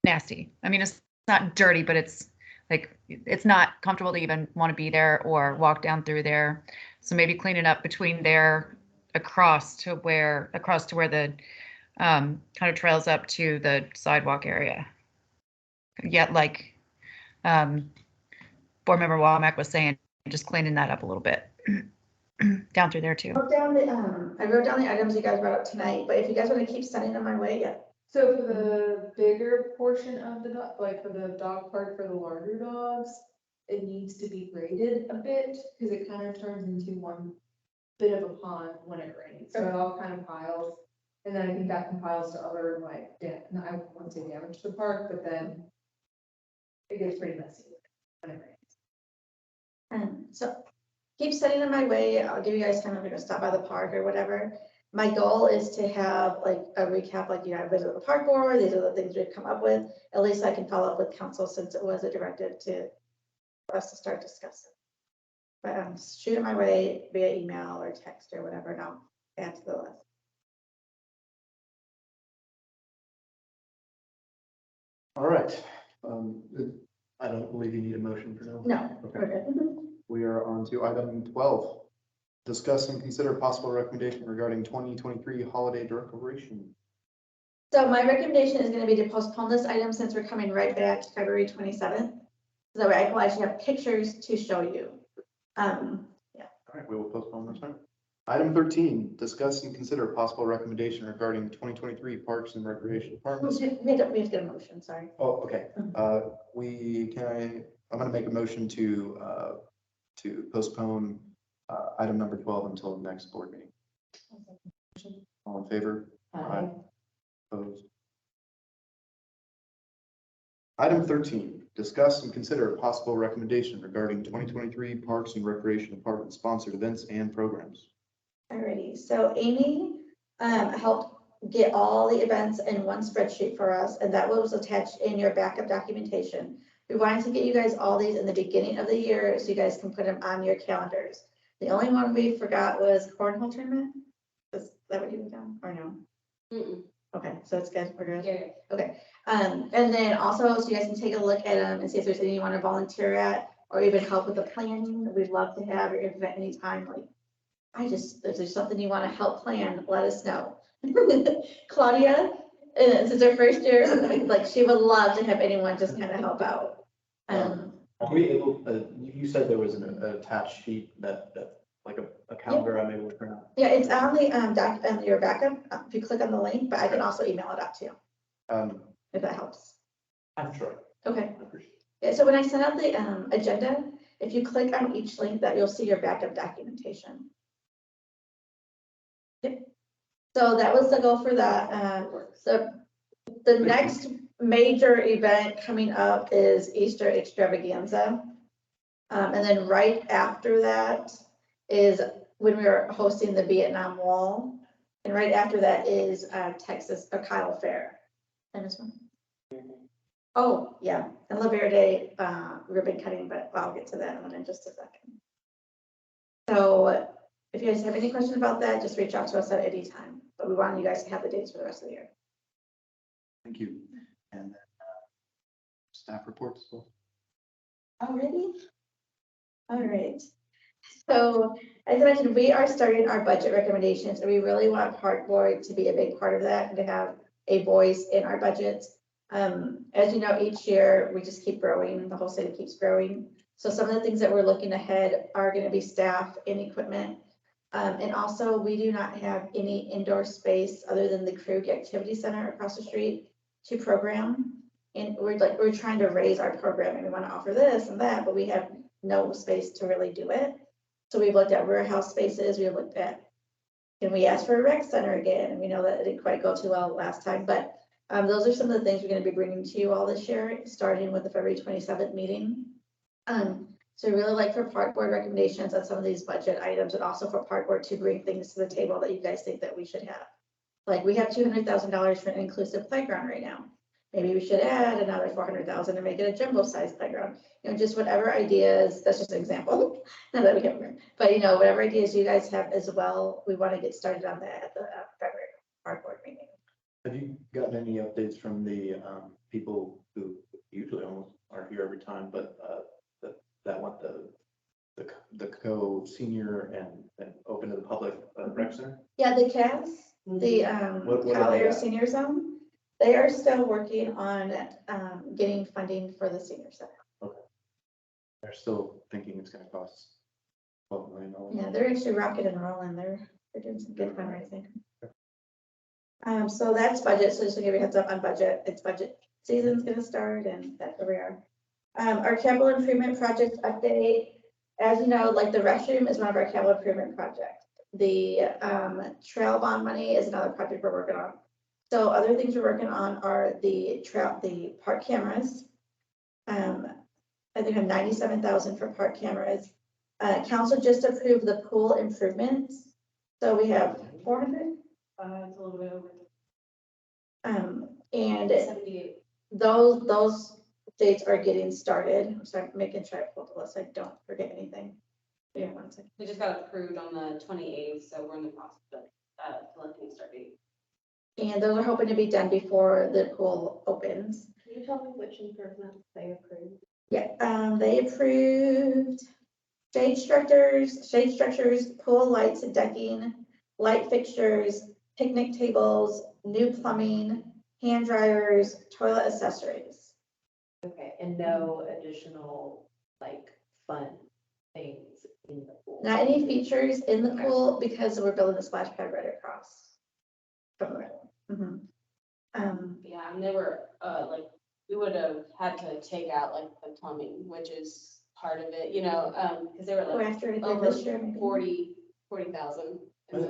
nasty. I mean, it's not dirty, but it's like, it's not comfortable to even want to be there or walk down through there. So maybe clean it up between there across to where the kind of trails up to the sidewalk area. Yet like board member Womack was saying, just cleaning that up a little bit down through there too. I wrote down the items you guys brought up tonight, but if you guys want to keep sending them my way, yeah. So for the bigger portion of the dog, like for the dog park for the larger dogs, it needs to be graded a bit because it kind of turns into one bit of a pond when it rains. So it all kind of piles. And then I think that compiles to other I wouldn't say damage to the park, but then it gets pretty messy when it rains. So keep sending them my way. I'll give you guys time to stop by the park or whatever. My goal is to have like a recap, like, I visited the park board, these are the things we've come up with. At least I can follow up with council since it was a directive for us to start discussing. But shoot it my way via email or text or whatever, and I'll add to the list. All right. I don't believe you need a motion for now. No. Okay. We are on to item 12. Discuss and consider possible recommendation regarding 2023 holiday decoration. So my recommendation is going to be to postpone this item since we're coming right back to February 27th. So that way I will actually have pictures to show you. Yeah. All right, we will postpone this time. Item 13, discuss and consider possible recommendation regarding 2023 Parks and Recreation Departments. We have to get a motion, sorry. Oh, okay. I'm going to make a motion to postpone item number 12 until the next board meeting. All in favor? Aye. Opposed? Item 13, discuss and consider a possible recommendation regarding 2023 Parks and Recreation Department sponsored events and programs. Alrighty, so Amy helped get all the events in one spreadsheet for us, and that was attached in your backup documentation. We wanted to get you guys all these in the beginning of the year so you guys can put them on your calendars. The only one we forgot was cornhole tournament. Is that what you were done or no? Okay, so it's good. We're good. Yeah. Okay. And then also, so you guys can take a look at them and see if there's any you want to volunteer at or even help with the planning. We'd love to have your input anytime. Like, if there's something you want to help plan, let us know. Claudia, since her first year, like she would love to have anyone just kind of help out. Are we able, you said there was an attached sheet that like a calendar I'm able to print out? Yeah, it's on the your backup, if you click on the link, but I can also email it out to you. If that helps. I'm sure. Okay. Yeah, so when I send out the agenda, if you click on each link, that you'll see your backup documentation. Yep. So that was the goal for that. So the next major event coming up is Easter extravaganza. And then right after that is when we are hosting the Vietnam Wall. And right after that is Texas Kyle Fair. And this one. Oh, yeah, and La Verde ribbon cutting, but I'll get to that one in just a second. So if you guys have any questions about that, just reach out to us at any time. But we want you guys to have the dates for the rest of the year. Thank you. And then staff reports. Already? All right. So as I mentioned, we are starting our budget recommendations and we really want Park Board to be a big part of that and to have a voice in our budgets. As you know, each year we just keep growing, the whole city keeps growing. So some of the things that we're looking ahead are going to be staff and equipment. And also we do not have any indoor space other than the Krug Activity Center across the street to program. And we're trying to raise our programming. We want to offer this and that, but we have no space to really do it. So we've looked at warehouse spaces, we've looked at, can we ask for a rec center again? And we know that it didn't quite go too well last time, but those are some of the things we're going to be bringing to you all this year, starting with the February 27th meeting. So really like for Park Board recommendations on some of these budget items, and also for Park Board to bring things to the table that you guys think that we should have. Like we have $200,000 for an inclusive playground right now. Maybe we should add another 400,000 and make it a jumbo size playground. You know, just whatever ideas, that's just an example. Not that we can remember, but you know, whatever ideas you guys have as well, we want to get started on that at the February Park Board meeting. Have you gotten any updates from the people who usually almost are here every time, but that want the co-senior and open to the public rec center? Yeah, the CAS, the What Cal are they Air at? Senior Zone, they are still working on getting funding for the senior center. Okay. They're still thinking it's gonna cost $12 million. Yeah, they're actually rocking and rolling. They're doing some good fundraising. So that's budget. So just to give you a heads up on budget, it's budget season's gonna start and that's where we are. Our capital improvement project update, as you know, like the restroom is one of our capital improvement projects. The trail bond money is another project we're working on. So other things we're working on are the park cameras. I think we have 97,000 for park cameras. Council just approved the pool improvements. So we have 400. It's a little bit over. And 78. those dates are getting started. So I'm making sure I pull the list, so I don't forget anything. Yeah, one second. We just got approved on the 28th, so we're in the process of selecting a start date. And those are hoping to be done before the pool opens. Can you tell me which improvements they approved? Yeah, they approved shade structures, pool lights and decking, light fixtures, picnic tables, new plumbing, hand dryers, toilet accessories. Okay, and no additional like fun things in the pool? Not any features in the pool because we're building a splash pad right across from the river. Yeah, and they were, like, we would have had to take out like the plumbing, which is part of it, you know, because they were Go like after anything over this year, maybe. 40,000.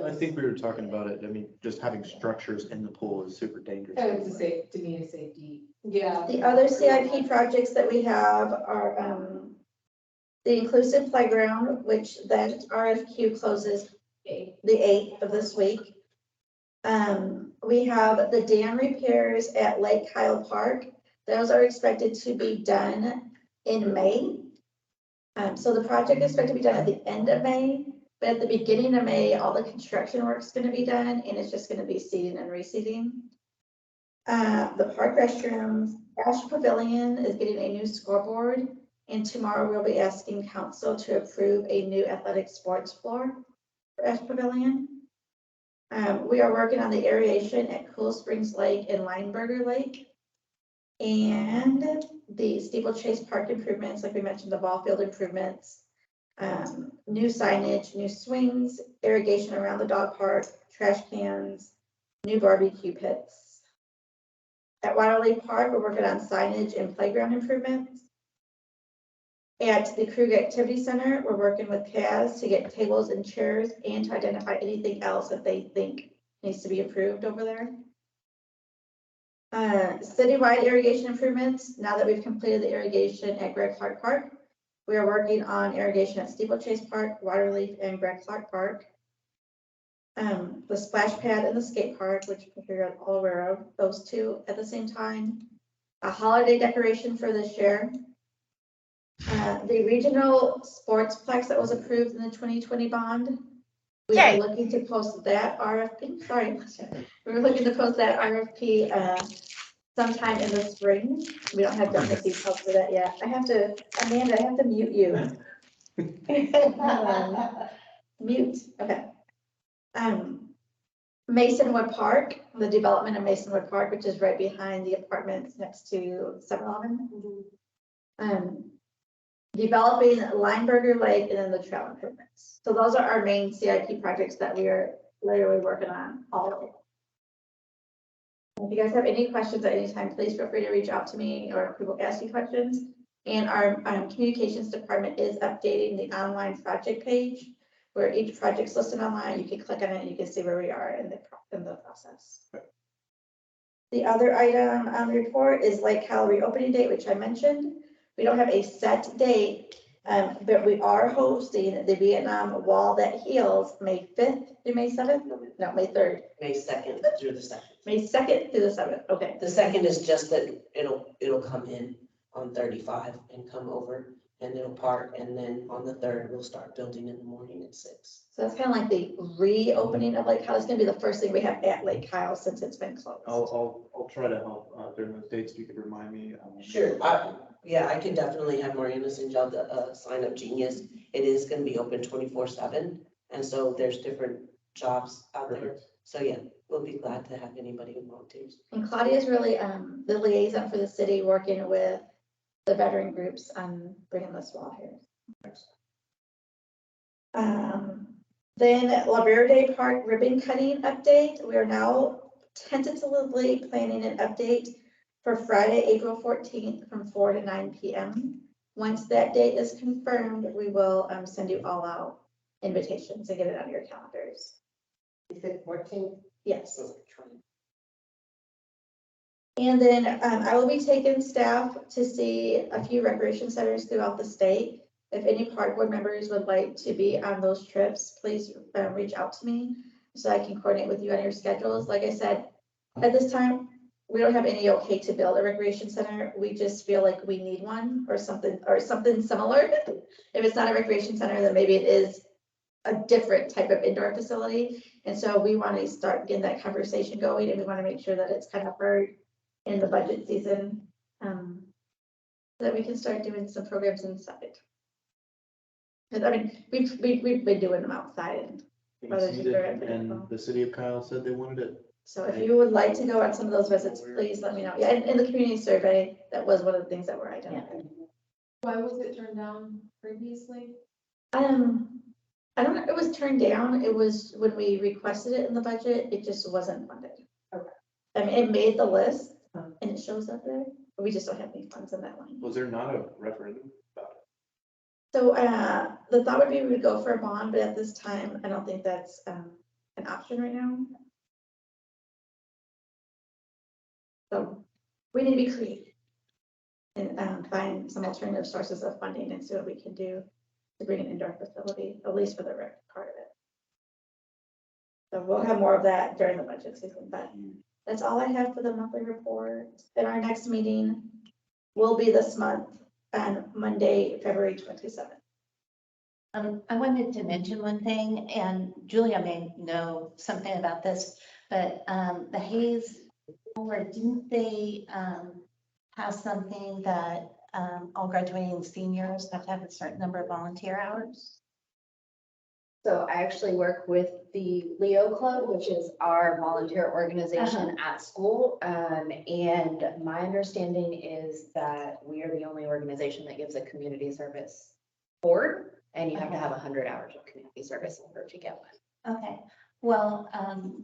I think we were talking about it. I mean, just having structures in the pool is super dangerous. Oh, it's a safe, to me, a safety. Yeah. The other CIP projects that we have are the inclusive playground, which that RFQ closes the 8th of this week. We have the dam repairs at Lake Kyle Park. Those are expected to be done in May. So the project is expected to be done at the end of May, but at the beginning of May, all the construction work is going to be done and it's just going to be seeding and reseeding. The park restrooms, Ash Pavilion is getting a new scoreboard, and tomorrow we'll be asking council to approve a new athletic sports floor for Ash Pavilion. We are working on the aeration at Cool Springs Lake and Lineberger Lake. And the Steeplechase Park improvements, like we mentioned, the ball field improvements, new signage, new swings, irrigation around the dog park, trash cans, new barbecue pits. At Waterley Park, we're working on signage and playground improvements. At the Krug Activity Center, we're working with CAS to get tables and chairs and to identify anything else that they think needs to be improved over there. Citywide irrigation improvements. Now that we've completed the irrigation at Greg Clark Park, we are working on irrigation at Steeplechase Park, Waterleaf, and Greg Clark Park. The splash pad and the skate park, which you're all aware of, those two at the same time. A holiday decoration for this year. The regional sportsplex that was approved in the 2020 bond. We are looking to post that RFP. Sorry, we were looking to post that RFP sometime in the spring. We don't have definite details for that yet. I have to, Amanda, I have to mute you. Mute, okay. Masonwood Park, the development of Masonwood Park, which is right behind the apartments next to 7-Eleven. Developing Lineberger Lake and then the trail improvements. So those are our main CIP projects that we are literally working on all of them. If you guys have any questions at any time, please feel free to reach out to me or people ask you questions. And our communications department is updating the online project page where each project's listed online. You can click on it and you can see where we are in the process. The other item on the report is Lake Cal reopening date, which I mentioned. We don't have a set date, but we are hosting the Vietnam Wall That Heals, May 5th through May 7th? No, May 3rd. May 2nd through the 2nd. May 2nd through the 7th, okay. The 2nd is just that it'll come in on 35 and come over and it'll park. And then on the 3rd, we'll start building in the morning at 6. So that's kind of like the reopening of Lake Kyle. It's gonna be the first thing we have at Lake Kyle since it's been closed. I'll try to help during those dates. If you could remind me. Sure. I can definitely have Mariana send y'all the sign up Genius. It is gonna be open 24/7. And so there's different jobs out there. Perfect. So yeah, we'll be glad to have anybody who volunteers. And Claudia's really the liaison for the city, working with the veteran groups on bringing this wall here. Then La Verde Park ribbon cutting update. We are now tentatively planning an update for Friday, April 14th from 4 to 9 p.m. Once that date is confirmed, we will send you all out invitations and get it on your calendars. You said 14th? Yes. And then I will be taking staff to see a few recreation centers throughout the state. If any park board members would like to be on those trips, please reach out to me so I can coordinate with you on your schedules. Like I said, at this time, we don't have any okay to build a recreation center. We just feel like we need one or something similar. If it's not a recreation center, then maybe it is a different type of indoor facility. And so we want to start getting that conversation going, and we want to make sure that it's kind of heard in the budget season, so that we can start doing some programs inside. Because I mean, we've been doing them outside. And the city of Kyle said they wanted it. So if you would like to go on some of those visits, please let me know. Yeah, in the community survey, that was one of the things that were identified. Why was it turned down previously? I don't know, it was turned down. It was when we requested it in the budget, it just wasn't funded. Okay. I mean, it made the list and it shows up there, but we just don't have any funds in that line. Was there not a referendum about it? So the thought would be we would go for a bond, but at this time, I don't think that's an option right now. So we need to be creative and find some alternative sources of funding and see what we can do to bring an indoor facility, at least for the rec part of it. So we'll have more of that during the budget season, but that's all I have for the monthly report. And our next meeting will be this month on Monday, February 27th. I wanted to mention one thing, and Julia may know something about this, but the Hayes Board, didn't they have something that all graduating seniors have to have a certain number of volunteer hours? So I actually work with the Leo Club, which is our volunteer organization at school. And my understanding is that we are the only organization that gives a community service board, and you have to have 100 hours of community service in order to get one. Okay, well,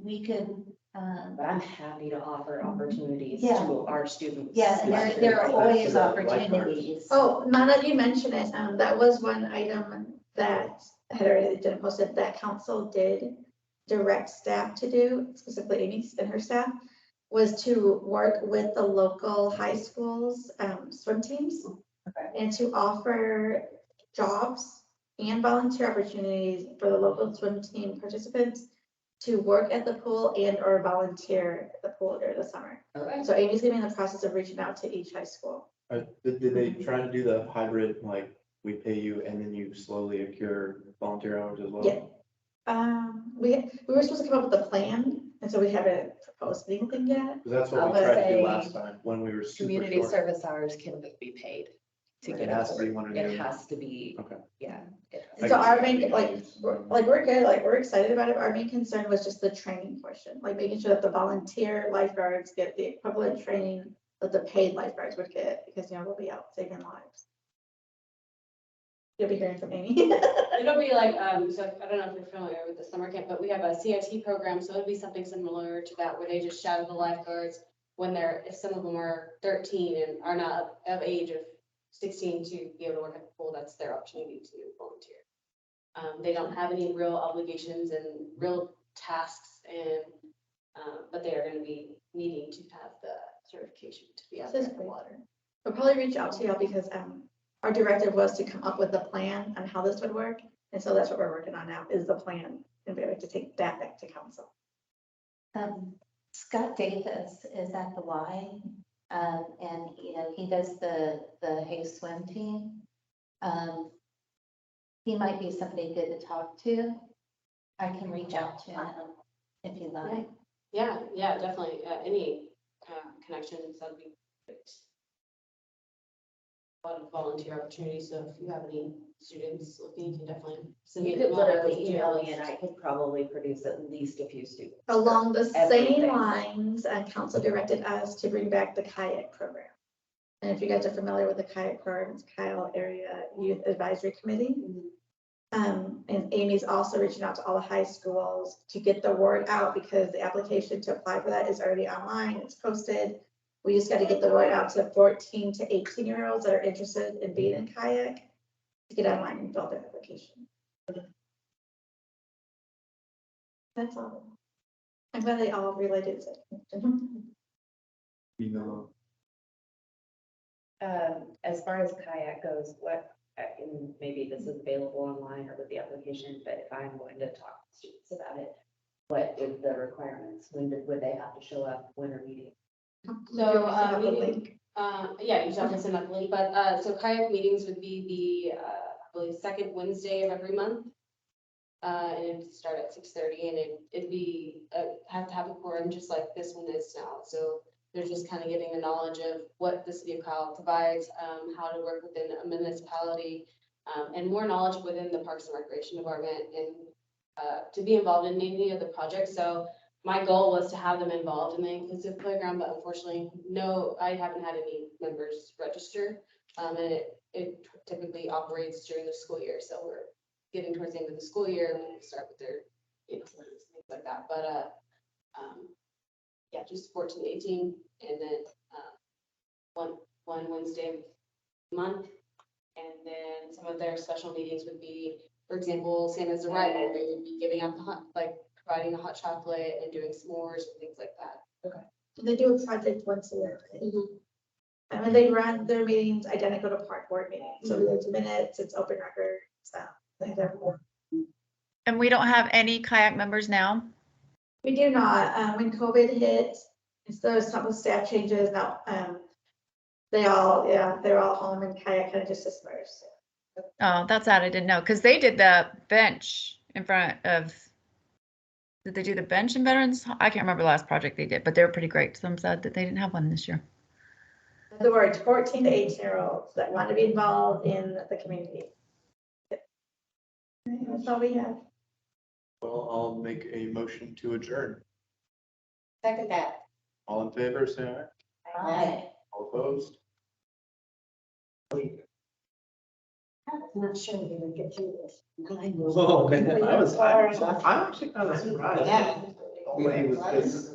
we could, But I'm happy to offer opportunities Yeah. to our students. yeah, and there are always opportunities. Oh, now that you mention it, that was one item that had already been posted that council did direct staff to do, specifically Amy and her staff, was to work with the local high schools swim teams and to offer jobs and volunteer opportunities for the local swim team participants to work at the pool and or volunteer at the pool during the summer. Okay. So Amy's gonna be in the process of reaching out to each high school. Did they try to do the hybrid, like we pay you and then you slowly accrue volunteer hours as well? Yeah. We were supposed to come up with a plan, and so we haven't proposed anything yet. Because that's what we I would tried to do say last time when we were super Community short. service hours can be paid. to It get has to be aboard. one or the It other. has to be, Okay. yeah. it has And to so be our something main, we're good, like, we're excited about it. Our main concern was just the training portion, like making sure that the volunteer lifeguards get the equivalent training that the paid lifeguards would get, because, you know, we'll be out saving lives. You'll be hearing from Amy. It'll be like, so I don't know if you're familiar with the summer camp, but we have a CIT program, so it'll be something similar to that, where they just shadow the lifeguards when if some of them are 13 and are not of age of 16 to be able to work at the pool, that's their opportunity to volunteer. They don't have any real obligations and real tasks and, but they are gonna be needing to have the certification to be out there in the water. We'll probably reach out to y'all because, our directive was to come up with a plan on how this would work. And so that's what we're working on now, is the plan, and be able to take that back to council. Scott Davis is at the Y, and, you know, he does the Hay swim team. He might be somebody good to talk to. I can reach out to him if you like. Yeah, definitely. Any connections, that'd be great. A lot of volunteer opportunities, so if you have any students looking, you can definitely send me You an could email. literally email me and I could probably produce at least a few students. Along the same Everything. lines, council directed us to bring back the kayak program. And if you guys are familiar with the kayak program, it's Kyle Area Youth Advisory Committee. And Amy's also reaching out to all the high schools to get the word out, because the application to apply for that is already online, it's posted. We just got to get the word out to 14 to 18-year-olds that are interested in being in kayak to get online and fill their application. That's all. I'm glad they all related to. You know, As far as kayak goes, and maybe this is available online or with the application, but if I'm going to talk to students about it, what is the requirements? Would they have to show up? When are meeting? So, Have the meeting- link. yeah, you just have to send out the link, but, so kayak meetings would be the, I believe, second Wednesday of every month. And it'd start at 6:30 and it'd be, have to have a quorum just like this one is now. So they're just kind of getting the knowledge of what the city of Kyle provides, how to work within a municipality, and more knowledge within the Parks and Recreation Department and, to be involved in any of the projects. So my goal was to have them involved in the inclusive playground, but unfortunately, no, I haven't had any members register. And it typically operates during the school year, so we're getting towards the end of the school year, and we start with their, you know, things like that, but, yeah, just 14 to 18, and then, one Wednesday a month, and then some of their special meetings would be, for example, Santa's arrival, they would be giving out providing the hot chocolate and doing s'mores and things like that. Okay. They do a project once a year. And when they run their meetings identical to park board meetings, so there's minutes, it's open record, stuff. Like that. And we don't have any kayak members now? We do not, when COVID hit, there was some staff changes now, they're all home and kayak kind of just dispersed. Oh, that's sad. I didn't know, because they did the bench in front of, did they do the bench in Veterans? I can't remember the last project they did, but they were pretty great. So I'm sad that they didn't have one this year. In other words, 14 to 18-year-olds that want to be involved in the community. That's all we have. well, I'll make a motion to adjourn. Second that. All in favor, say aye. Aye. All opposed? I'm not sure we would get through this. Oh, man, I'm actually kind of surprised. Yeah. Lane was this.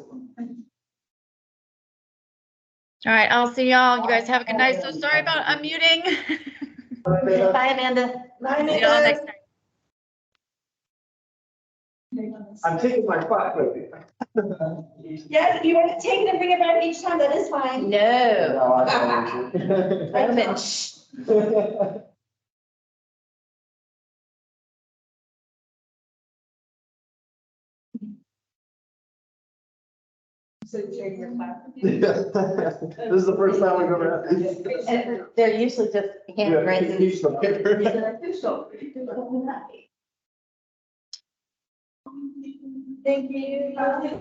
All right, I'll see y'all. You guys have a good night. So sorry about unmuting. Bye, Amanda. See y'all next time. I'm taking my spot with you. Yes, if you want to take it and bring it back each time, that is fine. No, I don't Wait a minute. So take your class. This is the first time we've ever had these. And they're usually just handwritten. Use the paper. Thank you.